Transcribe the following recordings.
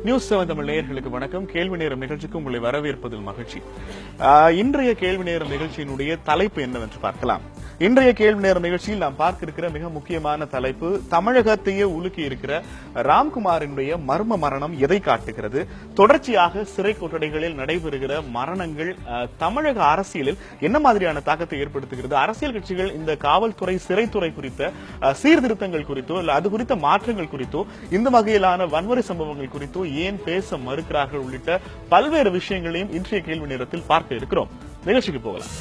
News 7 Tamil நேயர்களுக்கு வணக்கம். கேள்வி நேரம் நிகழ்ச்சிக்கு உங்களை வரவேற்பதில் மகிழ்ச்சி. இன்றைய கேள்வி நேரம் நிகழ்ச்சியினுடைய தலைப்பு என்னவென்று பார்க்கலாம். இன்றைய கேள்வி நேரம் நிகழ்ச்சியில் நாம் பார்க்க இருக்கிற மிக முக்கியமான தலைப்பு, தமிழகத்தையே உலுக்கி இருக்கிற ராம்குமாரினுடைய மர்ம மரணம் எதை காட்டுகிறது? தொடர்ச்சியாக சிறை கொட்டடைகளில் நடைபெறுகிற மரணங்கள் தமிழக அரசியலில் என்ன மாதிரியான தாக்கத்தை ஏற்படுத்துகிறது? அரசியல் கட்சிகள் இந்த காவல்துறை, சிறைத்துறை குறித்த சீர்திருத்தங்கள் குறித்தோ இல்ல அது குறித்த மாற்றங்கள் குறித்தோ, இந்த வகையிலான வன்முறை சம்பவங்கள் குறித்தோ ஏன் பேச மறுக்கிறார்கள் உள்ளிட்ட பல்வேறு விஷயங்களையும் இன்றைய கேள்வி நேரத்தில் பார்க்க இருக்கிறோம். நிகழ்ச்சிக்கு போகலாம்.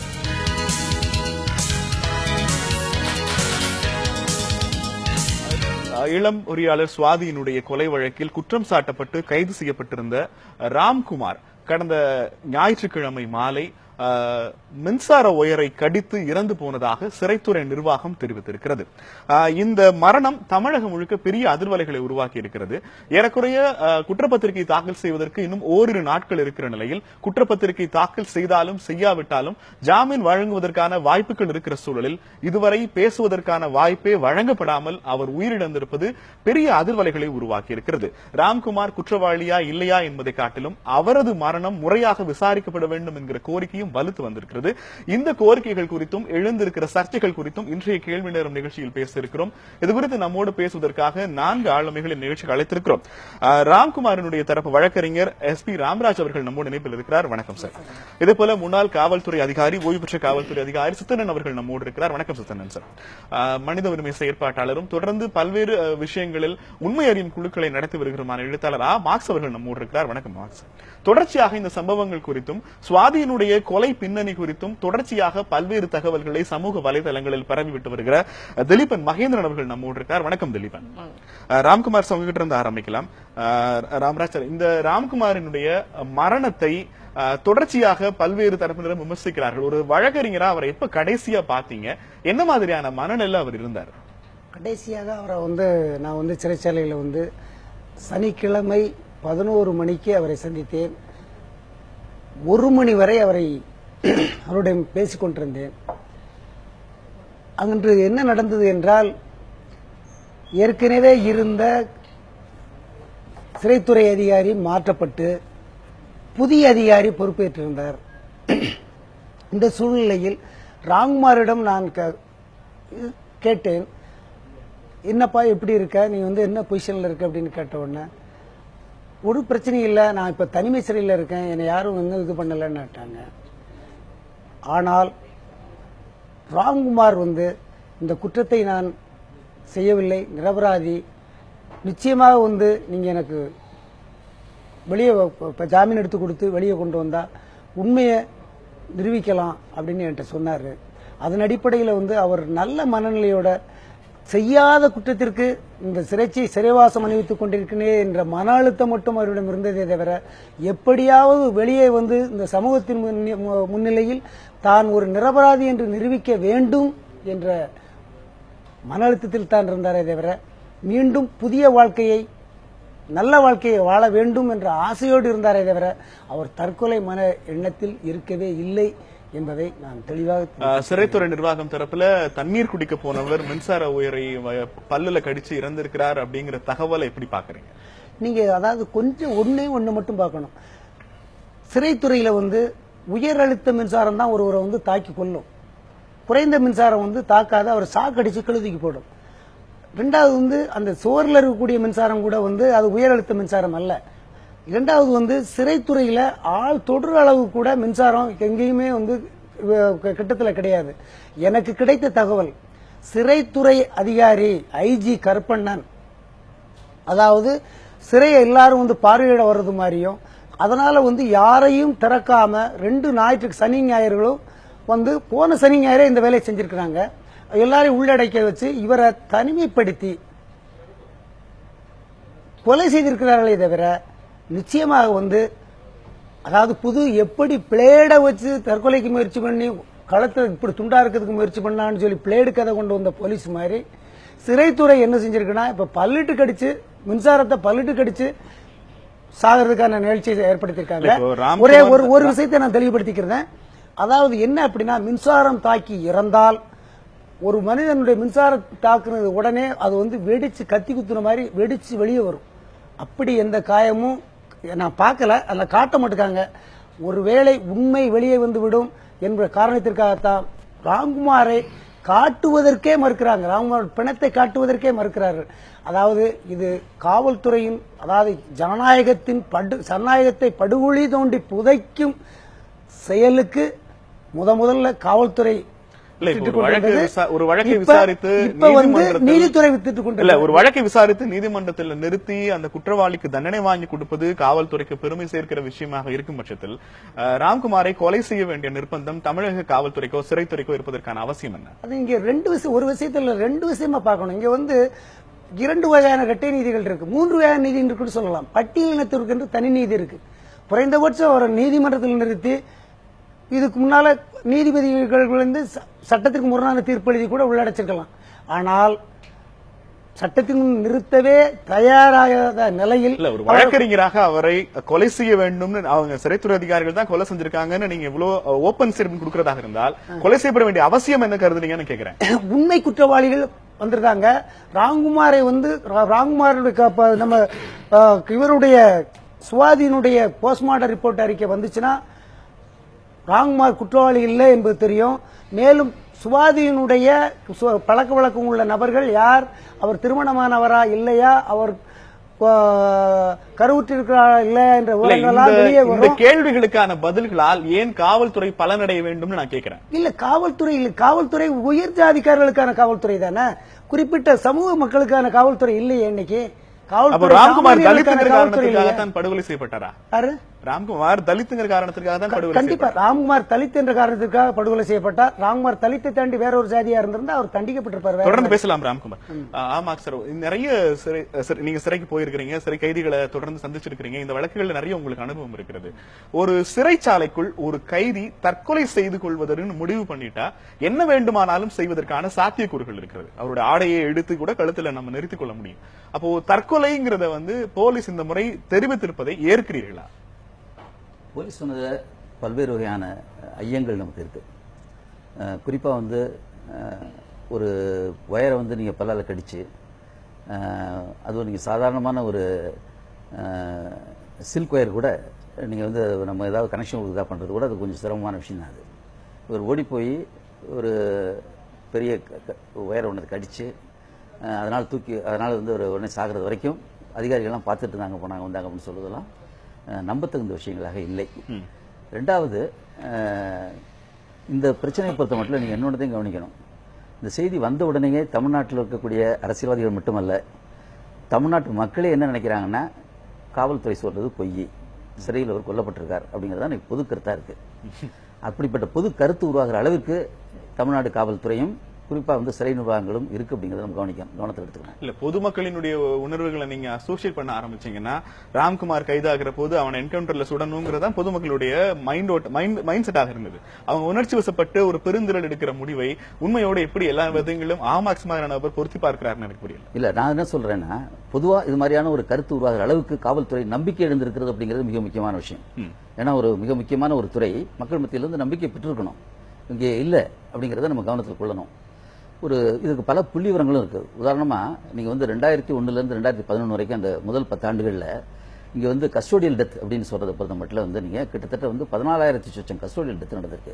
இளம் பொறியாளர் சுவாதியினுடைய கொலை வழக்கில் குற்றம் சாட்டப்பட்டு கைது செய்யப்பட்டிருந்த ராம்குமார் கடந்த ஞாயிற்றுக்கிழமை மாலை மின்சார ஒயரை கடித்து இறந்து போனதாக சிறைத்துறை நிர்வாகம் தெரிவித்திருக்கிறது. இந்த மரணம் தமிழகம் முழுக்க பெரிய அதிர்வலைகளை உருவாக்கி இருக்கிறது. ஏறக்குறைய குற்றப்பத்திரிகை தாக்கல் செய்வதற்கு இன்னும் ஓரிரு நாட்கள் இருக்கிற நிலையில், குற்றப்பத்திரிகை தாக்கல் செய்தாலும் செய்யாவிட்டாலும் ஜாமீன் வழங்குவதற்கான வாய்ப்புகள் இருக்கிற சூழலில் இதுவரை பேசுவதற்கான வாய்ப்பே வழங்கப்படாமல் அவர் உயிரிழந்திருப்பது பெரிய அதிர்வலைகளை உருவாக்கி இருக்கிறது. ராம்குமார் குற்றவாளியா இல்லையா என்பதை காட்டிலும் அவரது மரணம் முறையாக விசாரிக்கப்பட வேண்டும் என்கிற கோரிக்கையும் வலுத்து வந்திருக்கிறது. இந்த கோரிக்கைகள் குறித்தும் எழுந்திருக்கிற சர்ச்சைகள் குறித்தும் இன்றைய கேள்வி நேரம் நிகழ்ச்சியில் பேச இருக்கிறோம். இது குறித்து நம்மோடு பேசுவதற்காக 4 ஆளுமைகளை நிகழ்ச்சிக்கு அழைத்திருக்கிறோம். ராம்குமாரினுடைய தரப்பு வழக்கறிஞர் SP ராமராஜ் அவர்கள் நம்மோடு இணைப்பில் இருக்கிறார். வணக்கம் சார். இதே போல முன்னாள் காவல்துறை அதிகாரி, ஓய்வு பெற்ற காவல்துறை அதிகாரி சித்தனன் அவர்கள் நம்மோடு இருக்கிறார். வணக்கம் சித்தனன் சார். மனித உரிமை செயற்பாட்டாளரும் தொடர்ந்து பல்வேறு விஷயங்களில் உண்மை அறியும் குழுக்களை நடத்தி வருகிற எழுத்தாளர் மார்க்ஸ் அவர்கள் நம்மோடு இருக்கிறார். வணக்கம் மார்க்ஸ். தொடர்ச்சியாக இந்த சம்பவங்கள் குறித்தும் சுவாதியினுடைய கொலை பின்னணி குறித்தும் தொடர்ச்சியாக பல்வேறு தகவல்களை சமூக வலைதளங்களில் பரவிவிட்டு வருகிற திலீபன் மகேந்திரன் அவர்கள் நம்மோடு இருக்கார். வணக்கம் திலீபன். ராம்குமார் சங்ககிட்ட இருந்து ஆரம்பிக்கலாம். ராமராஜ், இந்த ராம்குமாரினுடைய மரணத்தை தொடர்ச்சியாக பல்வேறு தரப்பினரும் விமர்சிக்கிறார்கள். ஒரு வழக்கறிஞரா அவரை எப்ப கடைசியா பாத்தீங்க? என்ன மாதிரியான மனநிலை அவர் இருந்தார்? கடைசியாக அவரை நான் சிறைச்சாலையில் சனிக்கிழமை 11 மணிக்கு அவரை சந்தித்தேன். 1 மணி வரை அவருடைய பேசிக் கொண்டிருந்தேன். அன்று என்ன நடந்தது என்றால், ஏற்கனவே இருந்த சிறைத்துறை அதிகாரி மாற்றப்பட்டு புதிய அதிகாரி பொறுப்பேற்றிருந்தார். இந்த சூழ்நிலையில் ராம்குமாரிடம் நான் கேட்டேன், என்னப்பா எப்படி இருக்க, நீ என்ன பொசிஷன்ல இருக்க அப்படின்னு கேட்ட உடனே, ஒரு பிரச்சனையும் இல்லை, நான் இப்ப தனிமை சிறையில் இருக்கேன், என்னை யாரும் இது பண்ணலன்னு. ஆனால் ராம்குமார் இந்த குற்றத்தை நான் செய்யவில்லை, நிரபராதி, நிச்சயமாக நீங்க எனக்கு வெளியே ஜாமீன் எடுத்து கொடுத்து வெளியே கொண்டு வந்தா உண்மையை நிரூபிக்கலாம் அப்படின்னு என்கிட்ட சொன்னாரு. அதன் அடிப்படையில் அவர் நல்ல மனநிலையோட, செய்யாத குற்றத்திற்கு இந்த சிறைவாசம் அணிவித்துக் கொண்டிருக்கிறேன் என்ற மன அழுத்தம் மட்டும் அவரிடம் இருந்ததே தவிர, எப்படியாவது வெளியே இந்த சமூகத்தின் முன்னிலையில் தான் ஒரு நிரபராதி என்று நிரூபிக்க வேண்டும் என்ற மன அழுத்தத்தில் தான் இருந்தாரே தவிர, மீண்டும் புதிய வாழ்க்கையை, நல்ல வாழ்க்கையை வாழ வேண்டும் என்ற ஆசையோடு இருந்தாரே தவிர, அவர் தற்கொலை மன எண்ணத்தில் இருக்கவே இல்லை என்பதை நான் தெளிவாக. சிறைத்துறை நிர்வாகம் தரப்புல தண்ணீர் குடிக்க போனவர் மின்சார உயரை பல்லுல கடிச்சு இறந்திருக்கிறார் அப்படிங்கிற தகவலை எப்படி பாக்குறீங்க நீங்க? அதாவது கொஞ்சம் ஒண்ணு மட்டும் பார்க்கணும். சிறைத்துறையில உயர் அழுத்த மின்சாரம் தான் ஒருவரை தாக்கி கொள்ளும். குறைந்த மின்சாரம் தாக்காத அவர் சாக்கடிச்சு கழுதிக்கு போடும். ரெண்டாவது அந்த சுவரில் இருக்கக்கூடிய மின்சாரம் கூட அது உயர் அழுத்த மின்சாரம் அல்ல. இரண்டாவது சிறைத்துறையில ஆள் தொடுற அளவு கூட மின்சாரம் எங்கேயுமே கிட்டத்தில் கிடையாது. எனக்கு கிடைத்த தகவல், சிறைத்துறை அதிகாரி IG கருப்பண்ணன், அதாவது சிறையை எல்லாரும் பார்வையிட வர்றது மாதிரியும், அதனால யாரையும் திறக்காம 2 ஞாயிற்றுக்கு சனி ஞாயிறுகளும் போன சனி ஞாயிறே இந்த வேலையை செஞ்சிருக்கிறாங்க. எல்லாரையும் உள்ளடக்கி வச்சு இவரை தனிமைப்படுத்தி கொலை செய்திருக்கிறார்களே தவிர, நிச்சயமாக அதாவது எப்படி பிளேடை வச்சு தற்கொலைக்கு முயற்சி பண்ணி களத்தை இப்படி துண்டா இருக்கிறதுக்கு முயற்சி பண்ணான்னு சொல்லி பிளேடு கதை கொண்டு வந்த போலீஸ் மாதிரி சிறைத்துறை என்ன செஞ்சிருக்குன்னா, இப்ப பல்லிட்டு கடிச்சு மின்சாரத்தை பல்லிட்டு கடிச்சு சாகிறதுக்கான நிகழ்ச்சியை ஏற்படுத்தியிருக்காங்க. ஒரே ஒரு விஷயத்தை நான் தெளிவுபடுத்திக்கிறேன். அதாவது என்ன அப்படின்னா, மின்சாரம் தாக்கி இறந்தால் ஒரு மனிதனுடைய மின்சாரம் தாக்குனது உடனே அது வெடிச்சு கத்தி குத்துன மாதிரி வெடிச்சு வெளியே வரும். அப்படி எந்த காயமும் நான் பார்க்கல, அதில் காட்ட மாட்டுக்காங்க. ஒருவேளை உண்மை வெளியே வந்து விடும் என்ற காரணத்திற்காகத்தான் ராம்குமாரை காட்டுவதற்கே மறுக்கிறாங்க. ராம்குமார் பிணத்தை காட்டுவதற்கே மறுக்கிறார்கள். அதாவது இது காவல்துறையின், அதாவது ஜனநாயகத்தை படுகொலி தோண்டி புதைக்கும் செயலுக்கு முதல்ல காவல்துறை ஒரு வழக்கை விசாரித்து நீதிமன்றத்தில் நிறுத்தி அந்த குற்றவாளிக்கு தண்டனை வாங்கி கொடுப்பது காவல்துறைக்கு பெருமை சேர்க்கிற விஷயமாக இருக்கும் பட்சத்தில் ராம்குமாரை கொலை செய்ய வேண்டிய நிர்பந்தம் தமிழக காவல்துறைக்கோ சிறைத்துறைக்கோ இருப்பதற்கான அவசியம் என்ன? அது இங்க ஒரு விஷயத்துல ரெண்டு விஷயமா பார்க்கணும். இங்க வந்து 2 வகையான இரட்டை நீதிகள் இருக்கு, 3 வகையான நீதி இருக்குன்னு சொல்லலாம். பட்டியலினத்திற்கு என்று தனி நீதி இருக்கு. குறைந்தபட்சம் ஒரு நீதிமன்றத்தில் நிறுத்தி இதுக்கு முன்னால நீதிபதிகள் வந்து சட்டத்திற்கு முரணான தீர்ப்பு எழுதி கூட உள்ளடச்சிருக்கலாம். ஆனால் சட்டத்தின் நிறுத்தவே தயாராகாத நிலையில் ஒரு வழக்கறிஞராக அவரை கொலை செய்ய வேண்டும் அவங்க சிறைத்துறை அதிகாரிகள் தான் கொலை செஞ்சிருக்காங்கன்னு நீங்க இவ்வளவு ஓபன் ஸ்டேட்மெண்ட் கொடுக்கறதாக இருந்தால் கொலை செய்யப்பட வேண்டிய அவசியம் என்ன கருதுனீங்கன்னு கேக்குறேன். உண்மை குற்றவாளிகள் வந்திருக்காங்க. ராம்குமாரை வந்து ராம்குமாருடைய நம்ம இவருடைய சுவாதியினுடைய போஸ்ட்மார்ட்டம் ரிப்போர்ட் அறிக்கை வந்துச்சுன்னா ராம்குமார் குற்றவாளி இல்லை என்பது தெரியும். மேலும் சுவாதியினுடைய பழக்க வழக்கம் உள்ள நபர்கள் யார், அவர் திருமணமானவரா இல்லையா, அவர் கருவுற்றிருக்கிறாரா இல்லையா என்ற விவரங்களால் வெளியே வரும். இந்த கேள்விகளுக்கான பதில்களால் ஏன் காவல்துறை பலனடைய வேண்டும் நான் கேட்கிறேன். இல்ல, காவல்துறை உயர் ஜாதிக்காரர்களுக்கான காவல்துறை தானே, குறிப்பிட்ட சமூக மக்களுக்கான காவல்துறை இல்லையே இன்னைக்கு. ராம்குமார் தலித்துங்கிற காரணத்துக்காகத்தான் படுகொலை செய்யப்பட்டாரா? ராம்குமார் தலித்துங்கிற காரணத்திற்காக தான் படுகொலை. கண்டிப்பா ராம்குமார் தலித் என்ற காரணத்திற்காக படுகொலை செய்யப்பட்டார். ராம்குமார் தலித்தை தாண்டி வேற ஒரு ஜாதியா இருந்திருந்தா அவர் தண்டிக்கப்பட்டிருப்பார். தொடர்ந்து பேசலாம் ராம்குமார். ஆமா சார், நிறைய நீங்க சிறைக்கு போயிருக்கிறீங்க, சிறை கைதிகளை தொடர்ந்து சந்திச்சிருக்கிறீங்க. இந்த வழக்குகள்ல நிறைய உங்களுக்கு அனுபவம் இருக்கிறது. ஒரு சிறைச்சாலைக்குள் ஒரு கைதி தற்கொலை செய்து கொள்வதற்கு முடிவு பண்ணிட்டா என்ன வேண்டுமானாலும் செய்வதற்கான சாத்தியக்கூறுகள் இருக்கிறது. அவருடைய ஆடையை எடுத்து கூட கழுத்துல நம்ம நிறுத்திக் கொள்ள முடியும். அப்போ தற்கொலைங்கிறத வந்து போலீஸ் இந்த முறை தெரிவித்திருப்பதை ஏற்கிறீர்களா? போலீஸ் சொன்னது பல்வேறு வகையான ஐயங்கள் நமக்கு இருக்கு. குறிப்பா வந்து ஒரு ஒயரை வந்து நீங்க பல்லால கடிச்சு, அது நீங்க சாதாரணமான ஒரு சில்க் ஒயர் கூட நீங்க வந்து நம்ம ஏதாவது கனெக்ஷன் இதா பண்றது கூட அது கொஞ்சம் சிரமமான விஷயம் தான். அது ஒரு ஓடி போய் ஒரு பெரிய ஒயரை ஒன்று கடிச்சு அதனால வந்து ஒரு உடனே சாகிறது வரைக்கும் அதிகாரிகள்லாம் பார்த்துட்டு இருந்தாங்க, போனாங்க வந்தாங்க அப்படின்னு சொல்றதெல்லாம் நம்பத்தகுந்த விஷயங்களாக இல்லை. ரெண்டாவது, இந்த பிரச்சனையை பொறுத்த மட்டும் நீங்க என்னோடதையும் கவனிக்கணும். இந்த செய்தி வந்த உடனேயே தமிழ்நாட்டில் இருக்கக்கூடிய அரசியல்வாதிகள் மட்டுமல்ல, தமிழ்நாட்டு மக்களே என்ன நினைக்கிறாங்கன்னா, காவல்துறை சொல்றது பொய், சிறையில் அவர் கொல்லப்பட்டிருக்கார் அப்படிங்கறத பொது கருத்தா இருக்கு. அப்படிப்பட்ட பொது கருத்து உருவாகிற அளவிற்கு தமிழ்நாடு காவல்துறையும் குறிப்பா வந்து சிறை நிர்வாகங்களும் இருக்கு அப்படிங்கறத நம்ம கவனத்தில் எடுத்துக்கணும். இல்ல, பொதுமக்களினுடைய உணர்வுகளை நீங்க அசோசியேட் பண்ண ஆரம்பிச்சீங்கன்னா, ராம்குமார் கைதாகிற போது அவனை என்கவுண்டர்ல சுடணுங்கிறதா பொதுமக்களுடைய மைண்ட் செட்டாக இருந்தது. அவங்க உணர்ச்சி வசப்பட்டு ஒரு பெருந்திரள் எடுக்கிற முடிவை உண்மையோட எப்படி எல்லா விதங்களும் ஆமாக்ஸ் மாதிரியான நபர் பொருத்தி பார்க்கிறாருன்னு எனக்கு புரியல. இல்ல, நான் என்ன சொல்றேன்னா, பொதுவா இது மாதிரியான ஒரு கருத்து உருவாகிற அளவுக்கு காவல்துறை நம்பிக்கை எழுந்திருக்கிறது அப்படிங்கிறது மிக முக்கியமான விஷயம். ஏன்னா ஒரு மிக முக்கியமான ஒரு துறை மக்கள் மத்தியிலிருந்து நம்பிக்கை பெற்றிருக்கணும். இங்கே இல்ல அப்படிங்கறத நம்ம கவனத்தில் கொள்ளணும். இதுக்கு பல புள்ளி விவரங்களும் இருக்கு. உதாரணமா நீங்க வந்து 2001 இருந்து 2011 வரைக்கும் அந்த முதல் 10 ஆண்டுகள்ல இங்க வந்து கஸ்டோடியல் டெத் அப்படின்னு சொல்றதை பொறுத்த மட்டும் வந்து நீங்க கிட்டத்தட்ட வந்து 14,000 சொச்சம் கஸ்டோடியல் டெத் நடந்திருக்கு.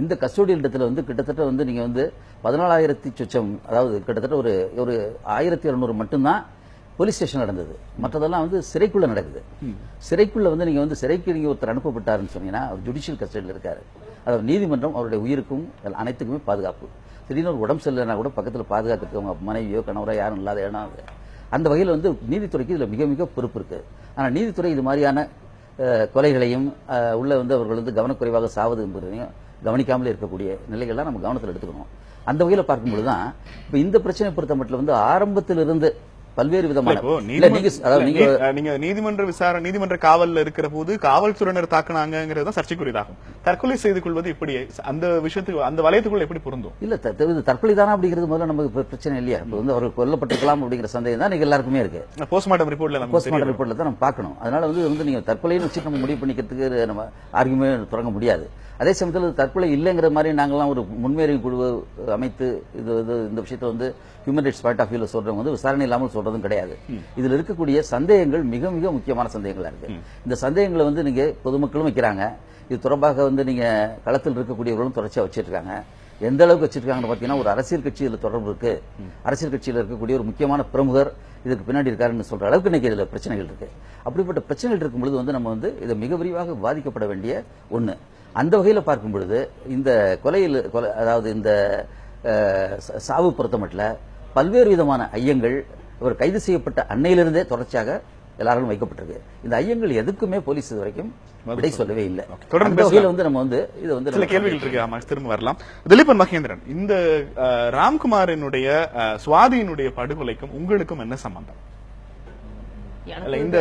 இந்த கஸ்டோடியல் டெத்ல வந்து கிட்டத்தட்ட வந்து நீங்க வந்து 14,000 சொச்சம், அதாவது கிட்டத்தட்ட ஒரு 1,200 மட்டும்தான் போலீஸ் ஸ்டேஷன் நடந்தது. மற்றதெல்லாம் வந்து சிறைக்குள்ள நடக்குது. சிறைக்குள்ள வந்து நீங்க வந்து சிறைக்கு நீங்க ஒருத்தர் அனுப்பப்பட்டாருன்னு சொன்னீங்கன்னா அவர் ஜுடிஷியல் கஸ்டடியில் இருக்காரு. அதாவது நீதிமன்றம் அவருடைய உயிருக்கும் அனைத்துக்குமே பாதுகாப்பு. திடீர்னு ஒரு உடம்பு சரியில்லைனா கூட பக்கத்தில் பாதுகாக்கிறதுக்கு அவங்க மனைவியோ கணவரோ யாரும் இல்லாத இடம் அது. அந்த வகையில் வந்து நீதித்துறைக்கு இதுல மிக மிக பொறுப்பு இருக்கு. ஆனா நீதித்துறை இது மாதிரியான கொலைகளையும் உள்ள வந்து அவர்கள் வந்து கவனக்குறைவாக சாவது என்பதையும் கவனிக்காமலே இருக்கக்கூடிய நிலைகள்லாம் நம்ம கவனத்தில் எடுத்துக்கணும். அந்த வகையில் பார்க்கும்பொழுதுதான் இப்ப இந்த பிரச்சனை பொறுத்த மட்டும் வந்து ஆரம்பத்திலிருந்து பல்வேறு விதமான நீங்க நீதிமன்ற காவல்ல இருக்கிற போது காவல்துறையினர் தாக்குனாங்கிறது சர்ச்சைக்குரியதாகும். தற்கொலை செய்து கொள்வது இப்படி அந்த விஷயத்துக்கு அந்த வலயத்துக்குள்ள எப்படி பொருந்தும்? இல்ல, தற்கொலை தானா அப்படிங்கிறது முதல்ல நமக்கு பிரச்சனை இல்லையா? இப்ப வந்து அவர் கொல்லப்பட்டிருக்கலாம் அப்படிங்கிற சந்தேகம் தான் நீங்க எல்லாருக்குமே இருக்கு. போஸ்ட்மார்ட்டம் ரிப்போர்ட்ல தான் நம்ம பார்க்கணும். அதனால வந்து நீங்க தற்கொலைன்னு வச்சு நம்ம முடிவு பண்ணிக்கிறதுக்கு நம்ம ஆர்குமெண்ட் தொடங்க முடியாது. அதே சமயத்தில் தற்கொலை இல்லைங்கிற மாதிரி நாங்கள்லாம் ஒரு முன்மேறி குழு அமைத்து இந்த விஷயத்தை வந்து ஹியூமன் ரைட்ஸ் பாயிண்ட் ஆஃப் வியூல சொல்றவங்க வந்து விசாரணை இல்லாமல் சொல்றதும் கிடையாது. இதுல இருக்கக்கூடிய சந்தேகங்கள் மிக மிக முக்கியமான சந்தேகங்களா இருக்கு. இந்த சந்தேகங்களை வந்து நீங்க பொதுமக்களும் வைக்கிறாங்க. இது தொடர்பாக வந்து நீங்க களத்தில் இருக்கக்கூடியவர்களும் தொடர்ச்சியா வச்சிட்டு இருக்காங்க. எந்த அளவுக்கு வச்சிருக்காங்கன்னு பாத்தீங்கன்னா, ஒரு அரசியல் கட்சி இதுல தொடர்பு இருக்கு, அரசியல் கட்சியில் இருக்கக்கூடிய ஒரு முக்கியமான பிரமுகர் இதுக்கு பின்னாடி இருக்காருன்னு சொல்ற அளவுக்கு இன்னைக்கு இதுல பிரச்சனைகள் இருக்கு. அப்படிப்பட்ட பிரச்சனைகள் இருக்கும் பொழுது வந்து நம்ம வந்து இதை மிக விரிவாக விவாதிக்கப்பட வேண்டிய ஒண்ணு. அந்த வகையில பார்க்கும் பொழுது இந்த அதாவது இந்த சாவு பொறுத்த மட்டும் பல்வேறு விதமான ஐயங்கள் இவர் கைது செய்யப்பட்ட அன்னையிலிருந்தே தொடர்ச்சியாக எல்லாரும் வைக்கப்பட்டிருக்கு. இந்த ஐயங்கள் எதுக்குமே போலீஸ் இது வரைக்கும் விடை சொல்லவே இல்லை. தொடர்ந்து வந்து நம்ம வந்து இது வந்து சில கேள்விகள் இருக்கு, திரும்ப வரலாம். திலீபன் மகேந்திரன், இந்த ராம்குமாரினுடைய சுவாதியினுடைய படுகொலைக்கும் உங்களுக்கும் என்ன சம்பந்தம்? இந்த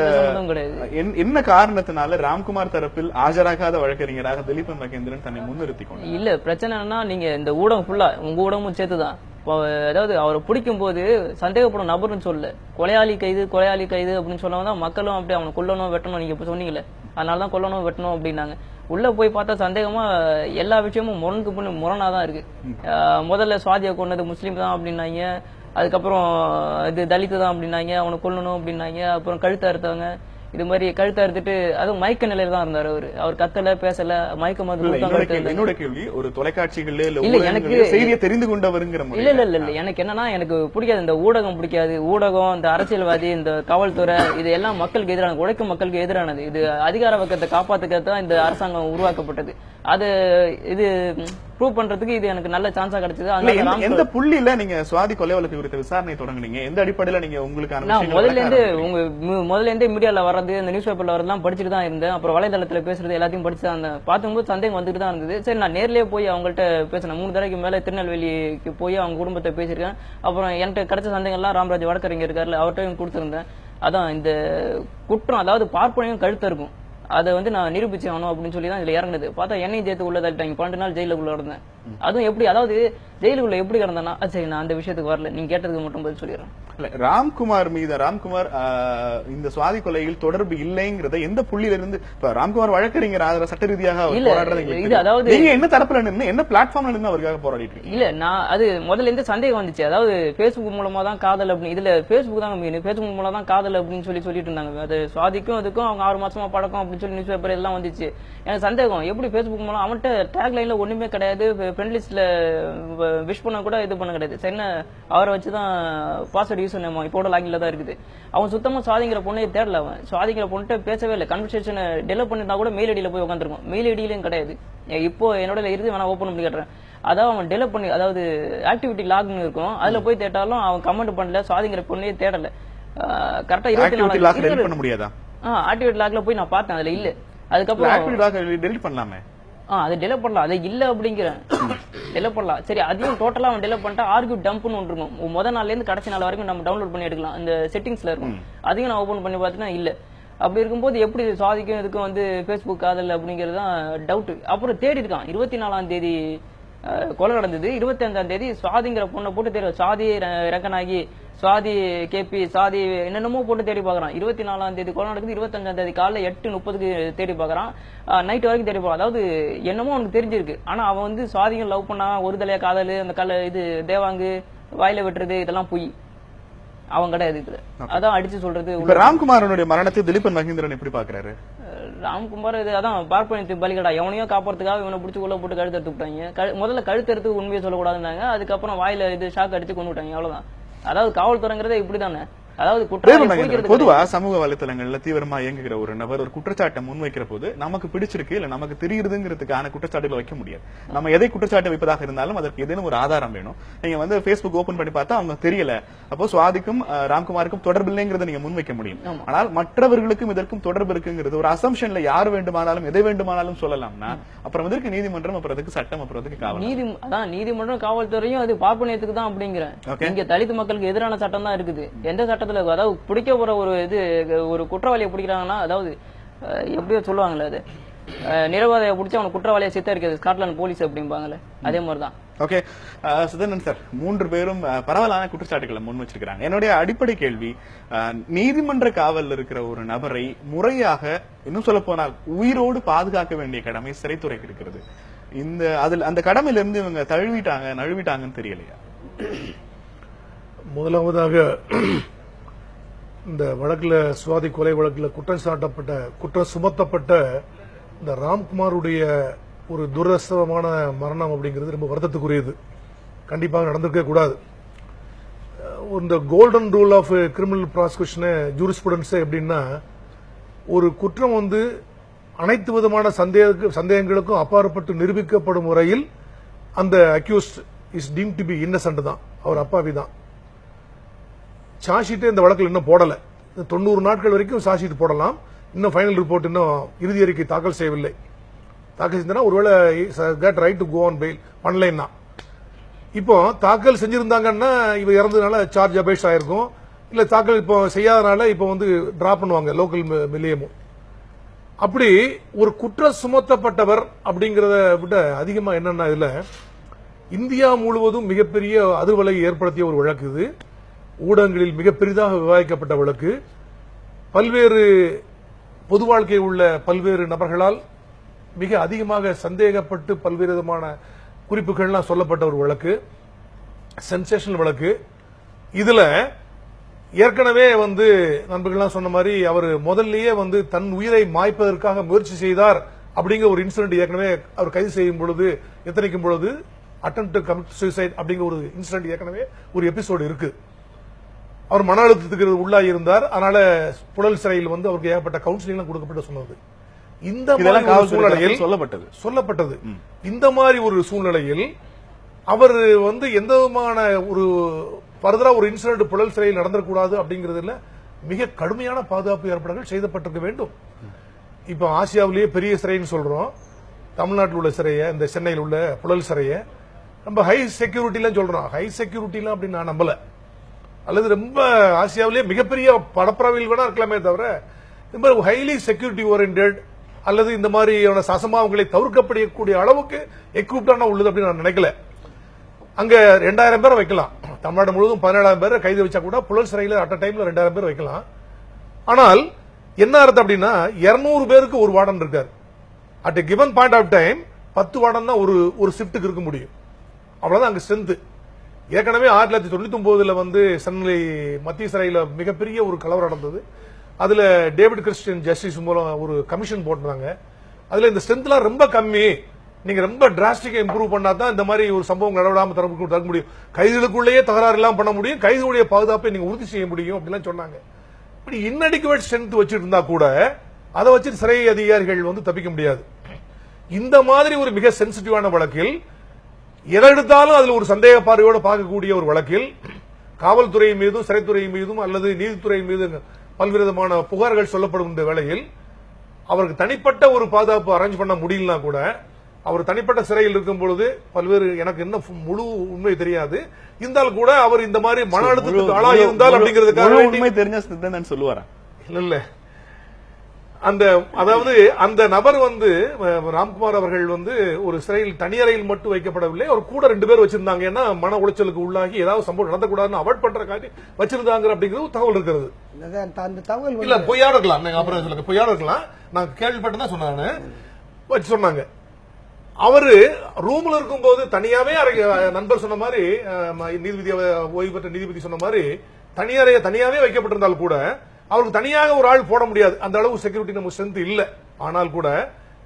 என்ன காரணத்தினால ராம்குமார் தரப்பில் ஆஜராகாத வழக்கறிஞராக திலீபன் மகேந்திரன் தன்னை முன்னிறுத்திக் கொண்டார்? இல்ல பிரச்சனைனா, நீங்க இந்த ஊடகம் ஃபுல்லா உங்க ஊடகமும் சேர்த்துதான். அதாவது அவரை பிடிக்கும் போது சந்தேகப்படும் நபர்னு சொல்ல, கொலையாளி கைது அப்படின்னு சொன்னவங்க மக்களும் அப்படி அவனை கொல்லணும் வெட்டணும், நீங்க இப்ப சொன்னீங்கல்ல, அதனாலதான் கொல்லணும் வெட்டணும் அப்படின்னாங்க. உள்ள போய் பார்த்தா சந்தேகமா எல்லா விஷயமும் முரணாதான் இருக்கு. முதல்ல சுவாதியை கொண்டது முஸ்லீம் தான் அப்படின்னாங்க, அதுக்கப்புறம் இது தலித்து தான் அப்படின்னாங்க, அவனை கொல்லணும் அப்படின்னாங்க, அப்புறம் கழுத்தை அறுத்தவங்க. இது மாதிரி கழுத்தை அறுத்துட்டு அதுவும் மயக்க நிலையில தான் இருந்தாரு. அவர் கத்தல பேசல, மயக்க மருந்து. என்னோட கேள்வி, ஒரு தொலைக்காட்சிகள்ல இல்ல எனக்கு செய்தியை தெரிந்து கொண்டவருங்கிற இல்ல எனக்கு என்னன்னா, எனக்கு பிடிக்காது இந்த ஊடகம், பிடிக்காது ஊடகம், இந்த அரசியல்வாதி, இந்த காவல்துறை, இது எல்லாம் மக்களுக்கு எதிரானது, உழைக்கும் மக்களுக்கு எதிரானது. இது அதிகார வர்க்கத்தை காப்பாத்துக்கத்தான் இந்த அரசாங்கம் உருவாக்கப்பட்டது. அது இது ப்ரூவ் பண்றதுக்கு இது எனக்கு நல்ல சான்ஸா கிடைச்சது. எந்த புள்ளியில நீங்க சுவாதி கொலை வழக்கு குறித்த விசாரணை தொடங்குனீங்க? எந்த அடிப்படையில நீங்க உங்களுக்கான முதல்ல இருந்தே மீடியால வர்றது, இந்த நியூஸ் பேப்பர்ல வரதெல்லாம் படிச்சுட்டு தான் இருந்தேன். அப்புறம் வலைதளத்துல பேசுறது எல்லாத்தையும் படிச்சு தான் இருந்தேன். பார்க்கும்போது சந்தேகம் வந்துட்டு தான் இருந்தது. சரி, நான் நேர்லயே போய் அவங்கள்ட்ட பேசினேன். 3 தடவைக்கு மேல திருநெல்வேலிக்கு போய் அவங்க குடும்பத்தை பேசியிருக்கேன். அப்புறம் என்கிட்ட கிடைச்ச சந்தேகம் எல்லாம் ராமராஜ் வழக்கறிஞர் இருக்காருல, அவர்கிட்ட கொடுத்திருந்தேன். அதான் இந்த குற்றம், அதாவது பார்ப்பனையும் கழுத்து இருக்கும், அதை வந்து நான் நிரூபிச்சு ஆகணும் அப்படின்னு சொல்லி தான் இதுல இறங்குனது. பார்த்தா என்னையும் சேர்த்து உள்ள தள்ளிட்டாங்க. 12 நாள் ஜெயிலுக்குள்ள இருந்தேன். அதுவும் எப்படி, அதாவது ஜெயிலுக்குள்ள எப்படி கிடந்தேன்னா, சரி நான் அந்த விஷயத்துக்கு வரல, நீங்க கேட்டதுக்கு மட்டும் பதில் சொல்லிடுறேன். ராம்குமார் மீது இந்த சுவாதி கொலையில் தொடர்பு இல்லைங்கிறத எந்த புள்ளியில இருந்து ராம்குமார் வழக்கறிஞர் சட்ட ரீதியாக இது அதாவது என்ன தரப்புல நின்று என்ன பிளாட்ஃபார்ம்ல நின்று அவருக்காக போராடிட்டு இல்ல, நான் அது முதல்ல இருந்து சந்தேகம் வந்துச்சு. அதாவது பேஸ்புக் மூலமா தான் காதல் அப்படின்னு, இதுல பேஸ்புக் தான் மீன், பேஸ்புக் மூலம் தான் காதல் அப்படின்னு சொல்லிட்டு இருந்தாங்க. அது சுவாதிக்கும் அதுக்கும் அவங்க 6 மாசமா பழக்கம் அப்படின்னு சொல்லி நியூஸ் பேப்பர் எல்லாம் வந்துச்சு. எனக்கு சந்தேகம், எப்படி பேஸ்புக் மூலம், அவன்கிட்ட டேக் லைன்ல ஒண்ணுமே கிடையாது, ஃப்ரெண்ட் லிஸ்ட்ல விஷ் பண்ண கூட இது பண்ண கிடையாது. சரி, அவரை வச்சுதான் பாஸ்வேர்ட் யூஸ் பண்ண இப்போட லாகின்ல தான் இருக்குது. அவன் சுத்தமா சுவாதிங்கிற பொண்ணை தேடல. அவன் சுவாதிங்கிற பொண்ணு பேசவே இல்லை. கன்வர்சேஷன் டெலிட் பண்ணிருந்தா கூட மெயில் ஐடியில போய் உட்காந்துருக்கும். மெயில் ஐடியிலும் கிடையாது. இப்போ என்னோட இருந்து வேணா ஓப்பன் பண்ணி கேட்டுறேன். அதாவது அவன் டெலிட் பண்ணி, அதாவது ஆக்டிவிட்டி லாக்னு இருக்கும், அதுல போய் தேட்டாலும் அவன் கமெண்ட் பண்ணல, சுவாதிங்கிற பொண்ணையே தேடல. கரெக்டா 24 ஆக்டிவிட்டி லாக்ல போய் நான் பார்த்தேன், அதுல இல்ல. அதுக்கப்புறம் டெலிட் பண்ணலாமே, அது டெலிட் பண்ணலாம், அது இல்ல அப்படிங்கிறேன். டெலிட் பண்ணலாம். சரி, அதையும் டோட்டலா அவன் டெலிட் பண்ணிட்டா ஆர்கியூ டம்ப்னு ஒன்று இருக்கும். முதல் நாள்ல இருந்து கடைசி நாள் வரைக்கும் நம்ம டவுன்லோட் பண்ணி எடுக்கலாம், இந்த செட்டிங்ஸ்ல இருக்கும். அதையும் நான் ஓபன் பண்ணி பார்த்தா இல்ல. அப்படி இருக்கும்போது எப்படி சுவாதிக்கும் இதுக்கும் வந்து பேஸ்புக் காதல் அப்படிங்கிறது தான் டவுட். அப்புறம் தேடி இருக்கான். 24ஆம் தேதி கொலை நடந்தது. 25ஆம் தேதி சுவாதிங்கிற பொண்ணை போட்டு தேடி, சுவாதி ரங்கனாகி, சுவாதி கேபி, சுவாதி என்னென்னமோ போட்டு தேடி பாக்குறான். 24ஆம் தேதி கொலை நடக்குது. 25ஆம் தேதி காலைல 8:30க்கு தேடி பாக்குறான். நைட் வரைக்கும் தேடி போறான். அதாவது என்னமோ அவனுக்கு தெரிஞ்சிருக்கு. ஆனா அவன் வந்து சுவாதிகள் லவ் பண்ணா, ஒரு தலையா காதல், அந்த இது தேவாங்கு வாயில வெட்டுறது, இதெல்லாம் பொய். அவன் கிடையாது இதுல. அதான் அடிச்சு சொல்றது. ராம்குமாரனுடைய மரணத்தை திலீபன் மகேந்திரன் எப்படி பாக்குறாரு? ராம்குமார் இது அதான் பார்ப்பனத்துக்கு பலிகடா. எவனையோ காப்பாறதுக்காக இவனை பிடிச்சி உள்ள போட்டு கழுத்து எடுத்து விட்டாங்க. முதல்ல கழுத்து எடுத்து உண்மையை சொல்லக்கூடாதுன்னாங்க. அதுக்கப்புறம் வாயில இது ஷாக் அடிச்சு கொண்டு விட்டாங்க. அவ்வளவுதான். அதாவது காவல்துறைங்கிறதே இப்படிதானே. அதாவது பொதுவா சமூக வலைத்தளங்கள்ல தீவிரமா இயங்குகிற ஒரு நபர் ஒரு குற்றச்சாட்டை முன்வைக்கிற போது நமக்கு பிடிச்சிருக்கு இல்ல நமக்கு தெரியுதுங்கிறதுக்கான குற்றச்சாட்டுகளை வைக்க முடியாது. நம்ம எதை குற்றச்சாட்டு வைப்பதாக இருந்தாலும் அதற்கு ஏதேனும் ஒரு ஆதாரம் வேணும். நீங்க வந்து பேஸ்புக் ஓபன் பண்ணி பார்த்தா அவங்க தெரியல, அப்போ சுவாதிக்கும் ராம்குமாருக்கும் தொடர்பு இல்லைங்கிறத நீங்க முன்வைக்க முடியும். ஆனால் மற்றவர்களுக்கும் இதற்கும் தொடர்பு இருக்குங்கிறது ஒரு அசம்ஷன்ல யார் வேண்டுமானாலும் எதை வேண்டுமானாலும் சொல்லலாம்னா அப்புறம் வந்து நீதிமன்றம், அப்புறம் அதுக்கு சட்டம், அப்புறம் அதுக்கு காவல். நீதிமன்றம் காவல்துறையும் அது பார்ப்பனியத்துக்கு தான் அப்படிங்கிறேன். இங்க தலித் மக்களுக்கு எதிரான சட்டம் தான் இருக்குது. எந்த சட்டம் அதாவது பிடிக்க போற ஒரு குற்றவாளியை பிடிக்கிறாங்கன்னா, அதாவது எப்படியோ சொல்லுவாங்களே, அது நிரபராதியை பிடிச்சி அவனை குற்றவாளியை சித்தரிக்கிறது ஸ்காட்லாந்து போலீஸ் அப்படிம்பாங்கல்ல, அதே மாதிரிதான். ஓகே சுதர்ணன் சார், 3 பேரும் பரவலான குற்றச்சாட்டுகளை முன் வச்சிருக்கிறாங்க. என்னுடைய அடிப்படை கேள்வி, நீதிமன்ற காவலில் இருக்கிற ஒரு நபரை முறையாக, இன்னும் சொல்ல போனால் உயிரோடு பாதுகாக்க வேண்டிய கடமை சிறைத்துறைக்கு இருக்கிறது. அந்த கடமையில இருந்து இவங்க நழுவிட்டாங்கன்னு தெரியலையா? முதலாவதாக இந்த வழக்குல, சுவாதி கொலை வழக்குல குற்றம் சுமத்தப்பட்ட இந்த ராம்குமாருடைய ஒரு துரதிர்ஷ்டமான மரணம் அப்படிங்கிறது ரொம்ப வருத்தத்துக்குரியது. கண்டிப்பாக நடந்திருக்க கூடாது. இந்த golden rule of criminal prosecution jurisprudence எப்படின்னா, ஒரு குற்றம் அனைத்து விதமான சந்தேகங்களுக்கும் அப்பாற்பட்டு நிரூபிக்கப்படும் முறையில் அந்த accused is deemed to be innocent தான், அவர் அப்பாவி தான். சார்ஜ் ஷீட் இந்த வழக்கில் இன்னும் போடல. 90 நாட்கள் வரைக்கும் சார்ஜ் ஷீட் போடலாம். இன்னும் ஃபைனல் ரிப்போர்ட் இன்னும் இறுதி அறிக்கை தாக்கல் செய்யவில்லை. தாக்கல் செஞ்சா ஒருவேளை get right to go on bail பண்ணலைன்னா, இப்போ தாக்கல் செஞ்சிருந்தாங்கன்னா இவ இறந்ததுனால சார்ஜ் அபேஷ் ஆயிருக்கும். இல்ல தாக்கல் இப்போ செய்யாதனால இப்போ டிராப் பண்ணுவாங்க லோக்கல் மில்லியமும். அப்படி ஒரு குற்றம் சுமத்தப்பட்டவர் அப்படிங்கறத விட அதிகமா என்னன்னா, இதுல இந்தியா முழுவதும் மிகப்பெரிய அதிர்வலை ஏற்படுத்திய ஒரு வழக்கு இது. ஊடகங்களில் மிக பெரிதாக விவாதிக்கப்பட்ட வழக்கு. பல்வேறு பொது வாழ்க்கையில் உள்ள பல்வேறு நபர்களால் மிக அதிகமாக சந்தேகப்பட்டு பல்வேறு விதமான குறிப்புகள்லாம் சொல்லப்பட்ட ஒரு வழக்கு, சென்சேஷனல் வழக்கு. இதுல ஏற்கனவே நண்பர்கள்லாம் சொன்ன மாதிரி அவர் முதல்லயே தன் உயிரை மாய்ப்பதற்காக முயற்சி செய்தார் அப்படிங்கிற ஒரு இன்சிடென்ட் ஏற்கனவே அவர் கைது செய்யும் பொழுது, எத்தனைக்கும் பொழுது அட்டெம்ப்ட் டு கமிட் சூசைட் அப்படிங்கிற ஒரு இன்சிடென்ட் ஏற்கனவே ஒரு எபிசோடு இருக்கு. அவர் மன அழுத்தத்துக்கு உள்ளாகி இருந்தார். அதனால புழல் சிறையில் அவருக்கு ஏகப்பட்ட கவுன்சிலிங் கொடுக்கப்பட்டு சொன்னது. இந்த மாதிரி சூழ்நிலையில் சொல்லப்பட்டது. இந்த மாதிரி ஒரு சூழ்நிலையில் அவர் எந்த விதமான ஒரு ஃபர்தரா ஒரு இன்சிடென்ட் புழல் சிறையில் நடந்துடக்கூடாது அப்படிங்கறதுல மிக கடுமையான பாதுகாப்பு ஏற்பாடுகள் செய்யப்பட்டிருக்க வேண்டும். இப்ப ஆசியாவிலேயே பெரிய சிறைன்னு சொல்றோம். தமிழ்நாட்டில் உள்ள சிறையை, இந்த சென்னையில் உள்ள புழல் சிறையை நம்ம ஹை செக்யூரிட்டிலாம் சொல்றோம். ஹை செக்யூரிட்டிலாம் அப்படின்னு நான் நம்பல. அல்லது ரொம்ப ஆசியாவிலேயே மிகப்பெரிய படப்பரவில் வேணா இருக்கலாமே தவிர ரொம்ப ஹைலி செக்யூரிட்டி ஓரியன்டட் அல்லது இந்த மாதிரியான சசமாவங்களை தவிர்க்கப்படக்கூடிய அளவுக்கு எக்யூப்டான உள்ளது அப்படின்னு நான் நினைக்கல. அங்க 2000 பேரை வைக்கலாம். தமிழ்நாடு முழுவதும் 17,000 பேரை கைது வச்சா கூட புழல் சிறையில் அட் டைம்ல 2000 பேர் வைக்கலாம். ஆனால் என்ன அர்த்தம் அப்படின்னா, 200 பேருக்கு ஒரு வார்டன் இருக்காரு. At a given point of time 10 warden தான் ஒரு ஷிப்டுக்கு இருக்க முடியும். அவ்வளவுதான் அங்க ஸ்ட்ரென்த். ஏற்கனவே 1999 சென்னை மத்திய சிறையில் மிகப்பெரிய ஒரு கலவரம் நடந்தது. அதுல டேவிட் கிறிஸ்டியன் ஜஸ்டிஸ் மூலம் ஒரு கமிஷன் போட்டாங்க. அதுல இந்த ஸ்ட்ரென்த்லாம் ரொம்ப கம்மி, நீங்க ரொம்ப டிராஸ்டிக்கா இம்ப்ரூவ் பண்ணா தான் இந்த மாதிரி ஒரு சம்பவம் நடவடாம தர முடியும், கைதுகளுக்குள்ளேயே தகராறு எல்லாம் பண்ண முடியும், கைதுடைய பாதுகாப்பை நீங்க உறுதி செய்ய முடியும் அப்படிலாம் சொன்னாங்க. இப்படி இன்அடிக்குவேட் ஸ்ட்ரென்த் வச்சிட்டு இருந்தா கூட அதை வச்சு சிறை அதிகாரிகள் தப்பிக்க முடியாது. இந்த மாதிரி ஒரு மிக சென்சிட்டிவான வழக்கில் எதை எடுத்தாலும் அதுல ஒரு சந்தேக பார்வையோடு பார்க்கக்கூடிய ஒரு வழக்கில் காவல்துறை மீதும் சிறைத்துறை மீதும் அல்லது நீதித்துறை மீது பல்வேறு விதமான புகார்கள் சொல்லப்படும் இந்த வேளையில் அவருக்கு தனிப்பட்ட ஒரு பாதுகாப்பு அரேஞ்ச் பண்ண முடியலனா கூட, அவர் தனிப்பட்ட சிறையில் இருக்கும் பொழுது பல்வேறு, எனக்கு என்ன முழு உண்மை தெரியாது, இருந்தாலும் கூட அவர் இந்த மாதிரி மன அழுத்தத்துக்கு ஆளாகி இருந்தால் அப்படிங்கிறதுக்காக உண்மை தெரிஞ்ச சொல்லுவாரா? இல்ல, அதாவது அந்த நபர் ராம்குமார் அவர்கள் ஒரு சிறையில் தனியறையில் மட்டும் வைக்கப்படவில்லை, அவர் கூட 2 பேர் வச்சிருந்தாங்க. ஏன்னா மன உளைச்சலுக்கு உள்ளாகி ஏதாவது சம்பவம் நடந்தக்கூடாதுன்னு அவாய்ட் பண்ற காட்டி வச்சிருந்தாங்க அப்படிங்கிறது தகவல் இருக்கிறது. அந்த தகவல் இல்ல பொய்யா இருக்கலாம், அப்புறம் சொல்லுங்க, பொய்யா இருக்கலாம், நான் கேள்விப்பட்டதான் சொன்னாங்க வச்சு சொன்னாங்க. அவரு ரூம்ல இருக்கும்போது தனியாவே நண்பர் சொன்ன மாதிரி, நீதிபதி ஓய்வு பெற்ற நீதிபதி சொன்ன மாதிரி தனியாவே வைக்கப்பட்டிருந்தால் கூட அவருக்கு தனியாக ஒரு ஆள் போட முடியாது, அந்த அளவு செக்யூரிட்டி நம்ம ஸ்ட்ரென்த் இல்ல. ஆனால் கூட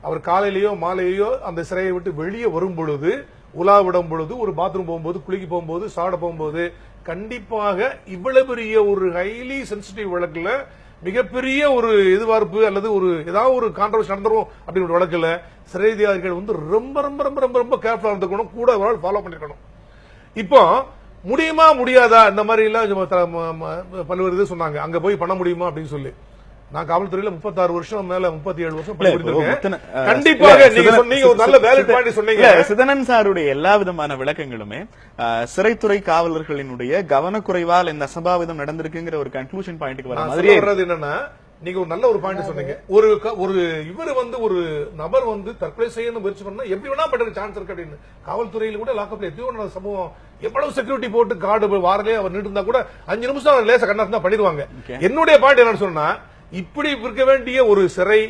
அவர் காலையிலயோ மாலையிலோ அந்த சிறையை விட்டு வெளியே வரும் பொழுது, உலா விடும் பொழுது, ஒரு பாத்ரூம் போகும்போது, குளிக்க போகும்போது, சாட போகும்போது, கண்டிப்பாக இவ்வளவு பெரிய ஒரு ஹைலி சென்சிட்டிவ் வழக்குல மிகப்பெரிய ஒரு எதிர்பார்ப்பு அல்லது ஒரு ஏதாவது ஒரு கான்ட்ரவர்சி நடந்துரும் அப்படின்னு ஒரு வழக்குல சிறை அதிகாரிகள் ரொம்ப ரொம்ப ரொம்ப ரொம்ப ரொம்ப கேர்ஃபுல்லா இருந்துக்கணும், கூட ஒரு ஆள் ஃபாலோ பண்ணிருக்கணும். இப்போ முடியுமா முடியாதா இந்த மாதிரி எல்லாம் பல்வேறு இது சொன்னாங்க, அங்க போய் பண்ண முடியுமா அப்படின்னு சொல்லி. நான் காவல்துறையில 36 வருஷம் மேல 37 வருஷம் பணிபுரிந்திருக்கேன். கண்டிப்பாக நீங்க சொன்னீங்க, ஒரு நல்ல வேலிட் பாயிண்ட் சொன்னீங்க. சிதனன் சாருடைய எல்லா விதமான விளக்கங்களுமே சிறைத்துறை காவலர்களினுடைய கவனக்குறைவால் இந்த அசம்பாவிதம் நடந்திருக்குங்கிற ஒரு கன்க்ளூஷன் பாயிண்ட்க்கு வர மாதிரி வர்றது என்னன்னா, நீங்க ஒரு நல்ல ஒரு பாயிண்ட் சொன்னீங்க. ஒரு இவர் வந்து ஒரு நபர் வந்து தற்கொலை செய்யணும் முயற்சி பண்ணா எப்படி வேணா பண்ற சான்ஸ் இருக்கு அப்படின்னு. காவல்துறையில கூட லாக்அப்ல எத்தனையோ சம்பவம், எவ்வளவு செக்யூரிட்டி போட்டு கார்டு வாரலே அவர் நின்று இருந்தா கூட 5 நிமிஷம் அவர் லேச கண்ணா பண்ணிடுவாங்க. என்னுடைய பாயிண்ட் என்னன்னு சொன்னா, இப்படி இருக்க வேண்டிய ஒரு சிறை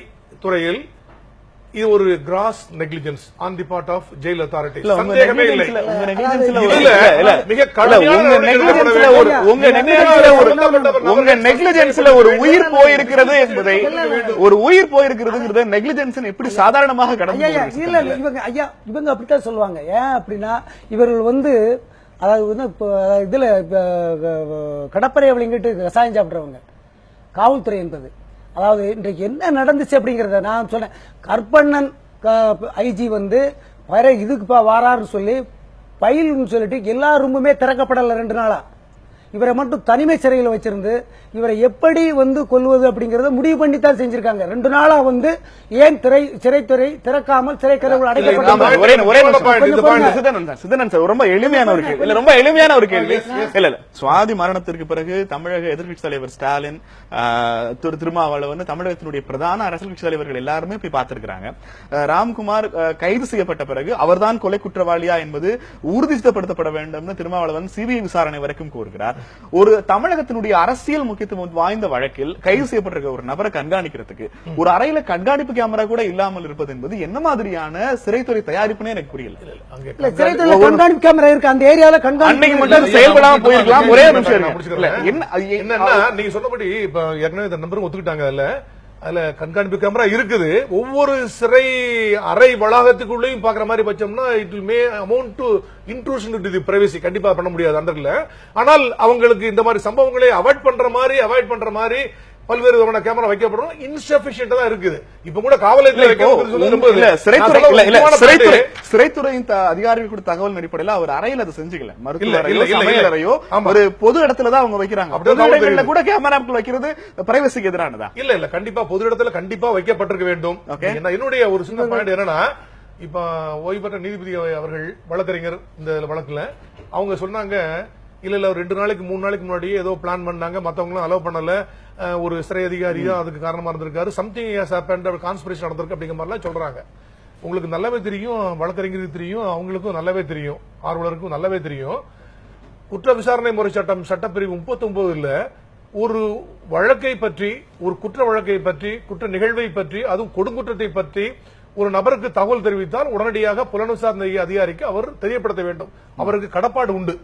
துறையில் இது ஒரு gross negligence on the part of jail authority. சந்தேகமே இல்லை. மிக உங்க நெக்லிஜென்ஸ்ல ஒரு உயிர் போயிருக்கிறது என்பதை, ஒரு உயிர் போயிருக்கிறது நெக்லிஜென்ஸ் எப்படி சாதாரணமாக கடந்து இல்ல இவங்க அப்படித்தான் சொல்லுவாங்க. ஏன் அப்படின்னா இவர்கள் வந்து அதாவது இதுல கடற்படை அப்படிங்கிட்டு ரசாயனம் சாப்பிடுறவங்க காவல்துறை என்பது. அதாவது இன்றைக்கு என்ன நடந்துச்சு அப்படிங்கறத நான் சொன்னேன். கற்பண்ணன் ஐஜி வந்து வர இதுக்கு வாராருன்னு சொல்லி பயில்னு சொல்லிட்டு எல்லா ரூமுமே திறக்கப்படல 2 நாளா. இவரை மட்டும் தனிமை சிறையில் வச்சிருந்து இவரை எப்படி வந்து கொல்வது அப்படிங்கறத முடிவு பண்ணி தான் செஞ்சிருக்காங்க. 2 நாளா வந்து ஏன் சிறைத்துறை திறக்காமல் சிறைக்கதவுகள் அடைக்கப்பட்ட ரொம்ப எளிமையான ஒரு கேள்வி. ரொம்ப எளிமையான ஒரு கேள்வி. இல்ல சுவாதி மரணத்திற்கு பிறகு தமிழக எதிர்க்கட்சி தலைவர் ஸ்டாலின், திருமாவளவன், தமிழகத்தினுடைய பிரதான அரசியல் கட்சி தலைவர்கள் எல்லாருமே போய் பார்த்திருக்கிறாங்க. ராம்குமார் கைது செய்யப்பட்ட பிறகு அவர்தான் கொலை குற்றவாளியா என்பது ஊர்ஜிதப்படுத்தப்பட வேண்டும் திருமாவளவன் சிபிஐ விசாரணை வரைக்கும் கோருகிறார். ஒரு தமிழகத்தினுடைய அரசியல் முக்கியத்துவம் வாய்ந்த வழக்கில் கைது செய்யப்பட்டிருக்க ஒரு நபரை கண்காணிக்கிறதுக்கு ஒரு அறையில கண்காணிப்பு கேமரா கூட இல்லாமல் இருப்பது என்பது என்ன மாதிரியான சிறைத்துறை தயாரிப்புன்னு எனக்கு புரியல. சிறைத்துறை கண்காணிப்பு கேமரா இருக்கு அந்த ஏரியால, கண்காணிப்பு மட்டும் செயல்படாம போயிருக்கலாம். ஒரே நிமிஷம் என்னன்னா நீங்க சொன்னபடி இப்ப ஏற்கனவே இந்த நம்பரும் ஒத்துக்கிட்டாங்க. அதுல கண்காணிப்பு கேமரா இருக்குது. ஒவ்வொரு சிறை அறை வளாகத்துக்குள்ளேயும் பாக்குற மாதிரி பட்சம்னா it will may amount to intrusion to the privacy. கண்டிப்பா பண்ண முடியாது அண்டர்ல. ஆனால் அவங்களுக்கு இந்த மாதிரி சம்பவங்களை அவாய்ட் பண்ற மாதிரி பல்வேறு விதமான கேமரா வைக்கப்படும். இன்சபிஷியன்ட் தான் இருக்குது. இப்ப கூட காவல்துறை சிறைத்துறையின் அதிகாரிகள் கூட தகவல் அடிப்படையில் அவர் அறையில் அதை செஞ்சுக்கல. மருத்துவரையோ ஒரு பொது இடத்துலதான் அவங்க வைக்கிறாங்க. பொது இடங்கள்ல கூட கேமராக்கள் வைக்கிறது பிரைவசிக்கு எதிரானதா? இல்ல கண்டிப்பா பொது இடத்துல கண்டிப்பா வைக்கப்பட்டிருக்க வேண்டும். என்னுடைய ஒரு சின்ன பாயிண்ட் என்னன்னா, இப்ப ஓய்வு பெற்ற நீதிபதி அவர்கள் வழக்கறிஞர் இந்த வழக்குல அவங்க சொன்னாங்க, இல்ல ஒரு 2 நாளைக்கு 3 நாளைக்கு முன்னாடியே ஏதோ பிளான் பண்ணாங்க, மத்தவங்களும் அலோவ் பண்ணல, ஒரு சிறை அதிகாரியா அதுக்கு காரணமா இருந்திருக்காரு, சம்திங் கான்ஸ்பிரேஷன் நடந்திருக்கு அப்படிங்கிற மாதிரிலாம் சொல்றாங்க. உங்களுக்கு நல்லாவே தெரியும், வழக்கறிஞருக்கு தெரியும், அவங்களுக்கும் நல்லாவே தெரியும், ஆர்வலருக்கும் நல்லாவே தெரியும். குற்ற விசாரணை முறை சட்டம் சட்டப்பிரிவு 39 ஒரு வழக்கை பற்றி, ஒரு குற்ற வழக்கை பற்றி, குற்ற நிகழ்வை பற்றி, அதுவும் கொடுங்குற்றத்தை பற்றி ஒரு நபருக்கு தகவல் தெரிவித்தால் உடனடியாக புலன் விசாரணை அதிகாரிக்கு அவர் தெரியப்படுத்த வேண்டும். அவருக்கு கடப்பாடு உண்டு.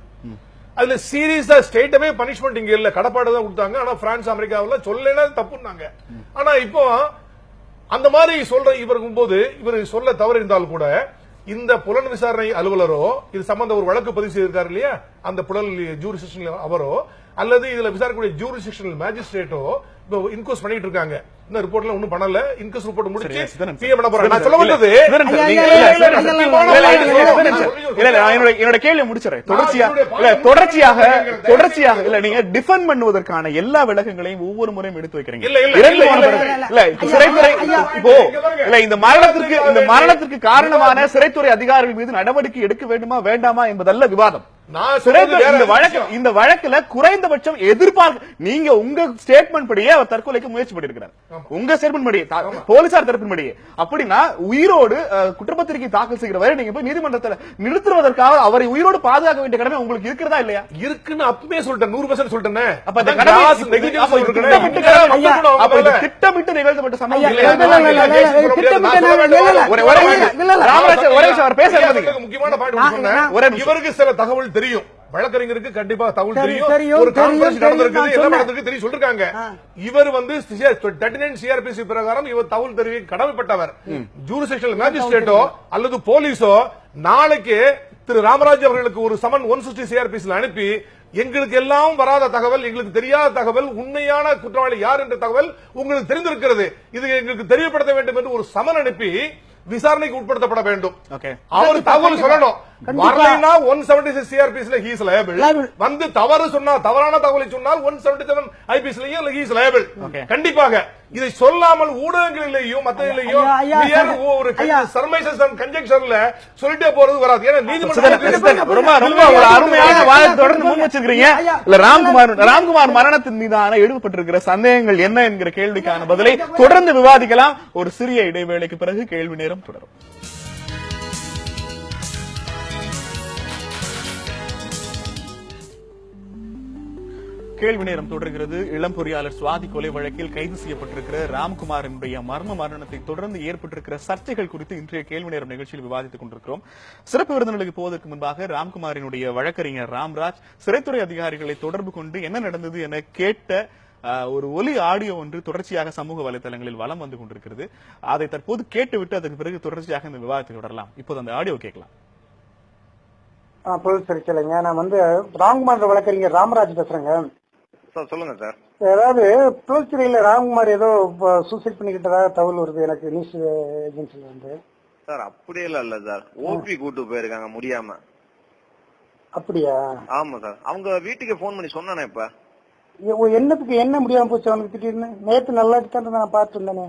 அதுல சீரியஸா ஸ்டேட்டவே பனிஷ்மெண்ட் இங்க இல்ல, கடப்பாடு தான் கொடுத்தாங்க. ஆனா பிரான்ஸ் அமெரிக்காவில சொல்லல தப்புனாங்க. ஆனா இப்போ அந்த மாதிரி சொல்ற இவருக்கும் போது இவர் சொல்ல தவறு இருந்தால் கூட இந்த புலன் விசாரணை அலுவலரோ இது சம்பந்த ஒரு வழக்கு பதிவு செய்திருக்காரு இல்லையா, அந்த புலன் ஜூரிஸ்டிக்ஷன் அவரோ அல்லது இதுல விசாரிக்கக்கூடிய ஜூரிஸ்டிக்ஷனல் மேஜிஸ்ட்ரேட்டோ இன்கோஸ் பண்ணிட்டு இருக்காங்க. இந்த ரிப்போர்ட்ல ஒண்ணும் பண்ணல. இன்கோஸ் ரிப்போர்ட் முடிச்சு பிஎம் பண்ண போறாங்க. நான் சொல்ல வந்தது என்னோட கேள்வி முடிச்சறேன். தொடர்ச்சியாக இல்ல நீங்க டிஃபெண்ட் பண்ணுவதற்கான எல்லா விளக்கங்களையும் ஒவ்வொரு முறையும் எடுத்து வைக்கிறீங்க. சிறைத்துறை இப்போ இல்ல இந்த மரணத்திற்கு காரணமான சிறைத்துறை அதிகாரிகள் மீது நடவடிக்கை எடுக்க வேண்டுமா வேண்டாமா என்பதல்ல விவாதம். இந்த வழக்குல குறைந்தபட்சம் எதிர்பார்க்க நீங்க உங்க ஸ்டேட்மெண்ட் படியே அவர் தற்கொலைக்கு முயற்சி பண்ணிருக்கிறார். உங்க ஸ்டேட்மெண்ட் படியே போலீசார் தரப்பின்படியே. அப்படின்னா உயிரோடு குற்றப்பத்திரிகை தாக்கல் செய்கிற வரை நீங்க போய் நீதிமன்றத்தில் நிறுத்துவதற்காக அவரை உயிரோடு பாதுகாக்க வேண்டிய கடமை உங்களுக்கு இருக்கிறதா இல்லையா? இருக்குன்னு அப்பவே சொல்லிட்டேன், 100% சொல்லிட்டேன். திட்டமிட்டு நிகழ்த்தப்பட்ட சம்பவம் முக்கியமான பாயிண்ட். இவருக்கு சில தகவல் தெரியும், வழக்கறிஞருக்கு கண்டிப்பா தகவல் தெரியும். ஒரு கான்ஃபரன்ஸ் நடந்திருக்கு, எல்லா இடத்துக்கும் தெரியும் சொல்லிருக்காங்க. இவர் வந்து 39 சிஆர்பிசி பிரகாரம் இவர் தகவல் தெரிவிக்க கடமைப்பட்டவர். ஜூரிஸ்டிக்ஷனல் மேஜிஸ்ட்ரேட்டோ அல்லது போலீஸோ நாளைக்கு திரு ராமராஜ் அவர்களுக்கு ஒரு சமன் 160 சிஆர்பிசி அனுப்பி எங்களுக்கு எல்லாம் வராத தகவல், எங்களுக்கு தெரியாத தகவல், உண்மையான குற்றவாளி யார் என்ற தகவல் உங்களுக்கு தெரிந்திருக்கிறது, இது எங்களுக்கு தெரியப்படுத்த வேண்டும் என்று ஒரு சமன் அனுப்பி விசாரணைக்கு உட்படுத்தப்பட வேண்டும். அவர் தகவல் சொல்லணும். வரலைன்னா 176 சிஆர்பிசில he is liable. வந்து தவறு சொன்னா, தவறான தகவலை சொன்னால் 177 ஐபிசிலயும் he is liable. கண்டிப்பாக இதை சொல்லாமல் ஊடகங்களிலேயும் மற்றதிலேயும் ஒரு சர்மைசஸ் அண்ட் கன்ஜெக்ஷன்ல சொல்லிட்டே போறது வராது. ஏன்னா நீதிமன்றம் ரொம்ப ஒரு அருமையான வாதத்தோட முன் வச்சிருக்கீங்க. இல்ல ராம்குமார் மரணத்தின் மீதான எழுப்பப்பட்டிருக்கிற சந்தேகங்கள் என்ன என்கிற கேள்விக்கான பதிலை தொடர்ந்து விவாதிக்கலாம். ஒரு சிறிய இடைவேளைக்கு பிறகு கேள்வி நேரம் தொடரும். கேள்வி நேரம் தொடர்கிறது. இளம் பொறியாளர் சுவாதி கொலை வழக்கில் கைது செய்யப்பட்டிருக்கிற ராம்குமாரினுடைய மரணத்தை தொடர்ந்து ஏற்பட்டிருக்கிற சர்ச்சைகள் குறித்து இன்றைய கேள்வி நேரம் நிகழ்ச்சியில் விவாதித்துக் கொண்டிருக்கிறோம். சிறப்பு விருந்தினர்களுக்கு போவதற்கு முன்பாக ராம்குமாரினுடைய வழக்கறிஞர் ராம்ராஜ் சிறைத்துறை அதிகாரிகளை தொடர்பு கொண்டு என்ன நடந்தது என கேட்ட ஒரு ஒலி ஆடியோ ஒன்று தொடர்ச்சியாக சமூக வலைதளங்களில் வலம் வந்து கொண்டிருக்கிறது. அதை தற்போது கேட்டுவிட்டு அதற்கு பிறகு தொடர்ச்சியாக இந்த விவாதத்தை தொடரலாம். இப்போது அந்த ஆடியோ கேட்கலாம். பொது சிறைச்சலைங்க. நான் ராம்குமார் வழக்கறிஞர் ராமராஜ் பேசுறேங்க. சார் சொல்லுங்க சார். அதாவது புழச்சிறையில ராம்குமார் ஏதோ சூசைட் பண்ணிக்கிட்டதாக தகவல் வருது எனக்கு நியூஸ் ஏஜென்சில இருந்து. சார் அப்படியெல்லாம் இல்ல சார், ஓபி கூட்டு போயிருக்காங்க முடியாம. அப்படியா? ஆமா சார், அவங்க வீட்டுக்கு போன் பண்ணி சொன்னானே. இப்ப என்னத்துக்கு என்ன முடியாம போச்சு அவனுக்கு திடீர்னு? நேத்து நல்லா தான் நான் பார்த்து இருந்தேனே.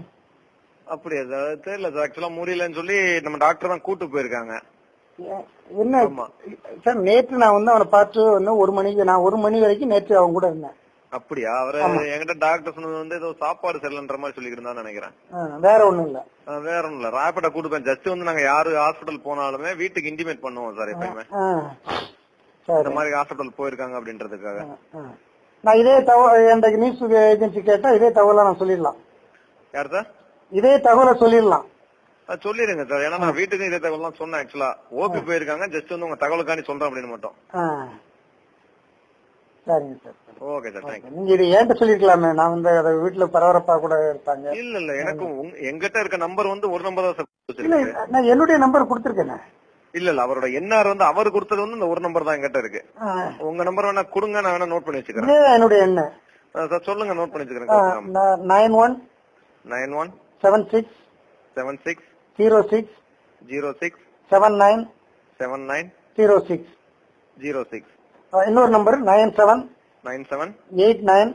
அப்படியா சார்? தெரியல சார், ஆக்சுவலா முடியலன்னு சொல்லி நம்ம டாக்டர் தான் கூட்டு போயிருக்காங்க. என்ன சார், நேற்று நான் அவனை பார்த்து ஒரு மணி வரைக்கும் நேற்று அவங்க கூட இருந்தேன். அப்படியா? அவரு என்கிட்ட டாக்டர் சொன்னது ஏதோ சாப்பாடு சரியில்லைன்ற மாதிரி சொல்லிக்கிட்டு நினைக்கிறேன். வேற ஒண்ணும் இல்ல. வேற ஒண்ணும் இல்ல, ராயப்பேட்டை கூட்டு போய் ஜஸ்ட் நாங்க யாரு ஹாஸ்பிட்டல் போனாலுமே வீட்டுக்கு இன்டிமேட் பண்ணுவோம் சார் எப்பயுமே. இந்த மாதிரி ஹாஸ்பிட்டல் போயிருக்காங்க அப்படின்றதுக்காக. நான் இதே தகவல் நியூஸ் ஏஜென்சி கேட்டா இதே தகவலை நான் சொல்லிடலாம். யார் சார்? இதே தகவலை சொல்லிடலாம். சொல்லிருங்க சார், ஏன்னா நான் வீட்டுக்கு இதே தகவல் தான் சொன்னேன். ஆக்சுவலா ஓபி போயிருக்காங்க, ஜஸ்ட் உங்க தகவலுக்காண்டி சொல்றேன் அப்படின்னு மட்டும். சரிங்க சார். Okay sir, thank you. நீங்க இது ஏன்ட்ட சொல்லிருக்கலாமே, நான் வீட்டுல பரபரப்பா கூட இருப்பாங்க. இல்ல எனக்கு எங்கிட்ட இருக்க நம்பர் ஒரு நம்பர் தான் சார். இல்ல, நான் என்னுடைய நம்பர் கொடுத்திருக்கேன். இல்ல அவரோட என்ஆர் அவர் கொடுத்தது இந்த ஒரு நம்பர் தான் எங்கிட்ட இருக்கு. உங்க நம்பர் வேணா கொடுங்க, நான் வேணா நோட் பண்ணி வச்சுக்கிறேன். என்னுடைய எண்ண சார் சொல்லுங்க, நோட் பண்ணி வச்சுக்கிறேன். 91 91 76 76 06 06 79 79 06 06. இன்னொரு நம்பர் 97 97 89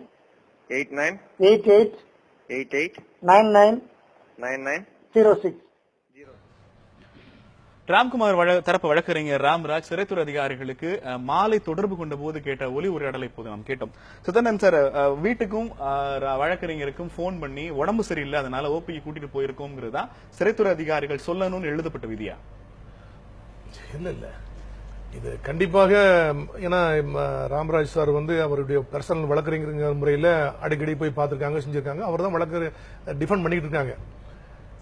89 88 88 99 99 06. ராம்குமார் தரப்பு வழக்கறிஞர் ராம்ராஜ் சிறைத்துறை அதிகாரிகளுக்கு மாலை தொடர்பு கொண்ட போது கேட்ட ஒலி உரையாடலை இப்போது நாம் கேட்டோம். சிதம்பரம் சார், வீட்டுக்கும் வழக்கறிஞருக்கும் போன் பண்ணி உடம்பு சரியில்லை அதனால ஓபிக்கு கூட்டிட்டு போயிருக்கோங்கிறதா சிறைத்துறை அதிகாரிகள் சொல்லணும்னு எழுதப்பட்ட விதியா? இல்ல இது கண்டிப்பாக, ஏன்னா ராமராஜ் சார் அவருடைய பர்சனல் வழக்கறிஞர் முறையில அடிக்கடி போய் பார்த்திருக்காங்க, செஞ்சிருக்காங்க. அவர் தான் வழக்கு டிஃபெண்ட் பண்ணிட்டு இருக்காங்க.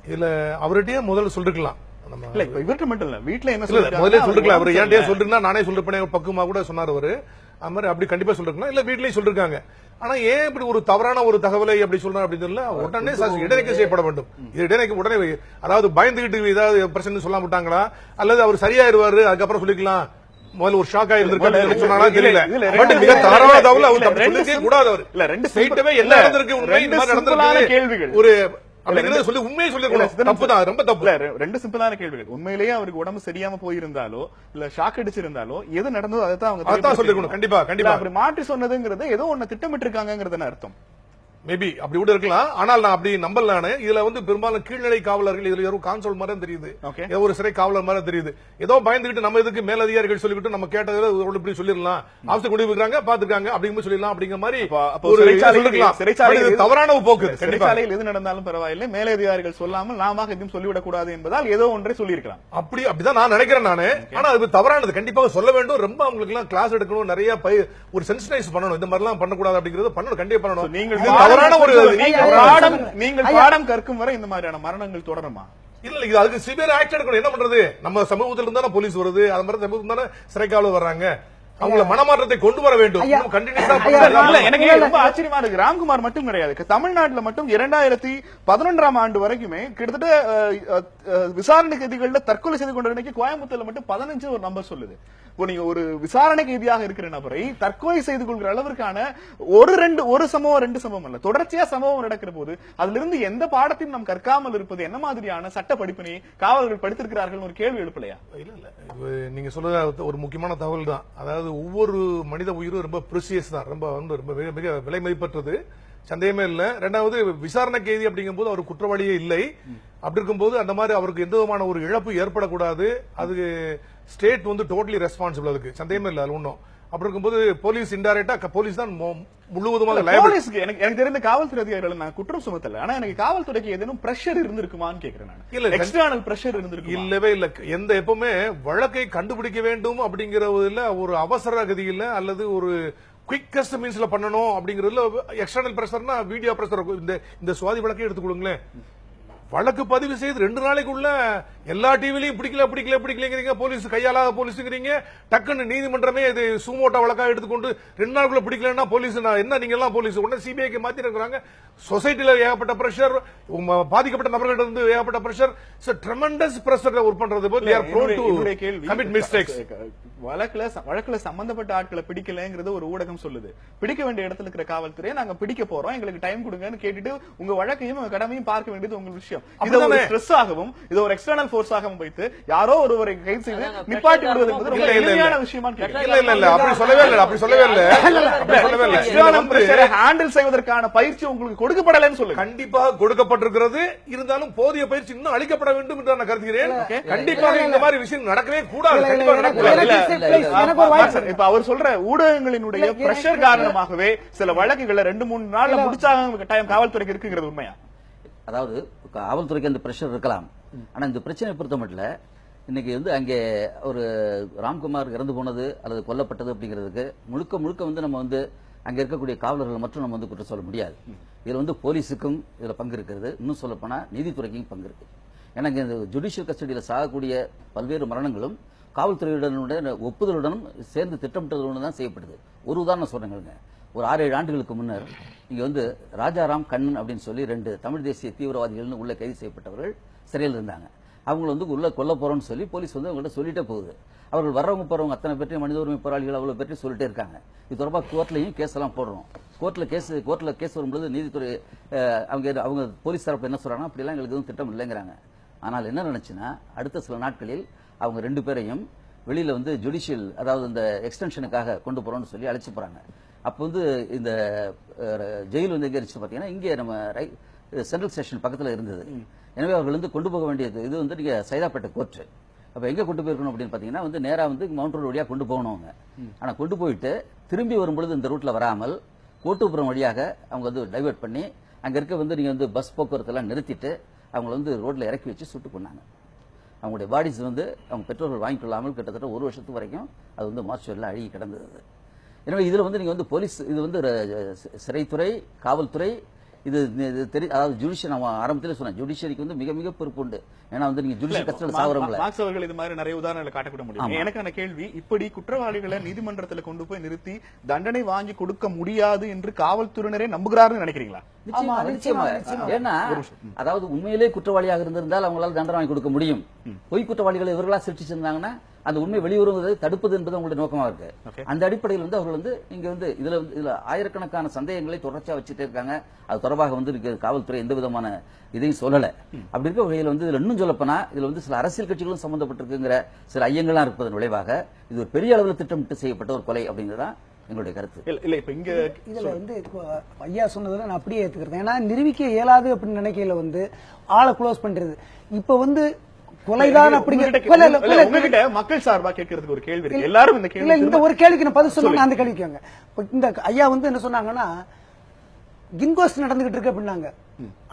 இதுல அவர்கிட்டயே முதல்ல சொல்லிருக்கலாம். இவர்கிட்ட மட்டும் இல்ல, வீட்டுல என்ன முதல்ல சொல்லிருக்கலாம். அவர் ஏன்டே சொல்லிருந்தா நானே சொல்லிருப்பேன் பக்குவமா கூட சொன்னார் அவரு. அது மாதிரி அப்படி கண்டிப்பா சொல்லிருக்கலாம். இல்ல வீட்லயும் சொல்லிருக்காங்க. ஆனா ஏன் இப்படி ஒரு தவறான ஒரு தகவலை அப்படி சொல்றாரு அப்படின்னு தெரியல. உடனே இடைநீக்கம் செய்யப்பட வேண்டும். இது இடைநீக்கம் உடனே, அதாவது பயந்துகிட்டு ஏதாவது பிரச்சனை சொல்லாம விட்டாங்களா, அல்லது அவர் சரியாயிருவாரு அதுக்கப்புறம் சொல்லிக்கலாம், முதல்ல ஒரு ஷாக் ஆயிருந்திருக்கு சொன்னாலும் தெரியல. பட் மிக தவறான தகவல் அவர் சொல்லிருக்கே கூடாது. அவர் இல்ல ரெண்டு சைட்டவே என்ன நடந்திருக்கு, உண்மை இந்த மாதிரி நடந்திருக்கு கேள்விகள் ஒரு சொல்லி உண்மையை சொல்லி தப்புதான், ரொம்ப தப்பு. ரெண்டு சிம்பிளான கேள்விகள். உண்மையிலேயே அவருக்கு உடம்பு சரியாம போயிருந்தாலோ இல்ல ஷாக் அடிச்சிருந்தாலோ எது நடந்ததோ அதைத்தான் அவங்க சொல்லிருக்கணும். கண்டிப்பா கண்டிப்பா அப்படி மாற்றி சொன்னதுங்கிறது ஏதோ ஒண்ணு திட்டமிட்டு இருக்காங்கிறது அர்த்தம். மேபி அப்படி கூட இருக்கலாம். ஆனால் நான் அப்படி நம்பல. நானு இதுல பெரும்பாலும் கீழ்நிலை காவலர்கள், இதுல யாரும் கான்சோல் மாதிரி தெரியுது, ஒரு சிறை காவலர் மாதிரி தெரியுது. ஏதோ பயந்துகிட்டு நம்ம இதுக்கு மேலதிகாரிகள் சொல்லிக்கிட்டு நம்ம கேட்டதுல இப்படி சொல்லிடலாம், ஆஃபீஸ் கொண்டு போயிருக்காங்க பாத்துக்காங்க அப்படிங்கிற சொல்லிடலாம் அப்படிங்கிற மாதிரி தவறான போக்கு. சிறைச்சாலையில் எது நடந்தாலும் பரவாயில்லை, மேலதிகாரிகள் சொல்லாமல் நாம எதுவும் சொல்லிவிடக் கூடாது என்பதால் ஏதோ ஒன்றை சொல்லியிருக்கலாம். அப்படிதான் நான் நினைக்கிறேன் நானு. ஆனா அது தவறானது, கண்டிப்பாக சொல்ல வேண்டும். ரொம்ப அவங்களுக்கு எல்லாம் கிளாஸ் எடுக்கணும், நிறைய ஒரு சென்சிடைஸ் பண்ணணும், இந்த மாதிரி எல்லாம் பண்ணக்கூடாது அப்படிங்கறது பண்ணணும், கண்டிப்பா பண்ணணும். நீங்கள் பாடம் கற்கும் வரை இந்த மாதிரியான மரணங்கள் தொடருமா? இல்ல, இது அதுக்கு சிவியர் ஆக்ஷன் எடுக்கணும். என்ன பண்றது, நம்ம சமூகத்துல இருந்தா போலீஸ் வருது, அது மாதிரி சமூகத்துல இருந்தா சிறைக்காவலர் வர்றாங்க. அவங்கள மனமாற்றத்தை கொண்டு வர வேண்டும். எனக்கு ரொம்ப ஆச்சரியமா இருக்கு. ராம்குமார் மட்டும் கிடையாது, தமிழ்நாட்டுல மட்டும் 2011ஆம் ஆண்டு வரைக்குமே கிட்டத்தட்ட விசாரணை கைதிகள்ல தற்கொலை செய்து கொண்ட கோயம்புத்தூர்ல மட்டும் 15 ஒரு நம்பர் சொல்லுது. நீங்க ஒரு விசாரணை கைதியாக இருக்கிற நபரை தற்கொலை செய்து கொள்கிற அளவிற்கான ஒரு சம்பவம் 2 சம்பவம் அல்ல, தொடர்ச்சியா சம்பவம் நடக்கிற போது அதுல இருந்து எந்த பாடத்தையும் நாம் கற்காமல் இருப்பது என்ன மாதிரியான சட்ட படிப்பினை காவலர்கள் படித்திருக்கிறார்கள் ஒரு கேள்வி எழுப்பலையா? இல்ல நீங்க சொல்றது ஒரு முக்கியமான தகவல் தான். அதாவது ஒவ்வொரு மனித உயிரும் ரொம்ப பிரசியஸ் தான், ரொம்ப மிக விலை மதிப்பற்றது, சந்தேகமே இல்ல. ரெண்டாவது, விசாரணை கைதி அப்படிங்கும் போது அவர் குற்றவாளியே இல்லை. அப்படி இருக்கும்போது அந்த மாதிரி அவருக்கு எந்த விதமான ஒரு இழப்பு ஏற்படக்கூடாது. அது ஸ்டேட் டோட்டலி ரெஸ்பான்சிபிள், அதுக்கு சந்தேகமே இல்லை. அது ஒன்றும் அப்படி இருக்கும்போது போலீஸ் இன்டைரக்டா போலீஸ் தான் முழுவதுமாக liable. போலீஸ்க்கு எனக்கு தெரிந்த காவல்துறை அதிகாரிகள் நான் குற்றம் சுமத்தல. ஆனா எனக்கு காவல்துறைக்கு ஏதேனும் பிரஷர் இருந்திருக்குமான்னு கேக்குறேன் நான். இல்ல, எக்ஸ்டர்னல் பிரஷர் இருந்திருக்கு. இல்லவே இல்ல. எப்பவுமே வழக்கை கண்டுபிடிக்க வேண்டும் அப்படிங்கறதுல ஒரு அவசர கதியில அல்லது ஒரு குயிக்கஸ்ட் மீன்ஸ்ல பண்ணணும் அப்படிங்கறதுல எக்ஸ்டர்னல் பிரஷர்னா வீடியோ பிரஷர். இந்த சுவாதி வழக்கை எடுத்துக்கொள்ளுங்களேன். வழக்கு பதிவு செய்து 2 நாளைக்குள்ள எல்லா டிவிலையும் பிடிக்கலங்கிறீங்க, போலீஸ் கையாளாத போலீஸ்ங்கிறீங்க. டக்குன்னு நீதிமன்றமே இது சூமோட்டோ வழக்கா எடுத்துக்கொண்டு 2 நாளுக்குள்ள பிடிக்கலன்னா போலீஸ் என்ன நீங்க எல்லாம் போலீஸ் உடனே சிபிஐக்கு மாத்தி இருக்கிறாங்க. சொசைட்டில ஏகப்பட்ட பிரஷர், பாதிக்கப்பட்ட நபர்கள் இருந்து ஏகப்பட்ட பிரஷர், ட்ரெமெண்டஸ் பிரஷர் ஒர்க் பண்றது. Commit mistakes. வழக்குல சம்பந்தப்பட்ட ஆட்களை பிடிக்கலங்கிறது ஒரு ஊடகம் சொல்லுது. பிடிக்க வேண்டிய இடத்துல இருக்கிற காவல்துறையை நாங்க பிடிக்க போறோம், எங்களுக்கு டைம் கொடுங்கன்னு கேட்டுட்டு உங்க வழக்கையும் கடமையும் பார்க்க வேண்டியது உங்க விஷயம். இது ஒரு ஸ்ட்ரெஸ் ஆகவும் இது ஒரு எக்ஸ்டர்னல் ஃபோர்ஸ் ஆகவும் வைத்து யாரோ ஒருவரை கைது செய்து நிப்பாட்டி விடுவது என்பது ரொம்ப எளிமையான விஷயமா இல்ல அப்படி சொல்லவே இல்ல. எக்ஸ்டர்னல் பிரஷரை ஹேண்டில் செய்வதற்கான பயிற்சி உங்களுக்கு கொடுக்கப்படலன்னு சொல்லுங்க. கண்டிப்பாக கொடுக்கப்பட்டிருக்கிறது. இருந்தாலும் போதிய பயிற்சி இன்னும் அளிக்கப்பட வேண்டும் என்று நான் கருதுகிறேன். கண்டிப்பாக இந்த மாதிரி விஷயம் நடக்கவே கூடாது. இப்ப அவர் சொல்ற ஊடகங்களினுடைய பிரஷர் காரணமாகவே சில வழக்குகளை 2-3 நாள்ல முடிச்சாங்க டைம் காவல்துறைக்கு இருக்குங்கிறது உண்மையா? அதாவது காவல்துறைக்கு அந்த பிரஷர் இருக்கலாம். ஆனா இந்த பிரச்சனை பொறுத்த மட்டும் இன்னைக்கு அங்கே ஒரு ராம்குமார் இறந்து போனது அல்லது கொல்லப்பட்டது அப்படிங்கிறதுக்கு முழுக்க நம்ம அங்க இருக்கக்கூடிய காவலர்கள் மட்டும் நம்ம குற்றம் சொல்ல முடியாது. இதுல போலீஸுக்கும் இதுல பங்கு இருக்கிறது. இன்னும் சொல்ல போனா நீதித்துறைக்கும் பங்கு இருக்கு. ஏன்னா இந்த ஜுடிஷியல் கஸ்டடியில சாகக்கூடிய பல்வேறு மரணங்களும் காவல்துறையுடனுடைய ஒப்புதலுடனும் சேர்ந்து திட்டமிட்டதுடன் தான் செய்யப்படுது. ஒரு உதாரணம் சொல்றேங்க. ஒரு 6-7 ஆண்டுகளுக்கு முன்னர் இங்க ராஜாராம் கண்ணன் அப்படின்னு சொல்லி 2 தமிழ் தேசிய தீவிரவாதிகள் உள்ள கைது செய்யப்பட்டவர்கள் சிறையில் இருந்தாங்க. அவங்க உள்ள கொல்ல போறோம்னு சொல்லி போலீஸ் அவங்கள்ட்ட சொல்லிட்டே போகுது. அவர்கள் வர்றவங்க போறவங்க அத்தனை பேர்ட்டையும் மனித உரிமை போராளிகள் அவ்வளவு பேர்ட்டையும் சொல்லிட்டே இருக்காங்க. இது தொடர்பாக கோர்ட்லயும் கேஸ் எல்லாம் போடுறோம். கோர்ட்ல கேஸ் வரும்போது நீதித்துறை அவங்க போலீஸ் தரப்பு என்ன சொல்றாங்க, அப்படிலாம் எங்களுக்கு எதுவும் திட்டம் இல்லைங்கிறாங்க. ஆனால் என்ன நினைச்சுன்னா அடுத்த சில நாட்களில் அவங்க 2 பேரையும் வெளியில ஜுடிஷியல், அதாவது இந்த எக்ஸ்டென்ஷனுக்காக கொண்டு போறோம்னு சொல்லி அழைச்சு போறாங்க. அப்போ இந்த ஜெயில் எங்க இருந்துச்சு பாத்தீங்கன்னா இங்கே நம்ம சென்ட்ரல் ஸ்டேஷன் பக்கத்துல இருந்தது. எனவே அவர்கள் கொண்டு போக வேண்டியது இது நீங்க சைதாப்பேட்டை கோர்ட். அப்ப எங்க கொண்டு போயிருக்கணும் அப்படின்னு பாத்தீங்கன்னா நேரா மவுண்ட் ரோடு வழியா கொண்டு போகணும் அவங்க. ஆனா கொண்டு போயிட்டு திரும்பி வரும்பொழுது இந்த ரூட்ல வராமல் கோட்டுப்புறம் வழியாக அவங்க டைவர்ட் பண்ணி அங்க இருக்க நீங்க பஸ் போக்குவரத்து எல்லாம் நிறுத்திட்டு அவங்களை ரோட்ல இறக்கி வச்சு சுட்டு கொண்டாங்க. அவங்களுடைய பாடிஸ் அவங்க பெற்றோர்கள் வாங்கிக் கொள்ளாமல் கிட்டத்தட்ட 1 வருஷத்துக்கு வரைக்கும் அது மார்ச்சுவரியில் அழுகி கிடந்தது. எனவே இதுல நீங்க போலீஸ், இது சிறைத்துறை, காவல்துறை, இது அதாவது ஜுடிஷியல், நம்ம ஆரம்பத்திலே சொன்னேன், ஜுடிஷியரிக்கு மிக மிக பொறுப்பு உண்டு. ஏன்னா நீங்க ஜுடிஷியல் கஸ்டடியில் சாவறவங்கள மார்க்ஸ் அவர்கள் இது மாதிரி நிறைய உதாரணங்களை காட்டக்கூட முடியும். எனக்கான கேள்வி, இப்படி குற்றவாளிகளை நீதிமன்றத்தில் கொண்டு போய் நிறுத்தி தண்டனை வாங்கி கொடுக்க முடியாது என்று காவல்துறையினரே நம்புகிறார்கள் நினைக்கிறீங்களா? நிச்சயமா. ஏன்னா அதாவது உண்மையிலே குற்றவாளியாக இருந்திருந்தால் அவங்களால தண்டனை வாங்கி கொடுக்க முடியும். பொய் குற்றவாளிகளை இவர்களா சிருஷ்டிச்சிருந்தாங்கன்னா அந்த உண்மை வெளிவருவதை தடுப்பது என்பது அவங்களுடைய நோக்கமா இருக்கு. அந்த அடிப்படையில் அவர்கள் நீங்க இதுல ஆயிரக்கணக்கான சந்தேகங்களை தொடர்ச்சியா வச்சுட்டே இருக்காங்க. அது தொடர்பாக காவல்துறை எந்த விதமான இதையும் சொல்லல. அப்படி இருக்க வகையில் இதுல இன்னும் சொல்லப்போனா இதுல சில அரசியல் கட்சிகளும் சம்பந்தப்பட்டிருக்குங்கிற சில ஐயங்கள்லாம் இருப்பதன் விளைவாக இது ஒரு பெரிய அளவில் திட்டமிட்டு செய்யப்பட்ட ஒரு கொலை அப்படிங்கிறதா எங்களுடைய கருத்து. இல்ல இப்ப இங்க இதுல ஐயா சொன்னதுல நான் அப்படியே ஏத்துக்கிறேன். ஏன்னா நிரூபிக்க இயலாது அப்படின்னு நினைக்கையில ஆளை க்ளோஸ் பண்றது இப்ப கொலைதான் அப்படிங்கிற மக்கள் சார்பா கேட்கறதுக்கு ஒரு கேள்வி இருக்கு. எல்லாரும் இந்த கேள்வி, இந்த ஒரு கேள்விக்கு நான் பதில் சொல்லுங்க. அந்த கேள்விக்கு இந்த ஐயா என்ன சொன்னாங்கன்னா இன்கொஸ்ட் நடந்துகிட்டு இருக்கு அப்படின்னாங்க.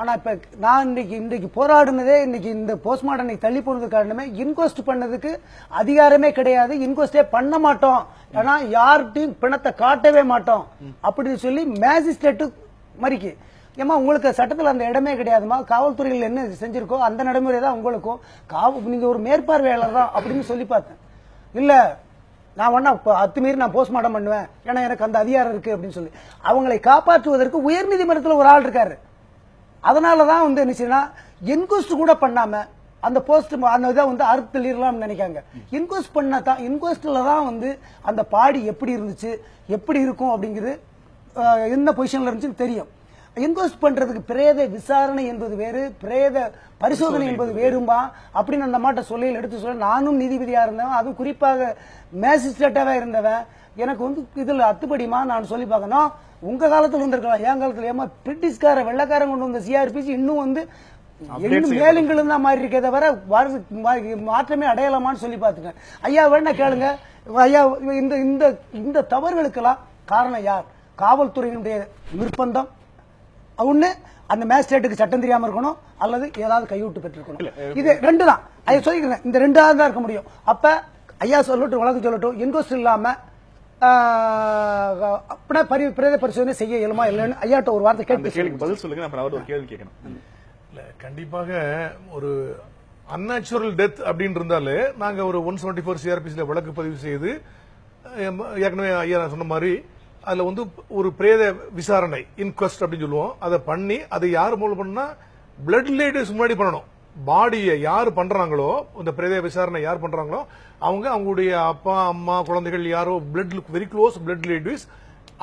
ஆனா இப்ப நான் இன்னைக்கு போராடுனதே இன்னைக்கு இந்த போஸ்ட்மார்டம் தள்ளி போனது காரணமே இன்கொஸ்ட் பண்ணதுக்கு அதிகாரமே கிடையாது, இன்கொஸ்டே பண்ண மாட்டோம், ஏன்னா யார்கிட்டையும் பிணத்தை காட்டவே மாட்டோம் அப்படின்னு சொல்லி மேஜிஸ்ட்ரேட்டு மறிக்கு. ஏமா உங்களுக்கு சட்டத்தில் அந்த இடமே கிடையாதுமா, காவல்துறையில் என்ன செஞ்சிருக்கோ அந்த நடைமுறை தான் உங்களுக்கும், நீங்க ஒரு மேற்பார்வையாளர் தான் அப்படின்னு சொல்லி பார்த்தேன். இல்ல நான் வேணா அத்துமீறி நான் போஸ்ட்மார்டம் பண்ணுவேன், ஏன்னா எனக்கு அந்த அதிகாரம் இருக்கு அப்படின்னு சொல்லி அவங்களை காப்பாற்றுவதற்கு உயர்நீதிமன்றத்தில் ஒரு ஆள் இருக்காரு. அதனாலதான் என்ன என்கொஸ்ட் கூட பண்ணாம அந்த போஸ்ட் அந்த இதை அறுத்தலிடலாம் நினைக்காங்க. இன்கொஸ்ட் பண்ணதான், இன்கொஸ்ட்ல தான் அந்த பாடி எப்படி இருந்துச்சு எப்படி இருக்கும் அப்படிங்கிறது என்ன பொசிஷன்ல இருந்துச்சுன்னு தெரியும். இன்கொஸ்ட் பண்றதுக்கு பிரேத விசாரணை என்பது வேறு, பிரேத பரிசோதனை என்பது வேறும்பா அப்படின்னு அந்த மாட்ட சொல்லையில் எடுத்து சொல்ல. நானும் நீதிபதியா இருந்தவன், அதுவும் குறிப்பாக மேஜிஸ்ட்ரேட்டாவே இருந்தவன். எனக்கு இதுல அத்துப்படிமா நான் சொல்லி பார்க்கணும். உங்க காலத்துல இருந்திருக்கலாம், என் காலத்துல ஏமா பிரிட்டிஷ்கார வெள்ளக்காரன் கொண்டு வந்த சிஆர்பிசி இன்னும் மேலுங்களும் தான் மாறி இருக்கே தவிர மாற்றமே அடையலாமான்னு சொல்லி பார்த்துக்கேன். ஐயா வேணா கேளுங்க, ஐயா, இந்த இந்த இந்த தவறுகளுக்கெல்லாம் காரணம் யார்? காவல்துறையினுடைய நிர்பந்தம் ஒண்ணு, அந்த மேஜிஸ்ட்ரேட்டுக்கு சட்டம் தெரியாம இருக்கணும், அல்லது ஏதாவது கைவிட்டு பெற்றிருக்கணும். இது ரெண்டு தான். ஐயா சொல்லிக்கிறேன், இந்த ரெண்டாவது தான் இருக்க முடியும். அப்ப ஐயா சொல்லட்டும், வழக்கு சொல்லட்டும், இன்கொஸ்ட் இல்லாம பிரேத பரிசோதனை செய்ய இயலுமா இல்லைன்னு ஐயாட்ட ஒரு வார்த்தை கேட்டு பதில் சொல்லுங்க. அப்புறம் அவர் ஒரு கேள்வி கேட்கணும். இல்ல, கண்டிப்பாக ஒரு அன்நேச்சுரல் டெத் அப்படின்னு இருந்தாலே நாங்க ஒரு 174 சிஆர்பிசில வழக்கு பதிவு செய்து, ஏற்கனவே ஐயா சொன்ன மாதிரி அதுல வந்து ஒரு பிரேத விசாரணை இன்கொஸ்ட் அப்படின்னு சொல்லுவோம், அதை பண்ணி அதை யார் மூலம் பண்ணா பிளட் ரிலேட்டிவ்ஸ் முன்னாடி பண்ணணும். பாடியை யார் பண்றாங்களோ, இந்த பிரேத விசாரணை யார் பண்றாங்களோ அவங்களுடைய அப்பா அம்மா குழந்தைகள் யாரோ blood very close blood relatives,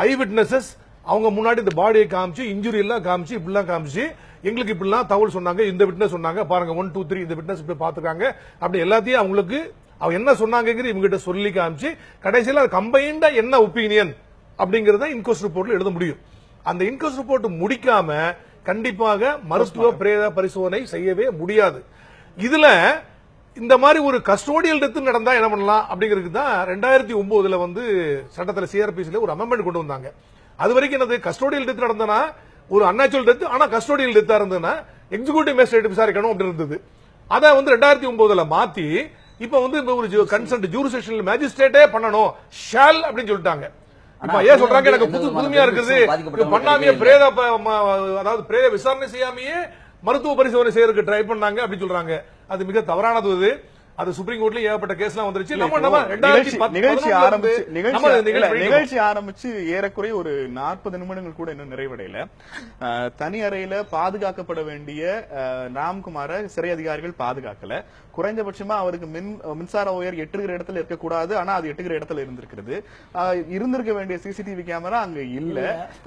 eye witnesses, அவங்க முன்னாடி இந்த பாடியை காமிச்சு இன்ஜுரி எல்லாம் காமிச்சு இப்படிலாம் காமிச்சு எங்களுக்கு இப்படிலாம் தகவல் சொன்னாங்க, இந்த விட்னஸ் சொன்னாங்க பாருங்க 1 2 3 இந்த விட்னஸ் இப்படி பாத்துக்காங்க அப்படி எல்லாத்தையும் அவங்களுக்கு அவங்க என்ன சொன்னாங்கிறது இவங்க கிட்ட சொல்லி காமிச்சு கடைசியில் கம்பைண்டா என்ன ஒப்பீனியன் அப்படிங்கறத இன்கொஸ்ட் ரிப்போர்ட்ல எழுத முடியும். அந்த இன்கொஸ்ட் ரிப்போர்ட் முடிக்காம கண்டிப்பாக மருத்துவ பிரேத பரிசோதனை செய்யவே முடியாது. இதுல இந்த மாதிரி ஒரு கஸ்டோடியல் டெத் நடந்தா என்ன பண்ணலாம் அப்படிங்கிறது தான் 2009 வந்து சட்டத்துல சிஆர்பிசில ஒரு அமெண்ட்மெண்ட் கொண்டு வந்தாங்க. அது வரைக்கும் என்னது, கஸ்டோடியல் டெத் நடந்தனா ஒரு அன்நேச்சுரல் டெத், ஆனா கஸ்டோடியல் டெத்தா இருந்ததுன்னா எக்ஸிகியூட்டிவ் மேஜிஸ்ட்ரேட் விசாரிக்கணும் அப்படின்னு இருந்தது. அதை வந்து 2009 மாத்தி இப்ப வந்து ஒரு கன்சர்ன்ட் ஜூரிஸ்டிக்ஷனல் மேஜிஸ்ட்ரேட்டே பண்ணணும் ஷால் அப்படின்னு சொல்லிட்டாங்க. இப்ப ஏன் சொல்றாங்க, எனக்கு புதுமையா இருக்குது, பண்ணாமையே பிரேத அதாவது பிரேத விசாரணை செய்யாமையே மருத்துவ பரிசோதனை செய்யறதுக்கு ட்ரை பண்ணாங்க அப்படின்னு சொல்றாங்க. அது மிக தவறானது. அது சுப்ரீம் கோர்ட்ல ஏகப்பட்ட கேஸ்லாம் வந்துருச்சு. நிகழ்ச்சி ஆரம்பிச்சு ஏறக்குறைய ஒரு 40 நிமிடங்கள் கூட இன்னும் நிறைவடையல. தனி அறையில பாதுகாக்கப்பட வேண்டிய ராம்குமார சிறை அதிகாரிகள் பாதுகாக்கல. குறைந்தபட்சமா அவருக்கு மின்சார ஒயர் எட்டுகிற இடத்துல இருக்கக்கூடாது, ஆனா அது எட்டுகிற இடத்துல இருந்திருக்கிறது. இருந்திருக்க வேண்டிய சிசிடிவி கேமரா அங்க இல்ல.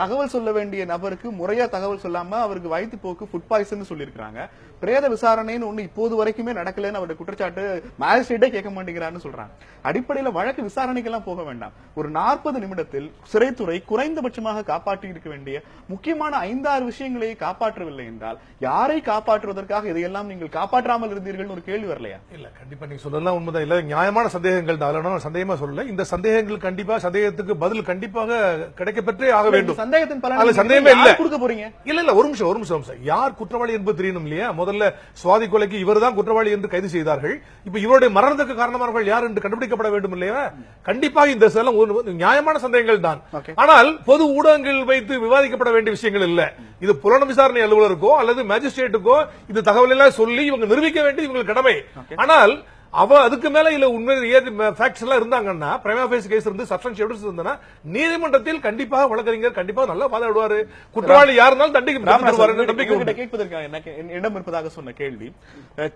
தகவல் சொல்ல வேண்டிய நபருக்கு முறையா தகவல் சொல்லாம அவருக்கு வயிற்று போக்கு ஃபுட் பாய்சன் சொல்லியிருக்காங்க. பிரேத விசாரணைன்னு ஒண்ணு இப்போது வரைக்குமே நடக்கலன்னு அவருடைய குற்றச்சாட்டு மேஜிஸ்ட்ரேட்டே கேட்க மாட்டேங்கிறான்னு சொல்றாங்க. அடிப்படையில வழக்கு விசாரணைக்கெல்லாம் போக வேண்டாம். ஒரு 40 நிமிடத்தில் சிறைத்துறை குறைந்தபட்சமாக காப்பாற்றி இருக்க வேண்டிய முக்கியமான 5-6 விஷயங்களை காப்பாற்றவில்லை என்றால் யாரை காப்பாற்றுவதற்காக இதையெல்லாம் நீங்கள் காப்பாற்றாமல் இருந்தீர்கள் ஒரு கேள்வி வரலையா? இல்ல, கண்டிப்பா நீங்க சொல்லலாம் உண்மைதான். இல்ல, நியாயமான சந்தேகங்கள் தான், சந்தேகமா சொல்லல. இந்த சந்தேகங்கள் கண்டிப்பா சந்தேகத்துக்கு பதில் கண்டிப்பாக கிடைக்கப்பெற்றே ஆக வேண்டும். சந்தேகத்தின் சந்தேகமே இல்ல கொடுக்க போறீங்க. இல்ல ஒரு நிமிஷம் யார் குற்றவாளி என்பது தெரியணும் இல்லையா? முதல்ல சுவாதி கொலைக்கு இவர்தான் குற்றவாளி என்று கைது செய்தார்கள். இப்ப இவருடைய மரணத்துக்கு காரணமானவர்கள் யார் என்று கண்டுபிடிக்கப்பட வேண்டும் இல்லையா? கண்டிப்பாக இந்த நியாயமான சந்தேகங்கள் தான். ஆனால் பொது ஊடகங்கள் வைத்து விவாதிக்கப்பட வேண்டிய விஷயங்கள் இல்ல. இது புலன் விசாரணை அலுவலருக்கோ அல்லது மேஜிஸ்ட்ரேட்டுக்கோ இந்த தகவல் எல்லாம் சொல்லி இவங்க நிரூபிக்க வேண்டிய இவங்களுக்கு கடமை. ஆனால் அதுக்கு மேல இல்ல உண்மை ஃபேக்ட்ஸ் எல்லாம் இருந்தாங்கன்னா, பிரைமா ஃபேஸ் கேஸ் இருந்து சப்ஸ்டன்ஷியல் எவிடன்ஸ் இருந்தா நீதிமன்றத்தில் கண்டிப்பாக வழக்கறிஞர் கண்டிப்பாக நல்லா பாதுகாடுவாரு. குற்றவாளி யாருனாலும் தண்டிக்க கேட்பதற்காக இடம் இருப்பதாக சொன்ன கேள்வி,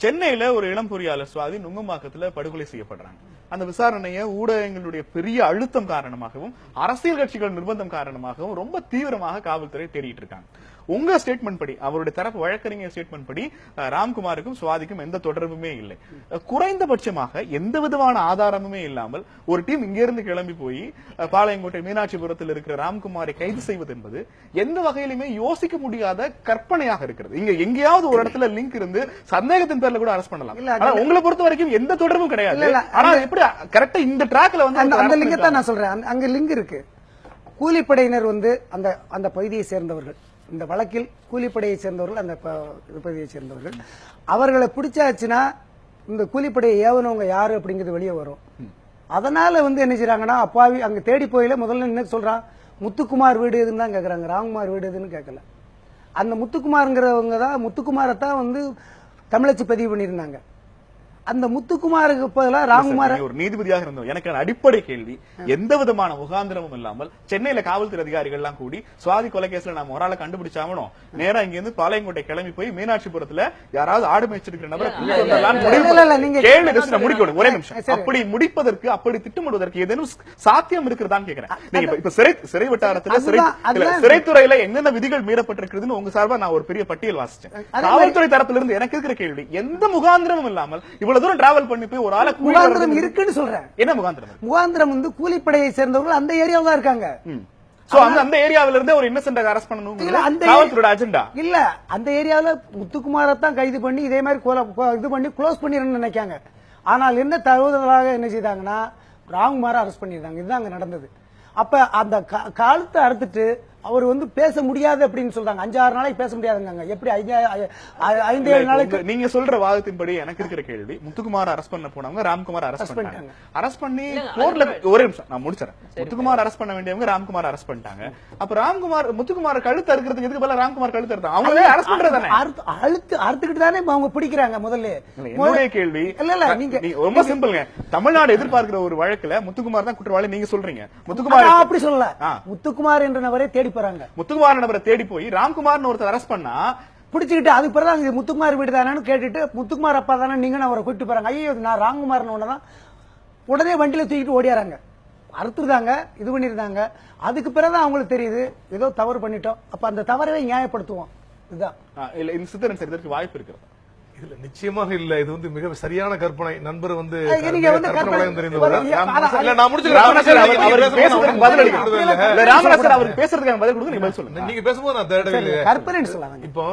சென்னையில ஒரு இளம் பொறியாளர் சுவாதி நுங்கம்பாக்கத்துல படுகொலை செய்யப்படுறாங்க. அந்த விசாரணையை ஊடகங்களுடைய பெரிய அழுத்தம் காரணமாகவும் அரசியல் கட்சிகள் நிர்பந்தம் காரணமாகவும் ரொம்ப தீவிரமாக காவல்துறை தேடிட்டு இருக்காங்க. உங்க ஸ்டேட்மெண்ட் படி, அவருடைய தரப்பு வழக்கறிஞர் ஸ்டேட்மெண்ட் படி ராம்குமாருக்கும் சுவாதிக்கும் எந்த தொடர்புமே இல்லை. குறைந்தபட்சமாக எந்த விதமான ஆதாரமுமே இல்லாமல் ஒரு டீம் இங்கிருந்து கிளம்பி போய் பாளையங்கோட்டை மீனாட்சிபுரத்தில் இருக்கிற ராம்குமாரை கைது செய்வது என்பது எந்த வகையிலுமே யோசிக்க முடியாத கற்பனையாக இருக்கிறது. இங்க எங்கேயாவது ஒரு இடத்துல லிங்க் இருந்து சந்தேகத்தின் பேர்ல கூட அரெஸ்ட் பண்ணலாம். உங்களை பொறுத்த வரைக்கும் எந்த தொடர்பும் கிடையாது. ஆனா எப்படி கரெக்டா இந்த ட்ராக்ல வந்து அந்த லிங்க் தான் நான் சொல்றேன். அங்க லிங்க் இருக்கு. கூலிப்படையினர் வந்து அந்த பகுதியை சேர்ந்தவர்கள், இந்த வழக்கில் கூலிப்படையை சேர்ந்தவர்கள், அந்த பகுதியை சேர்ந்தவர்கள், அவர்களை பிடிச்சாச்சுன்னா இந்த கூலிப்படையை ஏவனவங்க யாரு அப்படிங்கிறது வெளியே வரும். அதனால வந்து என்ன செய்யறாங்கன்னா, அப்பாவி அங்க தேடி போயில முதல்ல என்ன சொல்றான், முத்துக்குமார் வீடு எதுன்னு தான் கேட்கறாங்க, ராம்குமார் வீடு எதுன்னு கேட்கல. அந்த முத்துக்குமார்ங்கிறவங்க தான், முத்துக்குமாரை தான் வந்து தமிழச்சி பதிவு பண்ணியிருந்தாங்க. அந்த முத்துக்குமாருக்கு பதிலா ராம்குமார் ஒரு நீதிபதியாக இருந்தோம். எனக்கு அடிப்படை கேள்வி, எந்த விதமான முகாந்திரமும் இல்லாமல் சென்னையில காவல்துறை அதிகாரிகள் எல்லாம் கூடி சுவாதி கொலை கேஸ்ல நாம ஒரு ஆளை கண்டுபிடிச்சாமனோ நேரா இங்க இருந்து பாளையங்கோட்டை கிளம்பி போய் மீனாட்சிபுரத்துல யாராவது ஆடு மேய்ச்சிருக்கிற நபரை முடிக்கணும். ஒரே நிமிஷம். அப்படி முடிப்பதற்கு, அப்படி திட்டமிடுவதற்கு ஏதேனும் சாத்தியம் இருக்கிறதான்னு கேட்கிறேன். நீங்க இப்ப சிறை வட்டாரத்துல சிறைத்துறையில என்னென்ன விதிகள் மீறப்பட்டிருக்குதுன்னு உங்க சார்பா நான் ஒரு பெரிய பட்டியல் வாசிச்சேன். காவல்துறை தரப்புல இருந்து எனக்கு இருக்கிற கேள்வி, எந்த முகாந்திரமும் இல்லாமல் இவ்வளவு தூரம் டிராவல் பண்ணி போய் ஒரு ஆளை முகாந்திரம் இருக்குன்னு சொல்றேன். என்ன முகாந்திரம்? முகாந்திரம் வந்து கூலிப்படையை சேர்ந்தவர்கள் அந்த ஏரியாவில் தான் இருக்காங்க. அந்த ஏரியாவில இருந்து ஒரு இன்னசென்ட் அரெஸ்ட் பண்ணணும் காவல்துறையோட அஜெண்டா இல்ல. அந்த ஏரியாவில முத்துக்குமாரத்தான் கைது பண்ணி இதே மாதிரி இது பண்ணி க்ளோஸ் பண்ணிடணும்னு நினைக்காங்க. ஆனால் என்ன தகவல்களாக என்ன செய்தாங்கன்னா, ராம்குமாரை அரெஸ்ட் பண்ணியிருந்தாங்க. இதுதான் அங்க நடந்தது. அப்ப அந்த காலத்தை அறுத்துட்டு அவர் வந்து பேச முடியாது அப்படின்னு சொல்றாங்க. 5-6 நாளைக்கு பேச முடியாதுங்க. எப்படி 5-7 நாளைக்கு? நீங்க சொல்ற வாதத்தின்படி எனக்கு இருக்கிற கேள்வி, முத்துக்குமார் அரெஸ்ட் பண்ண போனவங்க ராம்குமார் அரெஸ்ட் பண்ணிட்டாங்க. அரெஸ்ட் பண்ணி கோர்ட்ல ஒரே நிமிஷம் நான் முடிச்சறேன். முத்துக்குமார் அரெஸ்ட் பண்ண வேண்டியவங்க ராம்குமார் அரெஸ்ட் பண்ணிட்டாங்க. அப்ப முத்துக்குமார் கழுத்து அறுக்கிறதுக்கு எதுக்கு பதிலா ராம்குமார் கழுத்து அறுத்தாங்க? அவங்களே அரெஸ்ட் பண்றதானே? அறுத்துக்கிட்டு தானே அவங்க பிடிக்கிறாங்க முதல்ல. என்னுடைய கேள்வி இல்ல நீங்க ரொம்ப சிம்பிள்ங்க. தமிழ்நாடு எதிர்பார்க்கிற ஒரு வழக்குல முத்துக்குமார் தான் குற்றவாளி நீங்க சொல்றீங்க. முத்துக்குமார் அப்படி சொல்லல. முத்துக்குமார் என்ற நபரை தேடி போறாங்க. முத்துக்குமார் நபரை தேடி போய் ராம்குமார்னு ஒருத்தர் அரெஸ்ட் பண்ணா பிடிச்சிக்கிட்டு அதுக்கு பிறகு முத்துக்குமார் வீடு தானு கேட்டுட்டு முத்துக்குமார் அப்பா தானே நீங்க அவரை கூட்டிட்டு போறாங்க. ஐயோ நான் ராம்குமார்னு ஒண்ணுதான் உடனே வண்டியில தூக்கிட்டு ஓடியாராங்க. அறுத்துருந்தாங்க, இது பண்ணிருந்தாங்க. அதுக்கு பிறகுதான் அவங்களுக்கு தெரியுது ஏதோ தவறு பண்ணிட்டோம். அப்ப அந்த தவறவே நியாயப்படுத்துவோம். இதுதான் இல்ல இந்த சித்தரன் சார் இதற்கு வாய்ப்பு இருக்கு. இதுல நிச்சயமாக இல்ல. இது வந்து மிக சரியான கற்பனை. நண்பர் வந்து நீங்க வந்து தெரிந்தவர். நான் முடிச்சுக்கிறேன். பதில் அளிக்கிறேன். ராமராஜ் அவருக்கு பேசுறதுக்கு பதில் கொடுங்க. நீங்க பதில் சொல்லுங்க. நீங்க பேசும்போது நான் தேடவே இல்லை. கற்பனைன்னு சொல்லலாம். இப்போ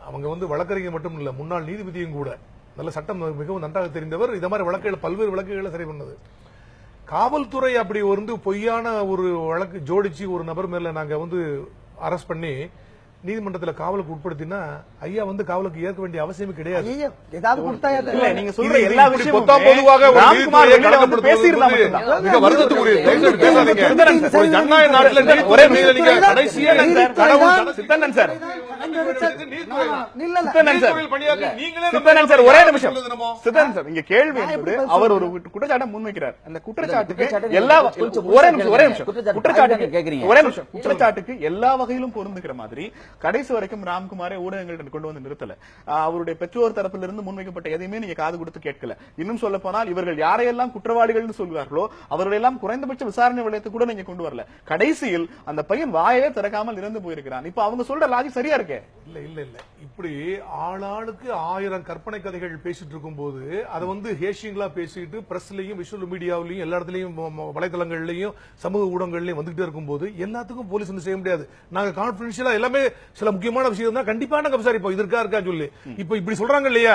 அவங்க வந்து வழக்கறிஞர் மட்டும் இல்ல, முன்னாள் நீதிபதியும் கூட. நல்ல சட்டம் மிகவும் நன்றாக தெரிந்தவர். இந்த மாதிரி வழக்குகள் பல்வேறு வழக்குகளை சரி பண்ணது. காவல்துறை அப்படி வந்து பொய்யான ஒரு வழக்கு ஜோடிச்சு ஒரு நபர் மேல நாங்க வந்து அரெஸ்ட் பண்ணி நீதிமன்றத்துல காவலுக்கு உட்படுத்தினா ஐயா வந்து காவலுக்கு ஏற்க வேண்டிய அவசியமே கிடையாது. ஏதாவது கொடுத்தா இல்ல நீங்க சொல்ற எல்லா விஷயமும் பொதுவாக ராம்குமார் வெளியில வந்து பேசியிருந்தாங்க. மிக வருத்தத்துக்குரிய பேசாதீங்க. ஒரு ஜனநாயக நாட்டில் ஒரே நீங்க கடைசியா சித்தனன் சார் ஒரே நிமிஷம் சித்தனன் சார் இங்க கேள்வி என்பது அவர் ஒரு குற்றச்சாட்டை முன்வைக்கிறார். அந்த குற்றச்சாட்டுக்கு எல்லா குற்றச்சாட்டுக்கு எல்லா வகையிலும் பொருந்துகிற மாதிரி கடைசி வரைக்கும் ராம்குமாரை ஊடகங்கள் கொண்டு வந்து நிறுத்தல. அவருடைய பெற்றோர் தரப்பிலிருந்து முன்வைக்கப்பட்ட எதையுமே நீங்க காது கொடுத்து கேட்கல. இன்னும் சொல்ல போனால் இவர்கள் யாரையெல்லாம் குற்றவாளிகள் சொல்வார்களோ அவர்களெல்லாம் குறைந்தபட்ச விசாரணை நிலையத்தை கூட நீங்க கொண்டு வரல. கடைசியில் அந்த பையன் வாயவே திறக்காமல் இறந்து போயிருக்கிறான். இப்ப அவங்க சொல்ற லாஜிக் சரியா இருக்கே? இல்ல இல்ல இல்ல இப்படி ஆளாளுக்கு 1000 கற்பனை கதைகள் பேசிட்டு இருக்கும் போது அதை வந்து ஹேஷிங்களா பேசிட்டு பிரஸ்லயும் விஷுவல் மீடியாவிலையும் எல்லா இடத்துலயும் வலைதளங்கள்லயும் சமூக ஊடகங்கள்லயும் வந்துகிட்டே இருக்கும் போது எல்லாத்துக்கும் போலீஸ் ஒன்றும் செய்ய முடியாது. நாங்க கான்பிடன்ஷியலா எல்லாமே சில முக்கியமான விஷயம் தான் கண்டிப்பா நாங்க விசாரிப்போம். இது இருக்கா சொல்லி இப்ப இப்படி சொல்றாங்க இல்லையா,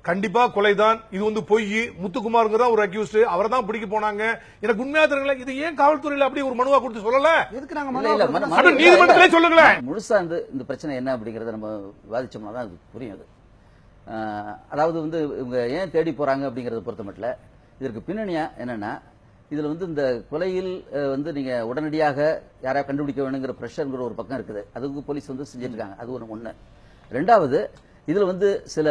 கண்டிப்பா கொலைதான், இது வந்து பொய், முத்துக்குமார் தான் ஒரு அக்யூஸ்ட், அவரை தான் பிடிக்க போனாங்க. எனக்கு உண்மையா தெரியல, இது ஏன் காவல்துறையில அப்படி ஒரு மனுவா கொடுத்து சொல்லல? எதுக்கு நாங்க நீதிமன்றத்திலே சொல்லுங்க. முழுசா இந்த பிரச்சனை என்ன அப்படிங்கறத நம்ம விவாதிச்சோம்னா தான் அது புரியும். அதாவது வந்து இவங்க ஏன் தேடி போறாங்க அப்படிங்கறத பொறுத்த மட்டும் இதற்கு பின்னணியா என்னன்னா, இதுல வந்து இந்த கொலையில் வந்து நீங்க உடனடியாக யாராவது கண்டுபிடிக்க வேணுங்கிற பிரஷர்ங்கிற ஒரு பக்கம் இருக்குது. அதுக்கு போலீஸ் வந்து செஞ்சிருக்காங்க. அது ஒண்ணு. ரெண்டாவது, இதுல வந்து சில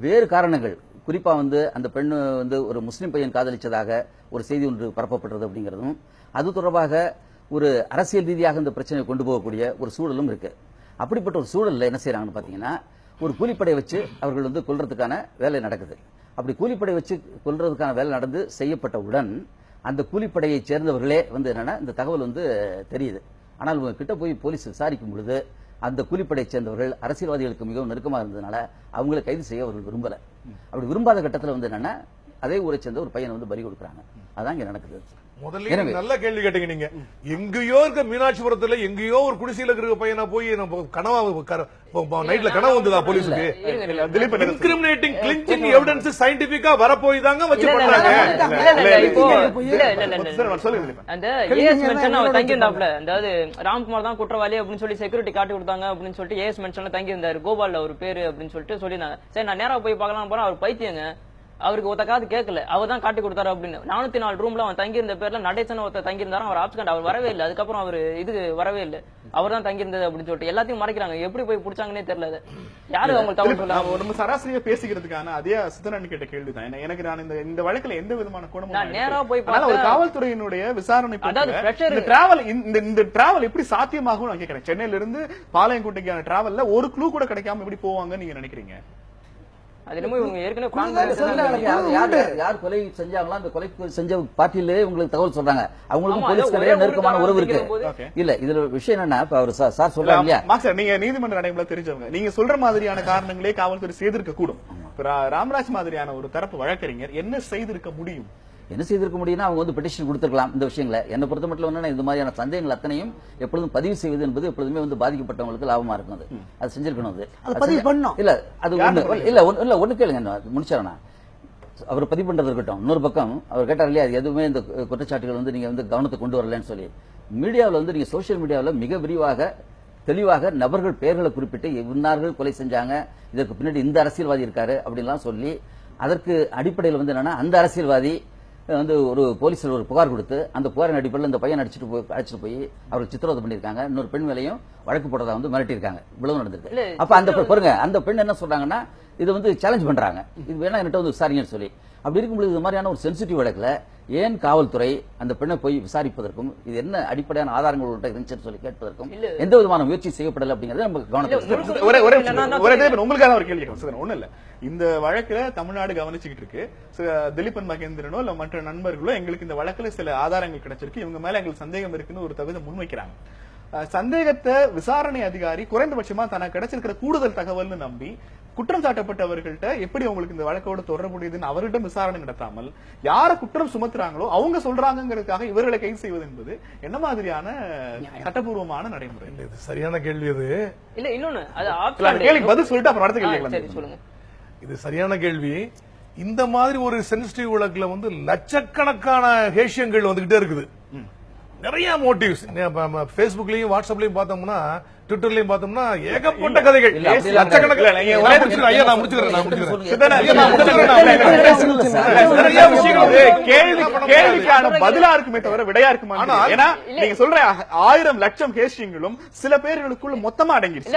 வேறு காரணங்கள், குறிப்பா வந்து அந்த பெண் வந்து ஒரு முஸ்லீம் பையன் காதலிச்சதாக ஒரு செய்தி ஒன்று பரப்பப்பட்டது அப்படிங்கிறதும், அது தொடர்பாக ஒரு அரசியல் ரீதியாக இந்த பிரச்சனையை கொண்டு போகக்கூடிய ஒரு சூழலும் இருக்கு. அப்படிப்பட்ட ஒரு சூழல்ல என்ன செய்யறாங்கன்னு பாத்தீங்கன்னா, ஒரு கூலிப்படை வச்சு அவர்கள் வந்து கொல்றதுக்கான வேலை நடக்குது. அப்படி கூலிப்படை வச்சு கொல்றதுக்கான வேலை நடந்து செய்யப்பட்டவுடன் அந்த கூலிப்படையை சேர்ந்தவர்களே வந்து என்னன்னா இந்த தகவல் வந்து தெரியுது. ஆனால் இவங்க கிட்ட போய் போலீஸ் விசாரிக்கும் பொழுது அந்த கூலிப்படையை சேர்ந்தவர்கள் அரசியல்வாதிகளுக்கு மிகவும் நெருக்கமாக இருந்ததுனால அவங்களை கைது செய்ய அவர்கள் விரும்பல. அப்படி விரும்பாத கட்டத்தில் வந்து என்னன்னா அதே ஊரை சேர்ந்த ஒரு பையனை வந்து பலி கொடுக்குறாங்க. அதான் இங்க நடக்குது. முதல்ல நல்ல கேள்வி கேட்டீங்க நீங்க. எங்கேயோ இருக்க மீனாட்சிபுரத்துல எங்கேயோ ஒரு குடிசையில இருக்கிற பையனா போய் கனவா நைட்ல கனவு வந்ததா போலீஸுக்கு? இன்கிரிமினேட்டிங் கிளிஞ்சிங் எவிடன்ஸ் சயின்டிபிக்கா வர போய் தாங்க வச்சு பண்றாங்க. அந்த ஏஎஸ் மென்ஷன் அவர் தங்கி இருந்தாப்ல, அதாவது ராம்குமார் தான் குற்றவாளி அப்படின்னு சொல்லி செக்யூரிட்டி காட்டி கொடுத்தாங்க அப்படின்னு சொல்லிட்டு ஏஎஸ் மென்ஷன்ல தங்கி இருந்தாரு. கோபால் அவர் பேரு அப்படின்னு சொல்லிட்டு சொல்லியிருந்தாங்க. சரி நான் நேரா போய் பார்க்கலாம் போறேன், அவர் பைத்தியங்க, அவருக்கு ஒருத்த காது கேட்கல, அவர் தான் காட்டி கொடுத்தாரு அப்படின்னு. 404 ரூம்ல அவன் தங்கி இருந்த பேர்ல நடேசன் ஒருத்தர் தங்கி இருந்தாரு. அவர் ஆப்ஸ்கண்ட், அவர் வரவே இல்லை. அதுக்கப்புறம் அவர் இது வரவே இல்லை, அவர் தான் தங்கி இருந்தது அப்படின்னு சொல்லிட்டு எல்லாத்தையும் மறைக்கிறாங்க. எப்படி போய் பிடிச்சாங்கன்னே தெரியல. யாரு அவங்க தவறு சொல்ல நம்ம சராசரியா பேசிக்கிறதுக்கான அதே சித்தரன் கேட்ட கேள்விதான். எனக்கு நான் இந்த வழக்குல எந்த விதமான கோணமும் நான் நேரா போய் ஒரு காவல்துறையினுடைய விசாரணை, இந்த டிராவல் எப்படி சாத்தியமாகும் நான் கேட்கிறேன். சென்னையில இருந்து பாளையங்கோட்டைக்கான டிராவல்ல ஒரு க்ளூ கூட கிடைக்காம எப்படி போவாங்க நீங்க நினைக்கிறீங்க? யார் கொலை செஞ்சாங்களோ அந்த கொலை செஞ்ச பார்ட்டியிலே உங்களுக்கு தகவல் சொல்றாங்க. அவங்களுக்கும் போலீஸ்க்கு நெருக்கமான உறவு இருக்கு. இல்ல இதுல விஷயம் என்னன்னா, அவர் சார் சொல்றாங்க இல்லையா, நீங்க நீதிமன்ற நடைமுறை தெரிஞ்சவங்க, நீங்க சொல்ற மாதிரியான காரணங்களே காவல்துறை செய்திருக்க கூடும். ராமராஜ் மாதிரியான ஒரு தரப்பு வழக்கறிஞர் என்ன செய்திருக்க முடியும்? என்ன செய்திருக்க முடியும்னா, அவங்க வந்து பெட்டிஷன் கொடுத்திருக்கலாம். இந்த விஷயங்களை என்ன பொறுத்த மட்டும் என்னன்னா, இந்த மாதிரியான சந்தேகங்கள் அத்தனையும் எப்பொழுதும் பதிவு செய்வது என்பது எப்பொழுதுமே வந்து பாதிக்கப்பட்டவங்களுக்கு லாபமா இருக்கும். அது செஞ்சிருக்கணும். அது பதிவு பண்ணணும். இல்ல அது ஒண்ணு இல்ல ஒண்ணு கேளுங்க, முடிச்சிடறேன். அவர் பதிவு பண்றது இருக்கட்டும். இன்னொரு பக்கம் அவர் கேட்டார் இல்லையா, அது எதுவுமே இந்த குற்றச்சாட்டுகள் வந்து நீங்க வந்து கவனத்தை கொண்டு வரலன்னு சொல்லி, மீடியாவில் வந்து நீங்க சோசியல் மீடியாவில் மிக விரிவாக தெளிவாக நபர்கள் பெயர்களை குறிப்பிட்டு இன்னார்கள் கொலை செஞ்சாங்க, இதற்கு பின்னாடி இந்த அரசியல்வாதி இருக்காரு அப்படின்லாம் சொல்லி, அதற்கு அடிப்படையில் வந்து என்னன்னா அந்த அரசியல்வாதி வந்து ஒரு போலீஸில் ஒரு புகார் கொடுத்து அந்த புகாரின் அடிப்படையில் இந்த பையன் அழைச்சிட்டு போய் அவர்கள் சித்திரவதை பண்ணியிருக்காங்க, இன்னொரு பெண் மேலையும் வழக்கு போடுறதா வந்து மிரட்டியிருக்காங்க. இவ்வளவு நடந்திருக்கு. அப்ப அந்த பாருங்க, அந்த பெண் என்ன சொல்றாங்கன்னா இது வந்து சேலஞ்ச் பண்றாங்க, இது வேணா என்கிட்ட வந்து விசாரிங்கன்னு சொல்லி. அப்படி இருக்கும்போது இது மாதிரியான ஒரு சென்சிட்டிவ் வழக்குல ஏன் காவல்துறை அந்த பெண்ணை போய் விசாரிப்பதற்கும் இது என்ன அடிப்படையான ஆதாரங்கள் இருந்துச்சுன்னு சொல்லி கேட்பதற்கும் எந்த விதமான முயற்சி செய்யப்படல அப்படிங்கறது நம்ம கவனத்தில். உங்களுக்கான ஒரு கேள்வி ஒண்ணு இல்ல, இந்த வழக்குல தமிழ்நாடு கவனிச்சுக்கிட்டு இருக்கு. திலீபன் மகேந்திரனோ இல்ல மற்ற நண்பர்களோ எங்களுக்கு இந்த வழக்குல சில ஆதாரங்கள் கிடைச்சிருக்கு, இவங்க மேல எங்களுக்கு சந்தேகம் இருக்குன்னு ஒரு தகுதி முன்வைக்கிறாங்க. சந்தேகத்தை விசாரணை அதிகாரி குறைந்தபட்சமா தனக்கு கிடைச்சிருக்கிற கூடுதல் தகவல்னு நம்பி குற்றம் சாட்டப்பட்டவர்கள்ட்ட எப்படி உங்களுக்கு இந்த வழக்கோட தொடர்புடையதுன்னு அவர்கிட்ட விசாரணை நடத்தாமல் யார குற்றம் சுமத்துறாங்களோ அவங்க சொல்றாங்கிறதுக்காக இவர்களை கைது செய்வது என்பது என்ன மாதிரியான சட்டபூர்வமான நடைமுறை? இது சரியான கேள்வி. அது இல்ல இன்னொன்னு கேள்வி பதில் சொல்லிட்டு அப்புறம் அடுத்த கேள்வி சொல்லுங்க. இது சரியான கேள்வி. இந்த மாதிரி ஒரு சென்சிட்டிவ் வழக்குல வந்து லட்சக்கணக்கான ஹேஷியங்கள் வந்துகிட்டே இருக்குது. நிறைய மோட்டிவ்ஸ் பேஸ்புக்லயும் வாட்ஸ்அப்லயும் பார்த்தோம்னா ட்விட்டர்லயும் பார்த்தோம்னா ஏகப்பட்ட கதைகள். கேள்விக்கான பதிலா இருக்குமே தவிர விடையா இருக்குமா? ஏன்னா நீங்க சொல்ற 1000 லட்சம் கேஷியங்களும் சில பேர்களுக்குள்ள மொத்தமா அடங்கிடுச்சு.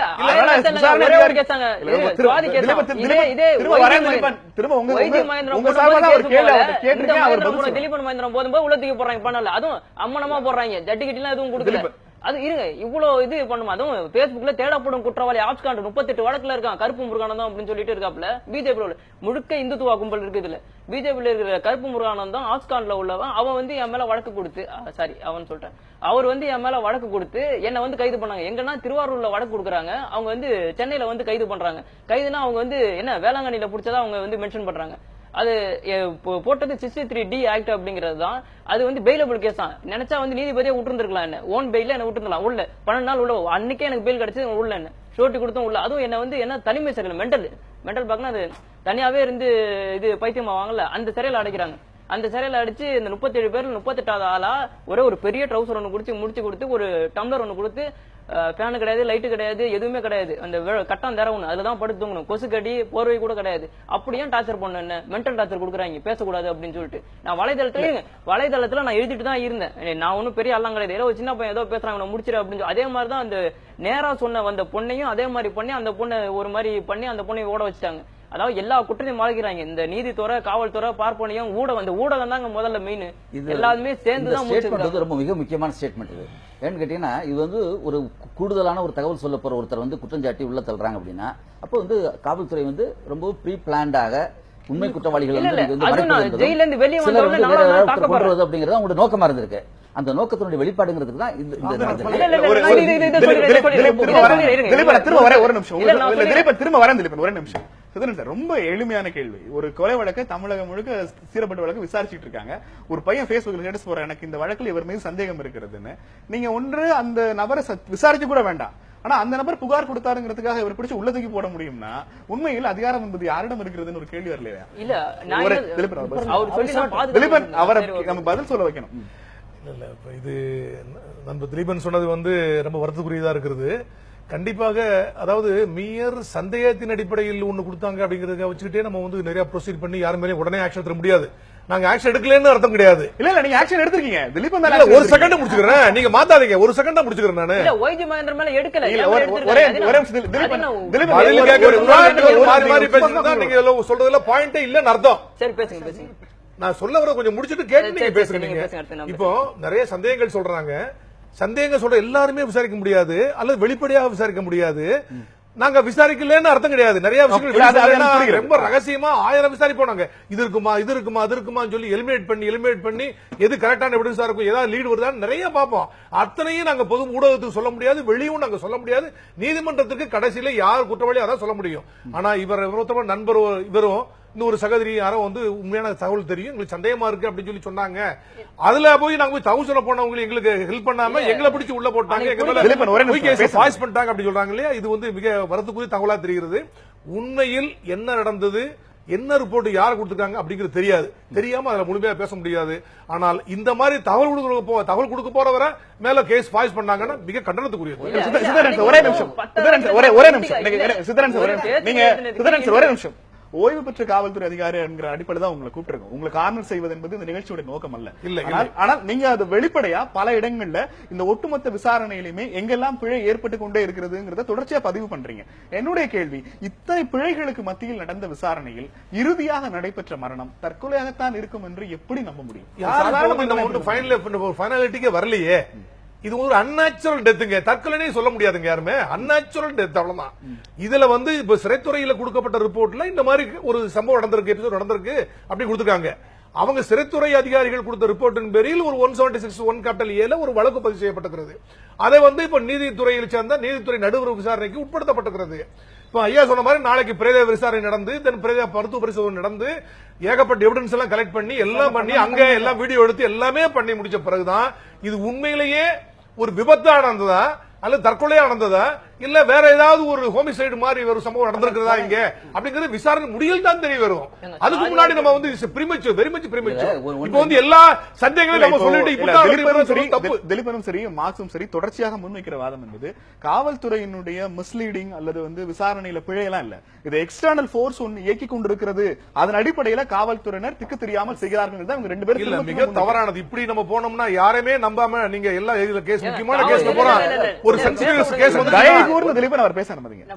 திலீபன் மகேந்திரன் போதும்போது உள்ளத்துக்கு போறாங்க பண்ணல, அதுவும் அம்மனமா போடுறாங்க, ஜட்டிகிட்டி எல்லாம் எதுவும் கொடுக்கல. அது இருங்க, இவ்வளவு இது பண்ணும். அதுவும் பேஸ்புக்ல தேடப்படும் குற்றவாளி ஆப்ஸ்காண்ட் 38 வழக்குல இருக்கான், கருப்பு முருகானந்தம் அப்படின்னு சொல்லிட்டு இருக்காப்ல. பிஜேபி முழுக்க இந்துத்துவா கும்பல் இருக்கு. இதுல பிஜேபியில இருக்கிற கருப்பு முருகானந்தம் ஆப்ஸ்காண்ட்ல உள்ளவன். அவன் வந்து என் மேல வழக்கு கொடுத்து, சாரி அவன் சொல்றேன், அவர் வந்து என் மேல வழக்கு கொடுத்து என்ன வந்து கைது பண்ணாங்க. எங்கன்னா திருவாரூர்ல வழக்கு கொடுக்குறாங்க, அவங்க வந்து சென்னையில வந்து கைது பண்றாங்க. கைதுனா அவங்க வந்து என்ன வேளாங்கண்ணில புடிச்சதா அவங்க வந்து மென்ஷன் பண்றாங்க. அது போட்டது 63D ஆக்ட் அப்படிங்கிறது தான். அது வந்து பெயிலபிள் கேஸ் தான். நினைச்சா வந்து நீதிபதியா விட்டுருந்துருக்கலாம், என்ன ஓன் பெயில என்ன விட்டுருந்தலாம் உள்ள 12 நாள் உள்ள. அன்னைக்கே எனக்கு பெயில் கிடைச்சது உள்ள, என்ன ஷோட்டி கொடுத்தும் உள்ள. அதுவும் என்ன வந்து என்ன தனிமை சிறையில் மென்டல் பாக்கணும், அது தனியாவே இருந்து இது பைத்தியமா வாங்கல, அந்த சிறையில அடைக்கிறாங்க. அந்த சிறையில அடிச்சு இந்த 37 பேர்ல 38வது ஆளா ஒரே ஒரு பெரிய ட்ரௌசர் ஒண்ணு முடிச்சு கொடுத்து ஒரு டம்ளர் ஒண்ணு கொடுத்து, ஃபேனு கிடையாது, லைட்டு கிடையாது, எதுவுமே கிடையாது, அந்த கட்டம் தர ஒண்ணு அதுலதான் படுத்து தூங்கணும், கொசு கடி போர்வை கூட கிடையாது. அப்படியே டார்ச்சர் பண்ண, என்ன மென்டல் டார்ச்சர் கொடுக்குறாங்க, பேசக்கூடாது அப்படின்னு சொல்லிட்டு. நான் வலைதளத்துல நான் எழுதிட்டு தான் இருந்தேன். நான் ஒன்னும் பெரிய ஆளாம் கிடையாது, ஏதோ சின்ன பையன் ஏதோ பேசுறாங்க நான் முடிச்சிரு அப்படின்னு சொல்லி. அதே மாதிரிதான் அந்த நேரா சொன்ன வந்த பொண்ணையும் அதே மாதிரி பண்ணி அந்த பொண்ணை ஒரு மாதிரி பண்ணி அந்த பொண்ணை ஓட வச்சுட்டாங்க. அதாவது எல்லா குற்றத்தையும் மறைக்கிறாங்க. இந்த நீதித்துறை, காவல்துறை, பார்ப்பனையும் ஊடகம் தாங்க முதல்ல மெயின். எல்லாருமே சேர்ந்துதான் ரொம்ப மிக முக்கியமான ஸ்டேட்மெண்ட் இது. ஏன்னு கேட்டீங்கன்னா, இது வந்து ஒரு கூடுதலான ஒரு தகவல் சொல்ல போற ஒருத்தர் வந்து குற்றஞ்சாட்டி உள்ள தள்ளுறாங்க அப்படின்னா, அப்போ வந்து காவல்துறை வந்து ரொம்ப ப்ரீ பிளான்டாக உண்மை குற்றவாளிகள் அப்படிங்கறது அவங்களோட நோக்கமா இருந்திருக்கு. அந்த நோக்கத்தினுடைய வெளிப்பாடுங்கிறதுக்கு தான் ஒரு நிமிஷம். ரொம்ப எளிமையான கேள்வி. ஒரு கொலை வழக்கு தமிழகம் முழுக்க சீரப்பட்ட வழக்கு விசாரிச்சுட்டு இருக்காங்க. ஒரு பையன் பேஸ்புக்ல ஸ்டேட்டஸ் போற, எனக்கு இந்த வழக்கில் இவர் மீது சந்தேகம் இருக்கிறதுன்னு. நீங்க ஒன்று அந்த நபரை விசாரிச்சு கூட வேண்டாம், ஆனா அந்த நபர் புகார் கொடுத்தாருங்கிறதுக்காக இவர் பிடிச்சு உள்ளதுக்கு போட முடியும்னா உண்மையில் அதிகாரம் என்பது யாரிடம் இருக்கிறதுன்னு ஒரு கேள்வி வரலையா? திலீபன் அவரை நம்ம பதில் சொல்ல வைக்கணும். இல்ல இது நம்ம திலீபன் சொன்னது வந்து ரொம்ப வருத்தக்குரியதா இருக்கிறது. கண்டிப்பாக அதாவது மீயர் சந்தேகத்தின் அடிப்படையில் ஒண்ணு கொடுத்தாங்க அப்படிங்கறத வச்சுக்கிட்டே நம்ம வந்து நிறைய ப்ரொசீட் பண்ணி யாரும் மேலே உடனே ஆக்ஷன் எடுக்க முடியாது. நாங்க ஆக்ஷன் எடுக்கலன்னு அர்த்தம் கிடையாது. இல்ல நீங்க ஆக்ஷன் எடுத்துக்கீங்க. திலீபன் ஒரு செகண்ட் முடிச்சுக்கிறேன், நீங்க மாத்தாதீங்க, ஒரு செகண்ட் முடிச்சுக்கிறேன் நானு. ஒய்ஜி மகேந்திரன் மேல எடுக்கல. நீங்க சொல்றதுல பாயிண்டே இல்லன்னு அர்த்தம். சரி பேசுங்க. நான் சொல்ல வர கொஞ்சம் முடிச்சுட்டு கேட்டு நீங்க பேசுறீங்க. இப்போ நிறைய சந்தேகங்கள் சொல்றாங்க. சந்தேகம் சொல்ற எல்லாருமே விசாரிக்க முடியாது, அல்லது வெளிப்படையாக விசாரிக்க முடியாது. நாங்க விசாரிக்கலன்னு அர்த்தம் கிடையாது. நிறைய விஷயங்கள் ரொம்ப ரகசியமா 1000 விசாரிப்போம். நாங்க இது இருக்குமா அது இருக்குமா சொல்லி எலிமினேட் பண்ணி எது கரெக்டான எவிடன்ஸா இருக்கும், ஏதாவது லீடு வருதான்னு நிறைய பார்ப்போம். அத்தனையும் நாங்க பொது ஊடகத்துக்கு சொல்ல முடியாது, வெளியும் நாங்க சொல்ல முடியாது. நீதிமன்றத்துக்கு கடைசியில யார் குற்றவாளி அதான் சொல்ல முடியும். ஆனா இவர் நண்பர் இவரும் இன்னொரு சகோதரி யாரோ வந்து உண்மையான தகவல் தெரியும், எங்களுக்கு சந்தேகமா இருக்கு அப்படின்னு சொல்லி சொன்னாங்க. அதுல போய் நாங்க போய் தகவல் சொல்ல போனவங்க எங்களுக்கு ஹெல்ப் பண்ணாம எங்களை பிடிச்சு உள்ள போட்டாங்க, வாய்ஸ் பண்ணிட்டாங்க அப்படி சொல்றாங்க இல்லையா. இது வந்து மிக வருத்தக்குரிய தகவலா தெரிகிறது. உண்மையில் என்ன நடந்தது, என்ன ரிப்போர்ட் யார் கொடுத்திருக்காங்க அப்படிங்கிறது தெரியாது. தெரியாம அதுல முழுமையா பேச முடியாது. ஆனால் இந்த மாதிரி தகவல் கொடுக்க போறவரை மேல கேஸ் ஃபாய்ஸ் பண்ணாங்கன்னா மிக கண்டனத்துக்குரியது. சிதறன் சார், ஒரே நிமிஷம். ஒரே நிமிஷம். சிதறன் சார், நீங்க சிதறன் சார், ஒரே நிமிஷம். ஓய்வு பெற்ற காவல்துறை அதிகாரி என்கிற அடிப்படையில் தான் உங்களை கூப்பிட்டுருக்கோம். உங்களை கார்னர் செய்வது என்பது இந்த நிகழ்ச்சியோட நோக்கம் அல்ல. ஆனால் நீங்க அது வெளிப்படையா பல இடங்கள்ல இந்த ஒட்டுமொத்த விசாரணையிலுமே எங்கெல்லாம் பிழை ஏற்பட்டு கொண்டே இருக்கிறதுங்கிறத தொடர்ச்சியா பதிவு பண்றீங்க. என்னுடைய கேள்வி, இத்தனை பிழைகளுக்கு மத்தியில் நடந்த விசாரணையில் இறுதியாக நடைபெற்ற மரணம் தற்கொலையாகத்தான் இருக்கும் என்று எப்படி நம்ப முடியும்? ஃபைனாலிட்டிக்கே வரலையே. இது ஒரு அன்நேச்சுரல் டெத்துங்க. தற்கொலை சொல்ல முடியாதுங்க யாருமே. அன்நேச்சுரல் டெத் அவ்வளவுதான். இதுல இப்ப சிறைத்துறையில கொடுக்கப்பட்ட ரிப்போர்ட்ல இந்த மாதிரி ஒரு சம்பவம் நடந்திருக்கு அப்படி கொடுத்திருக்காங்க. அவங்க சிறைத்துறை அதிகாரிகள் கொடுத்த ரிப்போர்ட்டின் பேரில் ஒரு 176(1)(a) ஒரு வழக்கு பதிவு செய்யப்பட்டிருக்கிறது. அதை இப்ப நீதித்துறையில் சேர்ந்த நீதித்துறை நடுவர் விசாரணைக்கு உட்படுத்தப்பட்டிருக்கிறது. இப்ப ஐயா சொன்ன மாதிரி நாளைக்கு பிரேத விசாரணை நடந்து பிரேத மருத்துவ பரிசோதனை நடந்து ஏகப்பட்ட எவிடன்ஸ் எல்லாம் கலெக்ட் பண்ணி எல்லாம் பண்ணி அங்க எல்லாம் வீடியோ எடுத்து எல்லாமே பண்ணி முடிச்ச பிறகுதான் இது உண்மையிலேயே ஒரு விபத்தா நடந்ததா அல்லது தற்கொலையா நடந்ததா இல்ல வேற ஏதாவது ஒரு ஹோமிசைடு மாதிரி ஒரு சம்பவம் நடந்திருக்கிறதா இங்க அப்படிங்கிறது விசாரணை முடியல் தான் தெரிய வரும். அதுக்கு முன்னாடி நம்ம வெரி மச் பிரிமேச்சர். இப்போ எல்லா சந்தேகங்களும் நம்ம சொல்லிட்டு திலீபனும் சரி மார்க்ஸும் சரி தொடர்ச்சியாக முன்வைக்கிற வாதம் என்பது காவல்துறையினுடைய மிஸ்லீடிங் அல்லது விசாரணையில பிழையெல்லாம் இல்ல, இது எக்ஸ்டர்னல் போர்ஸ் ஒன்னு இயக்கி கொண்டிருக்கிறது. அதன் அடிப்படையில காவல்துறையினர் திக்கு தெரியாமல் செய்கிறார்கள். ரெண்டு பேரும் இல்ல, மிக தவறானது. இப்படி நம்ம போனோம்னா யாரையுமே நம்பாம நீங்க எல்லா கேஸ் முக்கியமான கேஸ்ல போனா ஒரு சென்சிட்டிவ் கேஸ்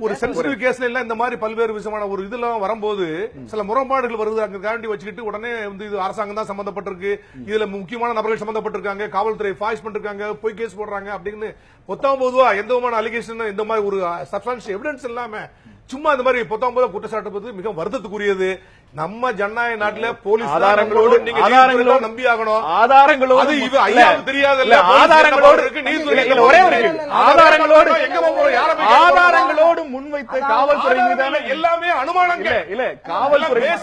ஒரு சென்சிட்டிவ் கேஸ்ல இல்ல இந்த மாதிரி பல்வேறு விஷயமான ஒரு இதெல்லாம் வரும்போது சில முரண்பாடுகள் வருது. அங்க கேரண்டி வச்சுக்கிட்டு உடனே இது அரசாங்கம் தான் சம்பந்தப்பட்டிருக்கு, இதுல முக்கியமான நபர்கள் சம்பந்தப்பட்டிருக்காங்க, காவல்துறை ஃபாய்ஸ் பண்ணிருக்காங்க, போய் கேஸ் போடுறாங்க அப்படின்னு பொதுவா எந்த விதமான அலிகேஷன் இந்த மாதிரி ஒரு சப்ஸ்டான்ஷியல் எவிடன்ஸ் இல்லாம சும்மா இந்த மாதிரி பொத்தாம்போதா குற்றச்சாட்டு மிக வருத்தத்துக்குரியது. நம்ம ஜனநாயக நாட்டுல போலீஸ் ஆதாரங்களோடு நம்பி ஆகணும். ஆதாரங்களோடு ஐயாவுக்கு தெரியாதுல்ல, ஆதாரங்களோடு ஒரே ஒரு ஆதாரங்களோடு முன்வைத்த காவல்துறை மீதான எல்லாமே அனுமானங்கள் இல்ல காவல்துறை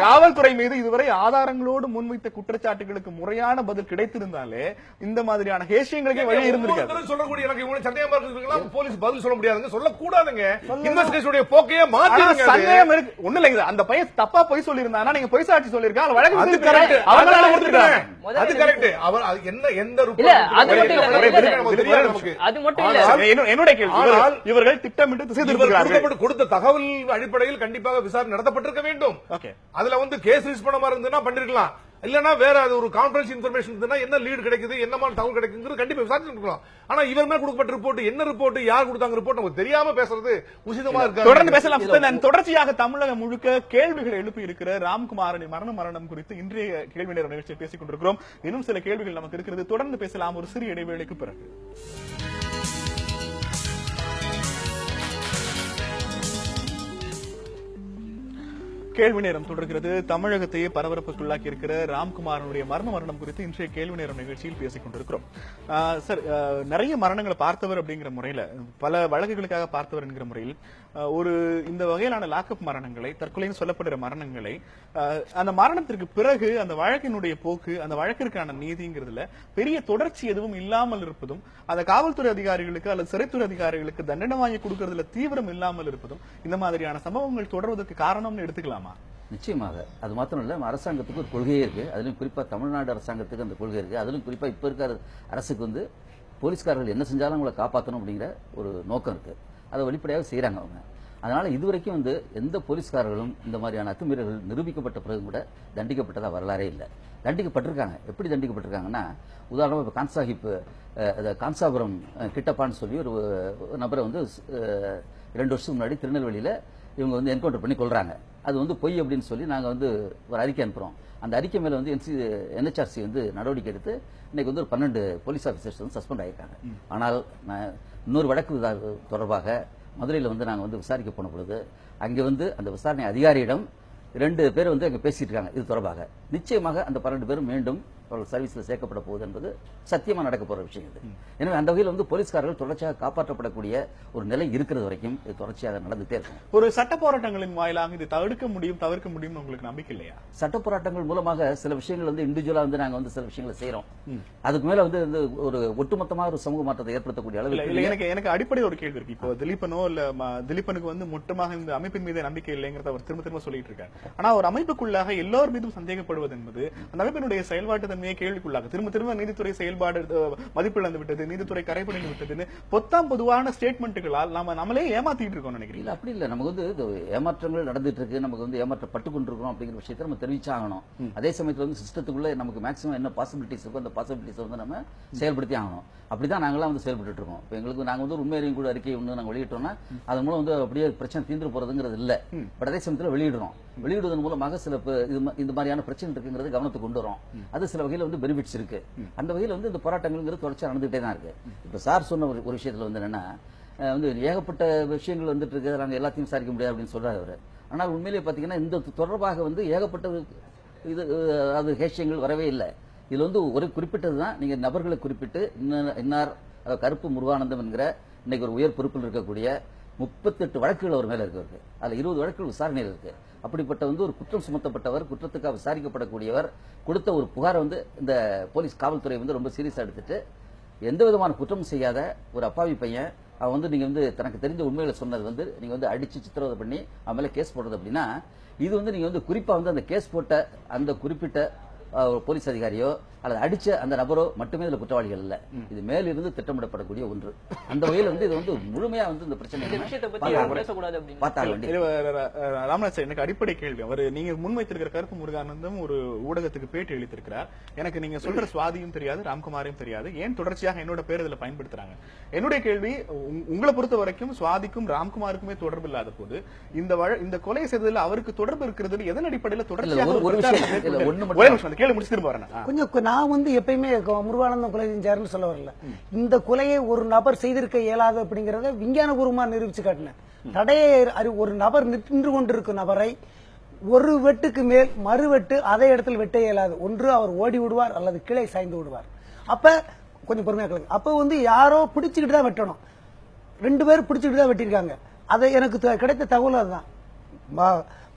காவல்துறை மீது இதுவரை ஆதாரங்களோடு முன்வைத்த குற்றச்சாட்டுகளுக்கு முறையான பதில் கிடைத்திருந்தாலே இந்த மாதிரியான ஹேஷியங்களுக்கே வழி இருந்திருக்காது. சொல்லக்கூடிய எனக்கு இவங்க சந்தேகமா இருக்கலாம், போலீஸ் பதில் சொல்ல முடியாதுங்க, சொல்லக்கூடாதுங்க. இன்வெஸ்டிகேஷனுடைய போக்கையே மாத்தி ஒண்ணு இல்லைங்க. அந்த பையன் தப்பா பொய் சொல்லியிருந்தானா நீங்க பொய் சாட்சி சொல்லியிருக்காங்க, வழக்கு அது கரெக்ட். அவர் என்ன எந்த என்னுடைய கேள்வி, இவர்கள் திட்டமிட்டு கொடுத்த தகவல் அடிப்படையில் கண்டிப்பாக விசாரணை நடத்தப்பட்டிருக்க வேண்டும். அதுல கேஸ் ரிஜிஸ்டர் பண்ண மாதிரி இருந்ததுன்னா பண்ணிருக்கலாம், இல்லன்னா வேற அது ஒரு கான்ஃபரன்ஸ் இன்ஃபர்மேஷன் இருந்ததுன்னா என்ன லீடு கிடைக்குது, என்ன மாதிரி தகவல் கிடைக்குது கண்டிப்பா விசாரிச்சிருக்கலாம். ஆனா இவர் மேல கொடுக்கப்பட்ட ரிப்போர்ட் என்ன ரிப்போர்ட், யார் கொடுத்தாங்க ரிப்போர்ட் நமக்கு தெரியாம பேசுறது உசிதமா இருக்கு. தொடர்ந்து பேசலாம். தொடர்ச்சியாக தமிழகம் முழுக்க கேள்விகளை எழுப்பி இருக்கிற ராம்குமாரின் மரணம் குறித்து இன்றைய கேள்வி நேர நிகழ்ச்சியை பேசிக் கொண்டிருக்கிறோம். இன்னும் சில கேள்விகள் நமக்கு இருக்கிறது, தொடர்ந்து பேசலாம் ஒரு சிறிய இடைவேளைக்கு பிறகு. கேள்வி நேரம் தொடர்கிறது. தமிழகத்தையே பரபரப்புக்குள்ளாக்கி இருக்கிற ராம்குமாரனுடைய மரணம் குறித்து இன்றைய கேள்வி நேரம் நிகழ்ச்சியில் பேசிக் கொண்டிருக்கிறோம். சார், நிறைய மரணங்களை பார்த்தவர் அப்படிங்கிற முறையில, பல வழக்குகளுக்காக பார்த்தவர் என்கிற முறையில் ஒரு இந்த வகையிலான லாக்அப் மரணங்களை, தற்கொலைன்னு சொல்லப்படுற மரணங்களை, அந்த மரணத்திற்கு பிறகு அந்த வழக்கினுடைய போக்கு, அந்த வழக்கிற்கான நீதிங்கிறதுல பெரிய தொடர்ச்சி எதுவும் இல்லாமல் இருப்பதும், அந்த காவல்துறை அதிகாரிகளுக்கு அல்லது சிறைத்துறை அதிகாரிகளுக்கு தண்டனை வாங்கி கொடுக்கறதுல தீவிரம் இல்லாமல் இருப்பதும் இந்த மாதிரியான சம்பவங்கள் தொடர்வதற்கு காரணம்னு எடுத்துக்கலாமா? நிச்சயமாக. அது மாத்திரம் இல்ல, அரசாங்கத்துக்கு ஒரு கொள்கையே இருக்கு. அதிலும் குறிப்பா தமிழ்நாடு அரசாங்கத்துக்கு அந்த கொள்கை இருக்கு. அதிலும் குறிப்பா இப்ப இருக்கிற அரசுக்கு போலீஸ்காரர்கள் என்ன செஞ்சாலும் அவங்களை காப்பாற்றணும் அப்படிங்கிற ஒரு நோக்கம் இருக்கு. அதை வெளிப்படையாக செய்யறாங்க அவங்க. அதனால இதுவரைக்கும் எந்த போலீஸ்காரர்களும் இந்த மாதிரியான அத்துமீறல்கள் நிரூபிக்கப்பட்ட பிறகு கூட தண்டிக்கப்பட்டதா வரலாறே இல்லை. தண்டிக்கப்பட்டிருக்காங்க. எப்படி தண்டிக்கப்பட்டிருக்காங்கன்னா, உதாரணமா இப்ப கான்சாபுரம் கிட்டப்பான்னு சொல்லி ஒரு நபரை 2 வருஷத்துக்கு முன்னாடி திருநெல்வேலியில இவங்க என்கவுண்டர் பண்ணி கொள்றாங்க. அது பொய் அப்படின்னு சொல்லி நாங்க ஒரு அறிக்கை அனுப்புறோம். அந்த அறிக்கை மேல NHRC நடவடிக்கை எடுத்து இன்னைக்கு ஒரு 12 போலீஸ் ஆபீசர்ஸ் சஸ்பெண்ட் ஆயிருக்காங்க. ஆனால் இன்னொரு வழக்கு தொடர்பாக மதுரையில் நாங்க விசாரிக்க போன பொழுது அங்க அந்த விசாரணை அதிகாரியிடம் 2 பேர் அங்க பேசிட்டு இருக்காங்க. இது தொடர்பாக நிச்சயமாக அந்த 12 பேரும் மீண்டும் அவர்கள் சர்வீஸ்ல சேர்க்கப்பட போகுது என்பது சத்தியமா நடக்க போற விஷயம் இது. எனவே அந்த வகையில் வந்து போலீஸ்காரர்கள் தொடர்ச்சியாக காப்பாற்றப்படக்கூடிய ஒரு நிலை இருக்கிறது வரைக்கும் இது தொடர்ச்சியாக நடந்துட்டே இருக்கும். ஒரு சட்ட போராட்டங்களின் வாயிலாக இது தவிர்க்க முடியும் உங்களுக்கு நம்பிக்கை இல்லையா? சட்ட போராட்டங்கள் மூலமாக சில விஷயங்கள் வந்து இண்டிவிஜுவலா வந்து நாங்க வந்து சில விஷயங்களை செய்யறோம். அதுக்கு மேல வந்து ஒரு ஒட்டுமொத்தமாக ஒரு சமூக மாற்றத்தை ஏற்படுத்தக்கூடிய அளவுக்கு எனக்கு அடிப்படை ஒரு கேள்வி இருக்கு. இப்போ திலீபனோ இல்ல திலீபனுக்கு வந்து மொத்தமாக இந்த அமைப்பின் மீது நம்பிக்கை இல்லைங்கிறத அவர் திரும்ப சொல்லிட்டு இருக்காரு. ஆனா ஒரு அமைப்புக்குள்ளாக எல்லோர் மீதும் சந்தேகப்படுவது என்பது அந்த அமைப்பினுடைய செயல்பாட்டு தன்மையை கேள்விக்குள்ளாக திரும்ப நீதித்துறை செயல்பாடு மதிப்பிழந்து விட்டது, நீதித்துறை கரைபடிந்து விட்டதுன்னு பொதுவான ஸ்டேட்மெண்ட்டுகளால் நம்மளே ஏமாத்திட்டு இருக்கோம் நினைக்கிறீங்க? அப்படி இல்ல, நமக்கு வந்து ஏமாற்றங்கள் நடந்துட்டு இருக்கு, நமக்கு வந்து ஏமாற்றப்பட்டு கொண்டிருக்கிறோம் அப்படிங்கிற விஷயத்தை நம்ம தெரிவிச்சாகணும். அதே சமயத்தில் வந்து சிஸ்டத்துக்குள்ள நமக்கு மேக்ஸிமம் என்ன பாசிபிலிட்டிஸ் இருக்கோ அந்த பாசிபிலிட்டிஸ் வந்து நம்ம செயல்படுத்தி ஆகணும். அப்படிதான் நாங்களாம் வந்து செயல்பட்டு இருக்கோம். இப்போ எங்களுக்கு நாங்க வந்து உண்மையையும் கூட அறிக்கை ஒன்று நாங்கள் வெளியிட்டோம்னா அதன் மூலம் வந்து அப்படியே பிரச்சனை தீர்ந்து போறதுங்கிறது இல்ல. பட் அதே சமயத்தில் வெளியிடுவதன் மூலமாக சில இந்த மாதிரியான பிரச்சனை இருக்குங்கிறது கவனத்துக்கு கொண்டு வரும். அது சில வகையில் வந்து பெனிஃபிட்ஸ் இருக்கு. அந்த வகையில் வந்து இந்த போராட்டங்கள் தொடர்ச்சியாக நடந்துகிட்டே தான் இருக்கு. இப்ப சார் சொன்ன ஒரு விஷயத்துல வந்து என்னன்னா வந்து ஏகப்பட்ட விஷயங்கள் வந்துட்டு இருக்கு, நாங்க எல்லாத்தையும் விசாரிக்க முடியாது அப்படின்னு சொல்றாரு அவரு. ஆனால் உண்மையிலேயே பாத்தீங்கன்னா இந்த தொடர்பாக வந்து ஏகப்பட்ட இது அது விஷயங்கள் வரவே இல்லை. இதுல வந்து ஒரு குறிப்பிட்டதுதான், நீங்க நபர்களை குறிப்பிட்டு இன்னார் கருப்பு முருகானந்தம் என்கிற இன்னைக்கு ஒரு உயர் பொறுப்பில் இருக்கக்கூடிய 38 வழக்குகள் அவர் மேல இருக்கு. அதுல 20 வழக்குகள் விசாரணையில் இருக்கு. அப்படிப்பட்ட வந்து ஒரு குற்றம் சுமத்தப்பட்டவர், குற்றத்துக்காக விசாரிக்கப்படக்கூடியவர் கொடுத்த ஒரு புகாரை வந்து இந்த போலீஸ் காவல்துறை வந்து ரொம்ப சீரியஸா எடுத்துட்டு எந்த விதமான குற்றம் செய்யாத ஒரு அப்பாவி பையன் அவன் வந்து நீங்க வந்து தனக்கு தெரிஞ்ச உண்மைகளை சொன்னது வந்து நீங்க வந்து அடிச்சு சித்திரவதை பண்ணி அவன் மேல கேஸ் போடுறது அப்படின்னா இது வந்து நீங்க வந்து குறிப்பா வந்து அந்த கேஸ் போட்ட அந்த குறிப்பிட்ட போலீஸ் அதிகாரியோ அல்லது அடிச்ச அந்த நபரோ மட்டுமே இதுல குற்றவாளிகள் இல்ல. இது மேலிருந்து திட்டமிடப்படக்கூடிய ஒன்று. அந்த வகையில் வந்து இது வந்து முழுமையா வந்து இந்த பிரச்சனை ராமநாத் சார், எனக்கு அடிப்படை கேள்வி, அவர் நீங்க முன்வைத்திருக்கிற கருப்பு முருகானந்தம் ஒரு ஊடகத்துக்கு பேட்டி அளித்திருக்கிறார். எனக்கு நீங்க சொல்ற சுவாதியும் தெரியாது, ராம்குமாரையும் தெரியாது, ஏன் தொடர்ச்சியாக என்னோட பேர் இதுல பயன்படுத்துறாங்க? என்னுடைய கேள்வி, உங்களை பொறுத்த வரைக்கும் சுவாதிக்கும் ராம்குமாருக்குமே தொடர்பு இல்லாத போது இந்த கொலை செய்ததில் அவருக்கு தொடர்பு இருக்கிறது எதன் அடிப்படையில் தொடர்ச்சியாக கேள்வி முடிச்சு திரும்ப வரேன். கொஞ்சம் நான் வந்து எப்பயுமே முருகானந்தம் கொலை செஞ்சாருன்னு சொல்ல வரல. இந்த கொலையை ஒரு நபர் செய்திருக்க இயலாது அப்படிங்கறத விஞ்ஞானபூர்வமா நிரூபிச்சு காட்டினேன். தடையை ஒரு நபர் நின்று கொண்டிருக்கும் நபரை ஒரு வெட்டுக்கு மேல் மறுவெட்டு அதே இடத்தில் வெட்ட இயலாது. ஒன்று அவர் ஓடி விடுவார் அல்லது கீழே சாய்ந்து விடுவார். அப்ப கொஞ்சம் பொறுமையா கேளுங்க. அப்ப வந்து யாரோ பிடிச்சுக்கிட்டு தான் வெட்டணும். 2 பேர் பிடிச்சுக்கிட்டு தான் வெட்டியிருக்காங்க. அதை எனக்கு கிடைத்த தகவல் அதுதான்.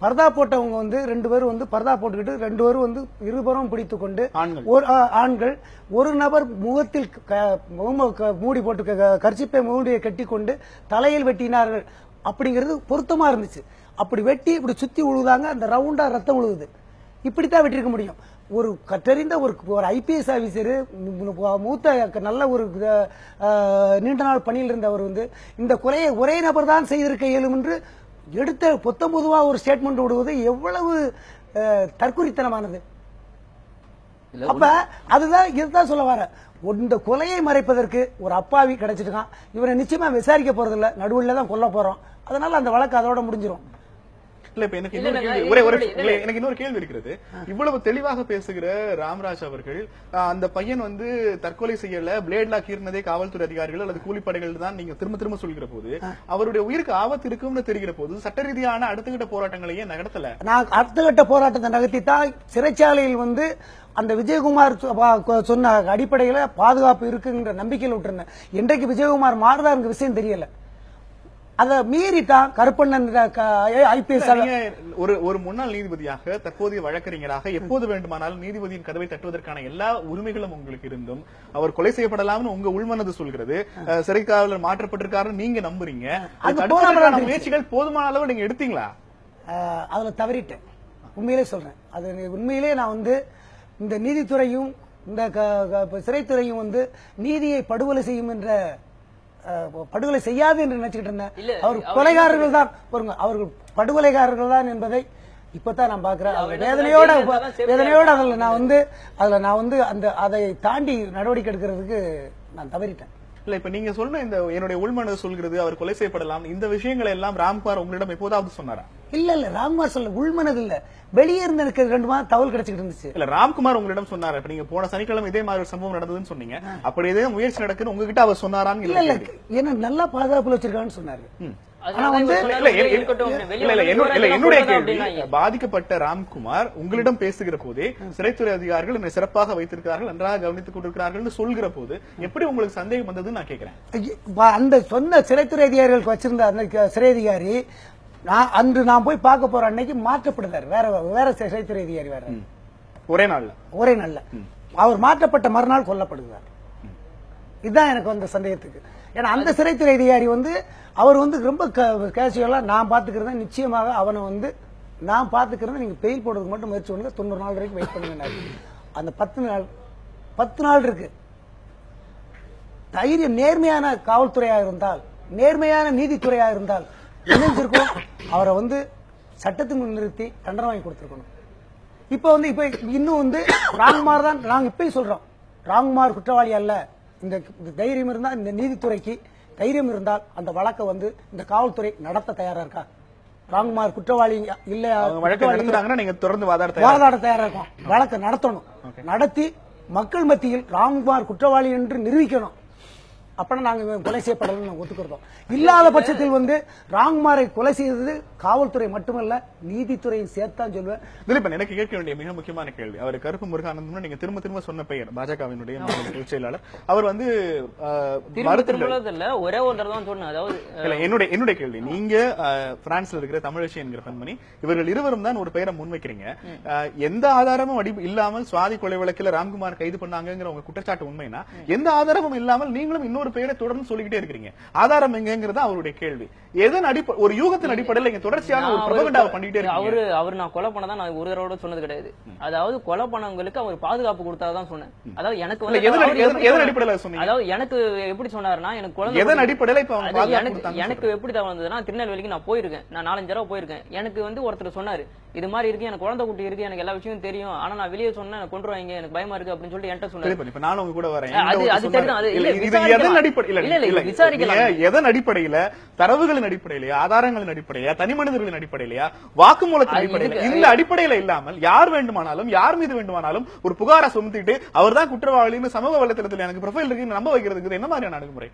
பர்தா போட்டவங்க வந்து 2 பேரும் வந்து பர்தா போட்டுக்கிட்டு 2 பேரும் வந்து இருபுறம் பிடித்துக் கொண்டு ஆண்கள் ஒரு நபர் முகத்தில் மூடி போட்டு கர்ச்சிப்பை மூடியை கட்டி கொண்டு தலையில் வெட்டினார்கள் அப்படிங்கிறது பொருத்தமா இருந்துச்சு. அப்படி வெட்டி இப்படி சுத்தி உழுதாங்க, அந்த ரவுண்டா ரத்தம் உழுவுது. இப்படித்தான் வெட்டிருக்க முடியும். ஒரு கற்றறிந்த ஒரு ஐபிஎஸ் ஆபீசர், மூத்த நல்ல ஒரு நீண்ட நாள் பணியில் இருந்தவர் வந்து இந்த கொலையை ஒரே நபர் தான் செய்திருக்க இயலும் என்று எடுத்த பொதுவா ஒரு ஸ்டேட்மெண்ட் விடுவது எவ்வளவு தற்குறித்தனமானது. அப்ப அதுதான் இதுதான் சொல்ல வர. இந்த கொலையை மறைப்பதற்கு ஒரு அப்பாவி கிடைச்சிட்டு இவரை நிச்சயமா விசாரிக்க போறது இல்ல, நடுவுல தான் கொல்ல போறோம். அதனால அந்த வழக்கு அதோட முடிஞ்சிடும். இல்ல, இப்ப எனக்கு இன்னொரு கேள்வி இருக்கிறது. இவ்வளவு தெளிவாக பேசுகிற ராமராஜ் அவர்கள் அந்த பையன் வந்து தற்கொலை செய்யல, பிளேட்லா கீர்னதே காவல்துறை அதிகாரிகள் அல்லது கூலிப்படைகள் தான் நீங்க திரும்ப சொல்கிற போது அவருடைய உயிருக்கு ஆபத்து இருக்கும்னு தெரிகிற போது சட்ட ரீதியான அடுத்த கட்ட போராட்டங்களையே நடத்தல. நான் அடுத்த கட்ட போராட்டத்தை நகர்த்தி தான் சிறைச்சாலையில் வந்து அந்த விஜயகுமார் சொன்ன அடிப்படையில பாதுகாப்பு இருக்குங்கிற நம்பிக்கையில் விட்டுருந்தேன். இன்றைக்கு விஜயகுமார் மாறுதாங்க விஷயம் தெரியல. அதை மீறித்தான் கருப்பண்ணன் ஐபிஎஸ் ஒரு முன்னாள் நீதிபதியாக தற்போதைய வழக்கறிஞராக எப்போது வேண்டுமானாலும் நீதிபதியின் கதவை தட்டுவதற்கான எல்லா உரிமைகளும் உங்களுக்கு இருந்தும் அவர் கொலை செய்யப்படலாம்னு உங்க உள்மனது சொல்கிறது. சிறை காவலர் மாற்றப்பட்டிருக்காருன்னு நீங்க நம்புறீங்க. முயற்சிகள் போதுமான அளவு நீங்க எடுத்தீங்களா? அதுல தவறிட்டேன், உண்மையிலே சொல்றேன். அது உண்மையிலே நான் வந்து இந்த நீதித்துறையும் இந்த சிறைத்துறையும் வந்து நீதியை படுகொலை செய்யும் என்ற படுகொலை செய்யாது என்று நினைச்சுக்கிட்டு இருந்தேன். அவர் கொலைகாரர்கள் தான், அவர்கள் படுகொலைகாரர்கள் தான் என்பதை இப்பதான் நான் பாக்குறேன். வேதனையோட அதுல நான் வந்து அதை தாண்டி நடவடிக்கை எடுக்கிறதுக்கு நான் தவறிட்டேன். இல்ல, இப்ப நீங்க சொன்ன இந்த என்னுடைய உள்மனது சொல்கிறது அவர் கொலை செய்யப்படலாம், இந்த விஷயங்களை எல்லாம் ராம்குமார் உங்களிடம் எப்போதாவது சொன்னாரா? இல்ல ராம்குமார் சொல்ல, உள்மனது இல்ல, வெளியே இருந்து எனக்கு 2 மாதம் தகவல் கிடைச்சிட்டு இருந்துச்சு. இல்ல, ராம்குமார் உங்களிடம் சொன்னாரு. இப்ப நீங்க போன சனிக்கிழமை இதே மாதிரி ஒரு சம்பவம் நடந்ததுன்னு சொன்னீங்க. அப்படி இதே முயற்சி நடக்குன்னு உங்ககிட்ட அவர் சொன்னாரான்னு? இல்ல என்ன நல்லா பாதுகாப்புல வச்சிருக்கான்னு சொன்னாரு. ஆனா வந்து என்னுடைய கேள்வி, பாதிக்கப்பட்ட ராம்குமார் உங்களிடம் பேசுகிற போதே சிறைத்துறை அதிகாரிகள் என்னை சிறப்பாக வைத்திருக்கிறார்கள், நன்றாக கவனித்துக் கொண்டிருக்கிறார்கள் சொல்கிற போது எப்படி உங்களுக்கு சந்தேகம் வந்ததுன்னு நான் கேட்கிறேன். அந்த சொன்ன சிறைத்துறை அதிகாரிகளுக்கு வச்சிருந்த அந்த சிறை அதிகாரி அன்று நான் போய் பார்க்க போற அன்னைக்கு மாற்றப்படுறாரு, வேற சிறைத்துறை அதிகாரி வேற, ஒரே நாள்ல அவர் மாற்றப்பட்ட மறுநாள் கொல்லப்படுகிறார். இதுதான் எனக்கு வந்த சந்தேகத்துக்கு. ஏன்னா அந்த சிறைத்துறை அதிகாரி வந்து அவர் வந்து ரொம்ப கேஷுவலா நான் பாத்துக்கிறத, நிச்சயமாக அவனை வந்து நான் பாத்துக்கிறத நீங்க பெயில் போடுறதுக்கு மட்டும் முயற்சி பண்ணுங்க, 90 நாள் வரைக்கும் வெயிட் பண்ணுங்க. அந்த 10 நாள் இருக்கு. தைரியம் நேர்மையான காவல்துறையா இருந்தால், நேர்மையான நீதித்துறையா இருந்தால் நினைஞ்சிருக்கும், அவரை வந்து சட்டத்துக்கு நிறுத்தி தண்டனை வாங்கி கொடுத்திருக்கணும். இப்ப இன்னும் வந்து ராம்குமார் தான் நாங்க இப்பயும் சொல்றோம், ராம்குமார் குற்றவாளி அல்ல. இந்த தைரியம் இருந்தா, இந்த நீதித்துறைக்கு தைரியம் இருந்தால் அந்த வழக்கை வந்து இந்த காவல்துறை நடத்த தயாரா இருக்கா? ராம்குமார் குற்றவாளி இல்ல, நீங்க தொடர்ந்து வாதாட தயாரா இருக்கும். வழக்கை நடத்தணும், நடத்தி மக்கள் மத்தியில் ராம்குமார் குற்றவாளி என்று நிரூபிக்கணும். அப்பனா நாங்க கொலை செய்யப்படலன்னு நாங்க ஒத்துக்கிறோம். இல்லாத பட்சத்தில் வந்து ராம்குமாரை கொலை செய்தது காவல்துறை மட்டுமல்ல, நீதித்துறையை சேர்த்தான் சொல்லுவேன். திலீபன், எனக்கு கேட்க வேண்டிய மிக முக்கியமான கேள்வி, அவர் கருப்பு முருகானந்தம் நீங்க திரும்ப சொன்ன பெயர், பாஜகவினுடைய பொதுச் செயலாளர். அவர் வந்து ஒரே ஒரு தடவை தான் சொன்னேன். அதாவது என்னுடைய கேள்வி, நீங்க பிரான்ஸ்ல இருக்கிற தமிழச்சி என்கிற பெண்மணி, இவர்கள் இருவரும் தான் ஒரு பெயரை முன்வைக்கிறீங்க. எந்த ஆதாரமும் இல்லாமல் சுவாதி கொலை வழக்கில் ராம்குமார் கைது பண்ணாங்கிற உங்க குற்றச்சாட்டு உண்மைனா, எந்த ஆதாரமும் இல்லாமல் நீங்களும் இன்னொரு பெயரை தொடர்ந்து சொல்லிக்கிட்டே இருக்கிறீங்க. ஆதாரம் எங்கிறது அவருடைய கேள்வி. எதன் ஒரு யூகத்தின் அடிப்படையில் நீங்க தொடர்ச்சியான ஒரு ப்ரொபகண்டாவை பண்ணிட்டே இருக்கீங்க. அவர் நான் கொலை பண்ணதான் நான் ஒரு தடவை சொன்னது கிடையாது. அதாவது கொலை பண்ணவங்களுக்கு அவர் பாதுகாப்பு கொடுத்தாதான் சொன்னேன். அதாவது எனக்கு வந்து எதன் அடிப்படையில் சொன்னீங்க? அதாவது எனக்கு எப்படி சொன்னாருன்னா, எனக்கு குழந்தை எதன் அடிப்படையில் எனக்கு எப்படி தான் வந்ததுன்னா, திருநெல்வேலிக்கு நான் போயிருக்கேன், நான் 4-5 தடவை போயிருக்கேன். எனக்கு வந்து ஒருத்தர் சொன்னாரு, இது மாதிரி இருக்கு, எனக்கு குழந்தை குட்டி இருக்கு, எனக்கு எல்லா விஷயமும் தெரியும், ஆனா நான் வெளியே சொன்னா கொண்டுருவாங்க, எனக்கு பயமா இருக்கு அப்படின்னு சொல்லிட்டு என்கிட்ட சொன்னாரு. இப்ப நானும் உங்க கூட வரேன். எதன் அடிப்படையில, தரவுகளின் அடிப்படையிலயா, ஆதாரங்களின் அடிப்படையிலயா, தனி மனிதர்களின் அடிப்படையிலயா, வாக்குமூலத்தின் அடிப்படையில, இந்த அடிப்படையில இல்லாமல் யார் வேண்டுமானாலும் யார் மீது வேண்டுமானாலும் ஒரு புகாரை சுமத்திட்டு அவர் தான் குற்றவாளின்னு சமூக வலைத்தளத்தில் எனக்கு ப்ரொஃபைல் இருக்கு நம்ப வைக்கிறதுக்கு என்ன மாதிரியான அணுகுமுறை?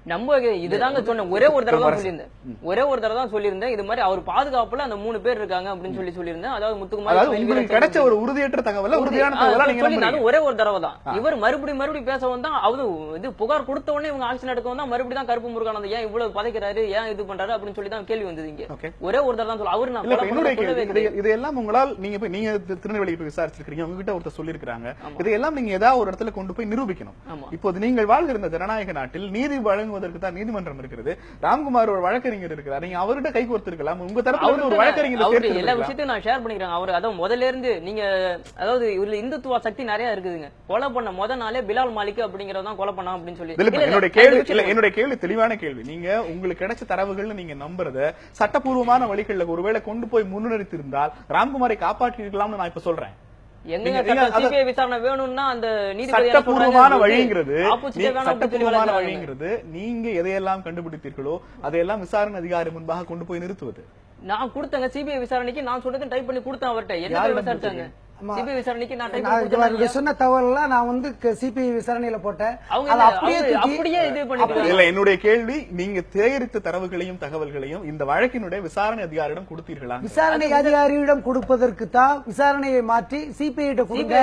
இதுதாங்க சொன்னேன். ஒரே ஒரு தடவை தான் சொல்லியிருந்தேன். இது மாதிரி அவர் பாதுகாப்புல அந்த 3 பேர் இருக்காங்க அப்படின்னு சொல்லியிருந்தேன். அதாவது முத்துக்குமார் உங்களுக்கு கிடைச்ச ஒரு உறுதியற்ற தகவல், உறுதியான தகவல் ஒரே ஒரு தடவை தான். இவர் மறுபடியும் பேச வந்தா, அவரு இது புகார் கொடுத்த உடனே இவங்க ஆக்ஷன் எடுக்க வந்தா மறுபடியும் தான் கருப்பு முருகானந்தம் ஏன் இவ்வளவு பதைக்கிறாரு, ஏன் இது பண்றாரு அப்படின்னு சொல்லி தான் கேள்வி வந்தது. இங்க ஒரே ஒரு தடவை தான் சொல்ல. அவரு நான் இதெல்லாம் உங்களால் நீங்க திருநெல்வேலிக்கு போய் விசாரிச்சிருக்கீங்க, உங்ககிட்ட ஒருத்தர் சொல்லியிருக்காங்க, இதையெல்லாம் நீங்க ஏதாவது ஒரு இடத்துல கொண்டு போய் நிரூபிக்கணும். இப்போது நீங்கள் வாழ்கிற இந்த ஜனநாயக நாட்டில் நீதி வழங்குவதற்கு தான் நீதிமன்றம் இருக்கிறது. ராம்குமார் ஒரு வழக்கறிஞர் இருக்கிறார், நீங்க அவர்கிட்ட கை கோர்த்திருக்கலாம். உங்க தரப்புல ஒரு வழக்கறிஞர் எல்லா விஷயத்தையும் நான் ஷேர் பண்ணிக்கிறேன். அவர் அதாவது முதல்ல இருந்து நீங்க, அதாவது இதுல இந்துத்துவ சக்தி நிறைய இருக்குதுங்க. கொலை பண்ண முதல் நாளே பிலால் மாலிக் அப்படிங்கறதான் கொலை பண்ணா அப்படின்னு சொல்லி. என்னுடைய கேள்வி தெளிவான கேள்வி. நீங்க உங்களுக்கு கிடைச்ச தரவுகள் நீங்க நம்புறத சட்டப்பூர்வமான வழிகள்ல ஒருவேளை கொண்டு போய் முன்னிறுத்தி இருந்தால் ராம்குமாரை காப்பாற்றி இருக்கலாம்னு நான் இப்ப சொல்றேன். சட்டப்பூர்வமான வழிங்கிறது நீங்க எதையெல்லாம் கண்டுபிடித்தீர்களோ அதையெல்லாம் விசாரணை அதிகாரி முன்பாக கொண்டு போய் நிறுத்துவது. நான் கொடுத்தங்க சிபிஐ விசாரணைக்கு, நான் சொல்றது டைப் பண்ணி கொடுத்தேன் அவர்கிட்ட. என்ன விசாரிச்சாங்க சிபிஐ விசாரணைக்கு? நான் சொன்ன தகவல்லாம் நான் வந்து சிபிஐ விசாரணையில போட்டேன். அப்படியே இது பண்ணி இல்ல, என்னுடைய கேள்வி, நீங்க சேகரித்த தரவுகளையும் தகவல்களையும் இந்த வழக்கினுடைய விசாரணை அதிகாரியிடம் கொடுத்தீர்களா? விசாரணை அதிகாரியிடம் கொடுப்பதற்கு தான் விசாரணையை மாற்றி சிபிஐ கொடுங்க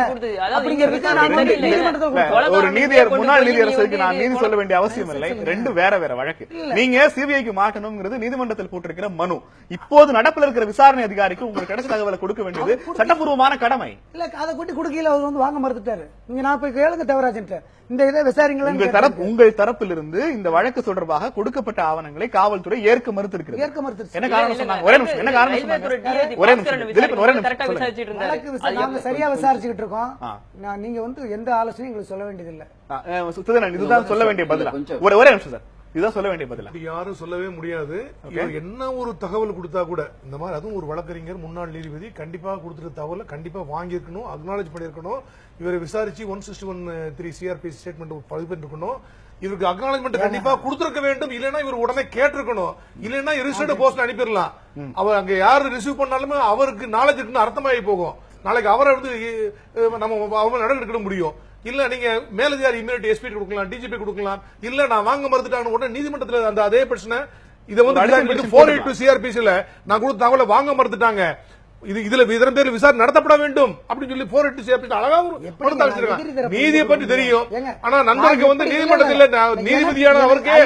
ஒரு நீதியர், முன்னாள் நீதியரசருக்கு நான் நீதி சொல்ல வேண்டிய அவசியம் இல்லை. ரெண்டு வேற வேற வழக்கு. நீங்க சிபிஐக்கு மாற்றணும்ங்கிறது நீதிமன்றத்தில் போட்டிருக்கிற மனு. இப்போது நடப்பில் இருக்கிற விசாரணை அதிகாரிக்கு உங்களுக்கு கிடைச்ச தகவலை கொடுக்க வேண்டியது சட்டப்பூர்வமான கடமை. இல்ல, அதை கொண்டு கொடுக்கல, அவர் வந்து வாங்க மறுத்துட்டாரு. நீங்க நான் போய் கேளுங்க தேவராஜன், இந்த இதை விசாரிங்களா? உங்கள் தரப்பிலிருந்து இந்த வழக்கு தொடர்பாக கொடுக்கப்பட்ட ஆவணங்களை காவல்துறை ஏற்க மறுத்திருக்கிறது. என்ன காரணம் சொன்னாங்க? ஒரே நிமிஷம். என்ன காரணம் சொன்னாங்க? ஒரே நிமிஷம். நாங்க சரியா விசாரிச்சுக்கிட்டு இருக்கோம். நீங்க வந்து எந்த ஆலோசனையும் எங்களுக்கு சொல்ல வேண்டியதில்லை. இதுதான் சொல்ல வேண்டிய பதில். ஒரே நிமிஷம் சார், இதுதான் சொல்ல வேண்டிய பதில். யாரும் சொல்லவே முடியாது. என்ன ஒரு தகவல் கொடுத்தா கூட இந்த மாதிரி, அதுவும் ஒரு வழக்கறிஞர், முன்னாள் நீதிபதி கண்டிப்பா கொடுத்துட்ட தகவலை கண்டிப்பா வாங்கியிருக்கணும், அக்னாலேஜ் பண்ணிருக்கணும். இவரை விசாரிச்சு 161(3) சிஆர்பிசி ஸ்டேட்மெண்ட் பதிவு பண்ணிருக்கணும். இவருக்கு அக்னாலேஜ்மெண்ட் கண்டிப்பா கொடுத்திருக்க வேண்டும். இல்லைன்னா இவர் உடனே கேட்டிருக்கணும். இல்லைன்னா ரிஜிஸ்டர்ட் போஸ்ட் அனுப்பிடலாம். அவர் அங்க யாரு ரிசீவ் பண்ணாலுமே அவருக்கு நாலேஜ் இருக்குன்னு அர்த்தமாகி போகும். நாளைக்கு அவரை வந்து நம்ம நடவடிக்கை முடியும். இல்ல நீங்க மேலதிகாரி இம்யூனிட்டி எஸ்பி கொடுக்கலாம், டிஜிபி கொடுக்கலாம். இல்ல நான் வாங்க மறுத்துட்டாங்க உடனே நீதிமன்றத்தில் அந்த அதே பிரச்சனை இதை வந்து விசாரிக்க 482 சிஆர்பிசில நான் கொடுத்த தகவலை வாங்க மறுத்துட்டாங்க. இதுல இதன் பேர்ல விசாரணை நடத்தப்பட வேண்டும் அப்படின்னு சொல்லி 482 சிஆர்பிசி அழகா நீதியை பற்றி தெரியும். ஆனா நண்பருக்கு வந்து நீதிமன்றத்தில் நீதிபதியான அவருக்கு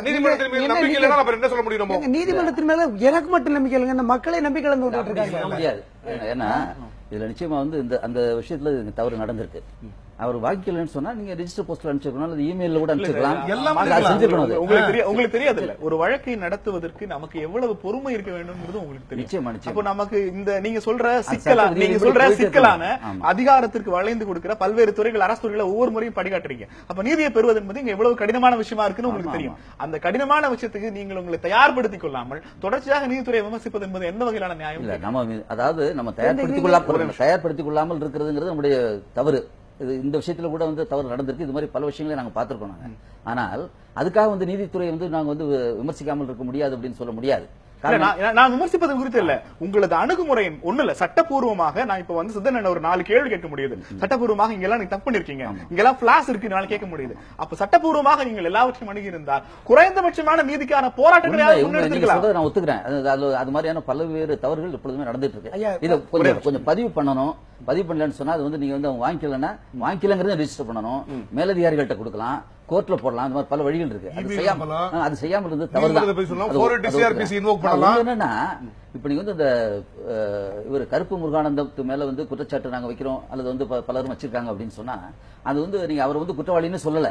நீதிமன்றத்தின் மீது நம்பிக்கை இல்லைன்னா அப்புறம் என்ன சொல்ல முடியும்? நீதிமன்றத்தின் மேல எனக்கு மட்டும் நம்பிக்கை இல்லைங்க, இந்த மக்களை நம்பிக்கை இழந்து விட்டுட்டு இருக்காங்க. முடியாது. ஏன்னா இதுல நிச்சயமா வந்து அந்த விஷயத்துல தவறு நடந்திருக்கு. அவர் வாங்கிக்கலன்னு சொன்னா நீங்க ரெஜிஸ்டர் போஸ்ட்ல அனுப்பிச்சிருக்கணும், அல்லது இமெயில்ல கூட அனுப்பிச்சிருக்கலாம். உங்களுக்கு தெரியாது இல்ல, ஒரு வழக்கை நடத்துவதற்கு நமக்கு எவ்வளவு பொறுமை இருக்க வேண்டும்ங்கிறது உங்களுக்கு தெரியும். அப்போ நமக்கு இந்த நீங்க சொல்ற சிக்கலான அதிகாரத்திற்கு வளைந்து கொடுக்கிற பல்வேறு துறைகள், அரசு துறைகளை ஒவ்வொரு முறையும் படிகாட்டுறீங்க. அப்ப நீதியை பெறுவது என்பது இங்க எவ்வளவு கடினமான விஷயமா இருக்குன்னு உங்களுக்கு தெரியும். அந்த கடினமான விஷயத்துக்கு நீங்கள் உங்களை தயார்படுத்திக் கொள்ளாமல் தொடர்ச்சியாக நீதித்துறையை விமர்சிப்பது என்பது எந்த வகையிலான நியாயம் இல்ல. நம்ம தயார்படுத்திக் கொள்ளாமல் இருக்கிறதுங்கிறது நம்முடைய தவறு. இந்த விஷயத்துல கூட வந்து தவறு நடந்திருக்கு. இது மாதிரி பல விஷயங்களை நாங்க பார்த்திருக்கோம் நாங்க. ஆனால் அதுக்காக வந்து நீதித்துறை வந்து நாங்க வந்து விமர்சிக்காமல் இருக்க முடியாது அப்படின்னு சொல்ல முடியாது. நான் விமர்சிப்பது குறித்து இல்ல, உங்களது அணுகுமுறை ஒண்ணு இல்ல. சட்டப்பூர்வமாக நான் இப்ப வந்து சித்தன் ஒரு 4 கேள்வி கேட்க முடியுது. சட்டப்பூர்வமாக இங்கெல்லாம் நீங்க தப்பு பண்ணிருக்கீங்க, இங்கெல்லாம் பிளாஸ் இருக்கு, நாளை கேட்க முடியுது. அப்ப சட்டப்பூர்வமாக நீங்கள் எல்லாவற்றையும் அணுகி இருந்தால் குறைந்தபட்சமான நீதிக்கான போராட்டங்களை நான் ஒத்துக்கிறேன். அது மாதிரியான பல்வேறு தவறுகள் எப்பொழுதுமே நடந்துட்டு இருக்கு. இதை கொஞ்சம் பதிவு பண்ணணும். பதிவு பண்ணலன்னு சொன்னா அது வந்து நீங்க வந்து வாங்கிக்கலன்னா வாங்கிக்கலங்கிறத ரெஜிஸ்டர் பண்ணணும், மேலதிகாரிகள்ட்ட கொடுக்கலாம், கோர்ட்ல போடலாம். அந்த மாதிரி பல வழிகள் இருக்கு. அது செய்யாமல் இருந்து தவறுதான். என்னன்னா இப்ப நீங்க வந்து இந்த இவர் கருப்பு முருகானந்தத்து மேல வந்து குற்றச்சாட்டு நாங்க வைக்கிறோம் அல்லது வந்து பலரும் வச்சிருக்காங்க அப்படின்னு சொன்னா அது வந்து நீங்க அவர் வந்து குற்றவாளின்னு சொல்லல,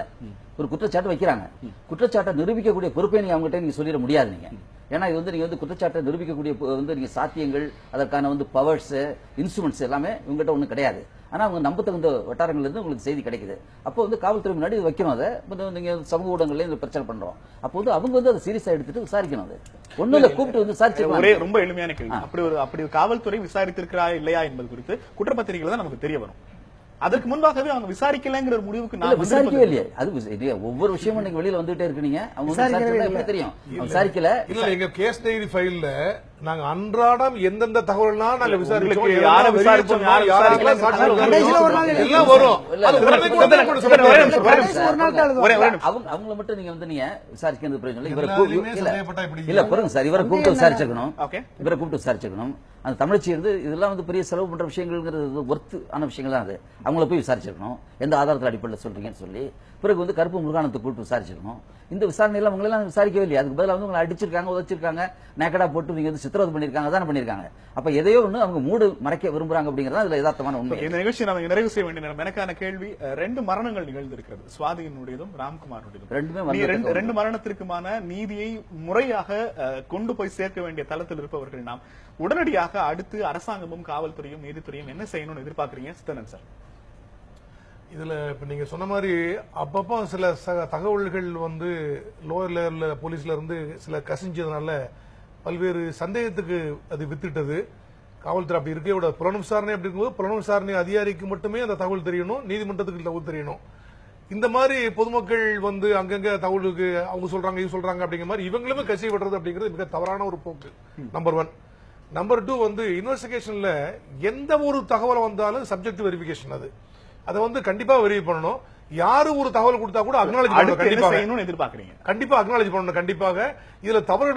ஒரு குற்றச்சாட்டு வைக்கிறாங்க. குற்றச்சாட்டை நிரூபிக்கக்கூடிய பொறுப்பை நீங்க அவங்ககிட்ட நீங்க சொல்லிட முடியாது. நீங்க ஏன்னா இது வந்து நீங்க வந்து குற்றச்சாட்டை நிரூபிக்கக்கூடிய வந்து நீங்க சாத்தியங்கள், அதற்கான வந்து பவர்ஸ், இன்ஸ்ட்ருமெண்ட்ஸ் எல்லாமே இவங்ககிட்ட ஒண்ணு கிடையாது. ஆனா அவங்க நம்ப தகுந்த வட்டாரங்கள்ல இருந்து உங்களுக்கு செய்தி கிடைக்குது. அப்போ வந்து காவல்துறை முன்னாடி வைக்கணும். அதை நீங்க சமூக ஊடகங்கள்ல இந்த பிரச்சனை பண்றோம். அப்போ வந்து அவங்க வந்து அதை சீரியஸா எடுத்துட்டு விசாரிக்கணும். அது ஒண்ணு இல்ல, கூப்பிட்டு வந்து விசாரிச்சு ரொம்ப எளிமையான கேள்வி. அப்படி காவல்துறை விசாரித்திருக்கிறா இல்லையா என்பது குறித்து குற்றப்பத்திரிகைகள் தான் நமக்கு தெரிய வரும். அதற்கு முன்பாகவே அவங்க விசாரிக்கலங்கிற ஒரு முடிவுக்கு நான் விசாரிக்கவே இல்லையே. அது ஒவ்வொரு விஷயமும் நீங்க வெளியில வந்துட்டே இருக்கீங்க. அவங்க தெரியும் விசாரிக்கல. இல்ல எங்க கேஸ் டைரி ஃபைல்ல நாங்க அன்றாடம் எந்தெந்த தகவல்லாம் நாங்க விசாரிச்சோம், யாரை விசாரிச்சோம், எல்லாம் வரும். அவங்கள மட்டும் நீங்க வந்து நீங்க விசாரிக்கிறது பிரயோஜனம் இல்ல. பாருங்க சார், இவரை கூப்பிட்டு விசாரிச்சிருக்கணும், இவரை கூப்பிட்டு விசாரிச்சிருக்கணும். அந்த தமிழச்சி இருந்து இதெல்லாம் வந்து பெரிய செலவு பண்ற விஷயங்கள்ங்கிறது ஒர்த்து ஆன விஷயங்கள் தான். அது அவங்கள போய் விசாரிச்சிருக்கணும், எந்த ஆதாரத்தில் அடிப்படையில் சொல்றீங்கன்னு சொல்லி. பிறகு வந்து கருப்பு முருகானத்தை கூப்பிட்டு விசாரிச்சிருக்கணும். இந்த விசாரணையில அவங்க எல்லாம் விசாரிக்கவே இல்லையா? அதுக்கு பதிலாக வந்து உங்களை அடிச்சிருக்காங்க, உதச்சிருக்காங்க, நேக்கடா போட்டு நீங்க வந்து சித்திரவதை பண்ணிருக்காங்க, தானே பண்ணிருக்காங்க. அப்ப எதையோ ஒண்ணு அவங்க மூடு மறைக்க விரும்புறாங்க அப்படிங்கறத அதுல யதார்த்தமான உண்மை. இந்த நிகழ்ச்சி நம்ம நிறைவு செய்ய வேண்டிய நேரம். எனக்கான கேள்வி, 2 மரணங்கள் நிகழ்ந்திருக்கிறது, சுவாதியினுடையதும் ராம்குமாருடையதும். 2 மரணத்திற்குமான நீதியை முறையாக கொண்டு போய் சேர்க்க வேண்டிய தளத்தில் இருப்பவர்கள் நாம். உடனடியாக அடுத்து அரசாங்கமும் காவல்துறையும் நீதித்துறையும் என்ன செய்யணும்னு எதிர்பார்க்கறீங்க சித்தனன் சார்? இதுல இப்ப நீங்க சொன்ன மாதிரி அப்பப்போ சில தகவல்கள் வந்து லோயர் லேயர்ல போலீஸ்ல இருந்து சில கசிஞ்சதுனால பல்வேறு சந்தேகத்துக்கு அது வித்துட்டது. காவல்துறை அப்படி இருக்கே விட புலன் விசாரணை அப்படி இருக்கும்போது புலன் விசாரணை அதிகாரிக்கு மட்டுமே அந்த தகவல் தெரியணும், நீதிமன்றத்துக்கு தகவல் தெரியணும். இந்த மாதிரி பொதுமக்கள் வந்து அங்கங்க தகவலுக்கு அவங்க சொல்றாங்க இது சொல்றாங்க அப்படிங்கிற மாதிரி இவங்களுமே கசி விடுறது அப்படிங்கிறது மிக தவறான ஒரு போக்கு. நம்பர் 1. நம்பர் 2 வந்து இன்வெஸ்டிகேஷன்ல எந்த ஒரு தகவல் வந்தாலும் சப்ஜெக்ட் வெரிஃபிகேஷன் அதை வந்து கண்டிப்பா வெரிஃபை பண்ணணும். யாரு ஒரு தகவல் கொடுத்தா கூட அக்னாலஜ் பண்ணணும். கண்டிப்பா அக்னாலஜ் பண்ணணும். கண்டிப்பாக இதுல தவறு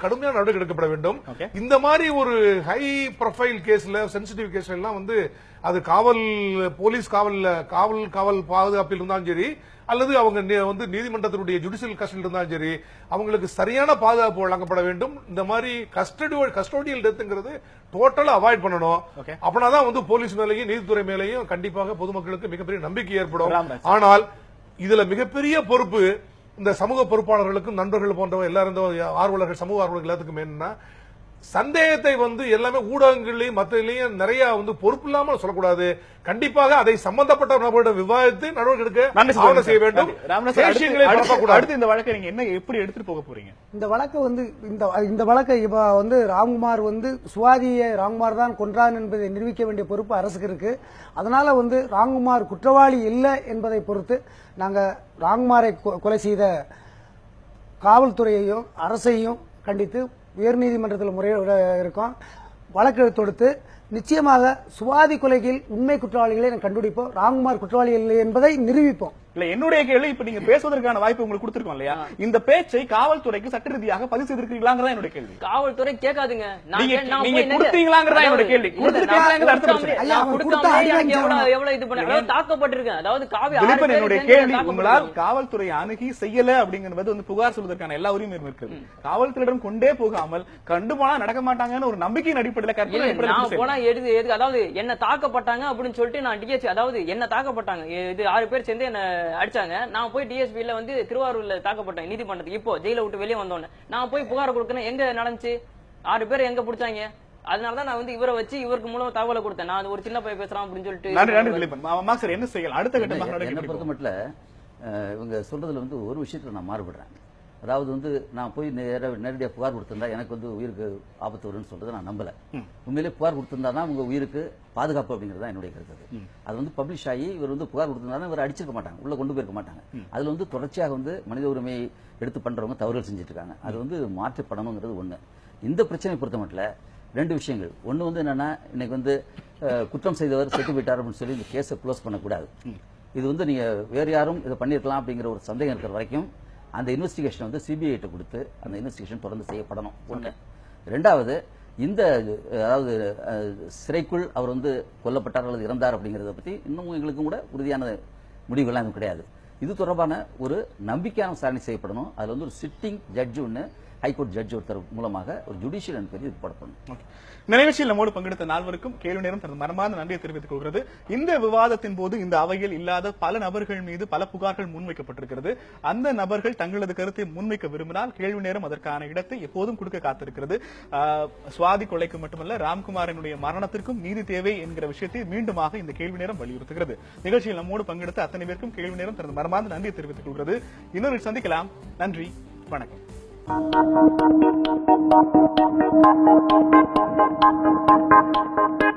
கடுமையான நடவடிக்கை எடுக்கப்பட வேண்டும். இந்த மாதிரி ஒரு ஹை ப்ரொஃபைல் கேஸ்ல, சென்சிட்டிவ் கேஸ்ல எல்லாம் வந்து அது போலீஸ் காவல் பாதுகாப்பில் இருந்தாலும் சரி, அல்லது அவங்க வந்து நீதிமன்றத்தினுடைய ஜுடிஷியல் கஸ்டடியில் இருந்தாலும் சரி, அவங்களுக்கு சரியான பாதுகாப்பு வழங்கப்பட வேண்டும். இந்த மாதிரி கஸ்டோடியல் டெத்ங்கிறது டோட்டலா அவாய்ட் பண்ணணும். அப்படின்னாதான் வந்து போலீஸ் மேலேயும் நீதித்துறை மேலேயும் கண்டிப்பாக பொதுமக்களுக்கு மிகப்பெரிய நம்பிக்கை ஏற்படும். ஆனால் இதுல மிகப்பெரிய பொறுப்பு இந்த சமூக பொறுப்பாளர்களுக்கும் நண்பர்கள் போன்ற எல்லாரும் ஆர்வலர்கள், சமூக ஆர்வலர்கள் எல்லாத்துக்கும் என்னன்னா, சந்தேகத்தை வந்து எல்லாமே ஊடகங்களையும் மத்தியிலையும் நிறைய வந்து பொறுப்பு இல்லாமல் சொல்லக்கூடாது. கண்டிப்பாக அதை சம்பந்தப்பட்ட நபர்களிடம் விவாதித்து நடவடிக்கை எடுக்க செய்ய வேண்டும். அடுத்து இந்த வழக்கை நீங்க என்ன எப்படி எடுத்துட்டு போக போறீங்க? இந்த வழக்கை வந்து இந்த வழக்கை இப்ப வந்து ராம்குமார் வந்து சுவாதியை ராம்குமார் தான் கொன்றான் என்பதை நிரூபிக்க வேண்டிய பொறுப்பு அரசுக்கு இருக்கு. அதனால வந்து ராம்குமார் குற்றவாளி இல்லை என்பதை பொறுத்து நாங்க ராம்குமாரை கொலை செய்த காவல்துறையையும் அரசையும் கண்டித்து உயர்நீதிமன்றத்தில் முறையிட இருக்கோம். வழக்கு தொடுத்து நிச்சயமாக சுவாதி கொலையில் உண்மை குற்றவாளிகளை கண்டுபிடிப்போம். ராம்குமார் குற்றவாளி இல்லை என்பதை நிரூபிப்போம். இல்ல என்னுடைய கேள்வி, இப்ப நீங்க பேசுவதற்கான வாய்ப்பு உங்களுக்கு கொடுத்திருக்கோம் இல்லையா, இந்த பேச்சை காவல்துறைக்கு சட்ட ரீதியாக பதிவு செய்திருக்கீங்களாங்கிறதா என்னுடைய கேள்வி. காவல்துறை கேட்காதுங்க. நீங்க கொடுத்தீங்களாங்கிறதா என்னுடைய கேள்வி. எவ்வளவு இது பண்ண தாக்கப்பட்டிருக்கேன். அதாவது திலீபன், என்னுடைய கேள்வி, உங்களால் காவல்துறை அணுகி செய்யல அப்படிங்கிறது வந்து புகார் சொல்வதற்கான எல்லா உரிமையும் இருக்குது. காவல்துறையிடம் கொண்டே போகாமல் கண்டு போனா நடக்க மாட்டாங்கன்னு ஒரு நம்பிக்கையின் அடிப்படையில் நான் போனா எது அதாவது என்ன தாக்கப்பட்டாங்க அப்படின்னு சொல்லிட்டு நான் டிஎஸ்பி, அதாவது என்ன தாக்கப்பட்டாங்க, இது 6 பேர் சேர்ந்து என்ன அடிச்சாங்க. நான் போய் டிஎஸ்பில வந்து திருவாரூர்ல தாக்கப்பட்டேன் நீதிமன்றத்துக்கு. இப்போ ஜெயில விட்டு வெளியே வந்தோன்னு நான் போய் புகார் கொடுக்கணும். எங்க நடந்துச்சு? 6 பேர் எங்க பிடிச்சாங்க? அதனாலதான் நான் வந்து இவரை வச்சு இவருக்கு மூலமா தகவலை கொடுத்தேன். நான் ஒரு சின்ன பையன் பேசுறான் அப்படின்னு சொல்லிட்டு. என்ன செய்யலாம் அடுத்த கட்டமாக? என்ன பொறுத்த மட்டும் இவங்க சொல்றதுல வந்து ஒரு விஷயத்துல நான் மாறுபடுறேன். அதாவது வந்து நான் போய் நேரடியாக புகார் கொடுத்திருந்தா எனக்கு வந்து உயிருக்கு ஆபத்து வரும்னு சொல்றதை நான் நம்பல. உண்மையிலே புகார் கொடுத்திருந்தா தான் உங்க உயிருக்கு பாதுகாப்பு அப்படிங்கிறது தான் என்னுடைய கருத்து. அது வந்து பப்ளிஷ் ஆகி இவர் வந்து புகார் கொடுத்திருந்தா இவர் அடிச்சிருக்க மாட்டாங்க, உள்ள கொண்டு போயிருக்க மாட்டாங்க. அதுல வந்து தொடர்ச்சியாக வந்து மனித உரிமையை எடுத்து பண்றவங்க தவறுகள் செஞ்சுட்டு இருக்காங்க. அது வந்து மாற்றப்படணுங்கிறது ஒண்ணு. இந்த பிரச்சனை பொறுத்த மட்டும் 2 விஷயங்கள். ஒண்ணு வந்து என்னன்னா, இன்னைக்கு வந்து குற்றம் செய்தவர் செத்து போயிட்டார் அப்படின்னு சொல்லி இந்த கேஸை க்ளோஸ் பண்ணக்கூடாது. இது வந்து நீங்க வேறு யாரும் இதை பண்ணிருக்கலாம் அப்படிங்கிற ஒரு சந்தேகம் இருக்கிற வரைக்கும் அந்த இன்வெஸ்டிகேஷன் வந்து சிபிஐ கொடுத்து அந்த இன்வெஸ்டிகேஷன் தொடர்ந்து செய்யப்படணும். ஒண்ணு. 2வது, இந்த அதாவது சிறைக்குள் அவர் வந்து கொல்லப்பட்டார் அல்லது இறந்தார் அப்படிங்கறத பத்தி இன்னும் எங்களுக்கும் கூட உறுதியான முடிவுகள்லாம் எதுவும் கிடையாது. இது தொடர்பான ஒரு நம்பிக்கையான விசாரணை செய்யப்படணும். அதுல வந்து ஒரு சிட்டிங் ஜட்ஜ் ஒன்று, ஹைகோர்ட் ஜட்ஜ் ஒருத்தர் மூலமாக ஒரு ஜுடிஷியல் என்கொயரி இது போடப்படணும். நிகழ்ச்சியில் நம்மோடு பங்கெடுத்த 4வருக்கும் கேள்வி நேரம் தனது மனமார்ந்த நன்றியை தெரிவித்துக் கொள்கிறது. இந்த விவாதத்தின் போது இந்த அவையில் இல்லாத பல நபர்கள் மீது பல புகார்கள் முன்வைக்கப்பட்டிருக்கிறது. அந்த நபர்கள் தங்களது கருத்தை முன்வைக்க விரும்பினால் கேள்வி நேரம் அதற்கான இடத்தை எப்போதும் கொடுக்க காத்திருக்கிறது. சுவாதி கொலைக்கு மட்டுமல்ல, ராம்குமாரினுடைய மரணத்திற்கும் நீதி தேவை என்கிற விஷயத்தை மீண்டுமாக இந்த கேள்வி நேரம் வலியுறுத்துகிறது. நிகழ்ச்சியில் நம்மோடு பங்கெடுத்த அத்தனை பேருக்கும் கேள்வி நேரம் தனது மனமார்ந்த நன்றியை தெரிவித்துக் கொள்கிறது. இன்னொரு சந்திக்கலாம். நன்றி, வணக்கம். Thank you.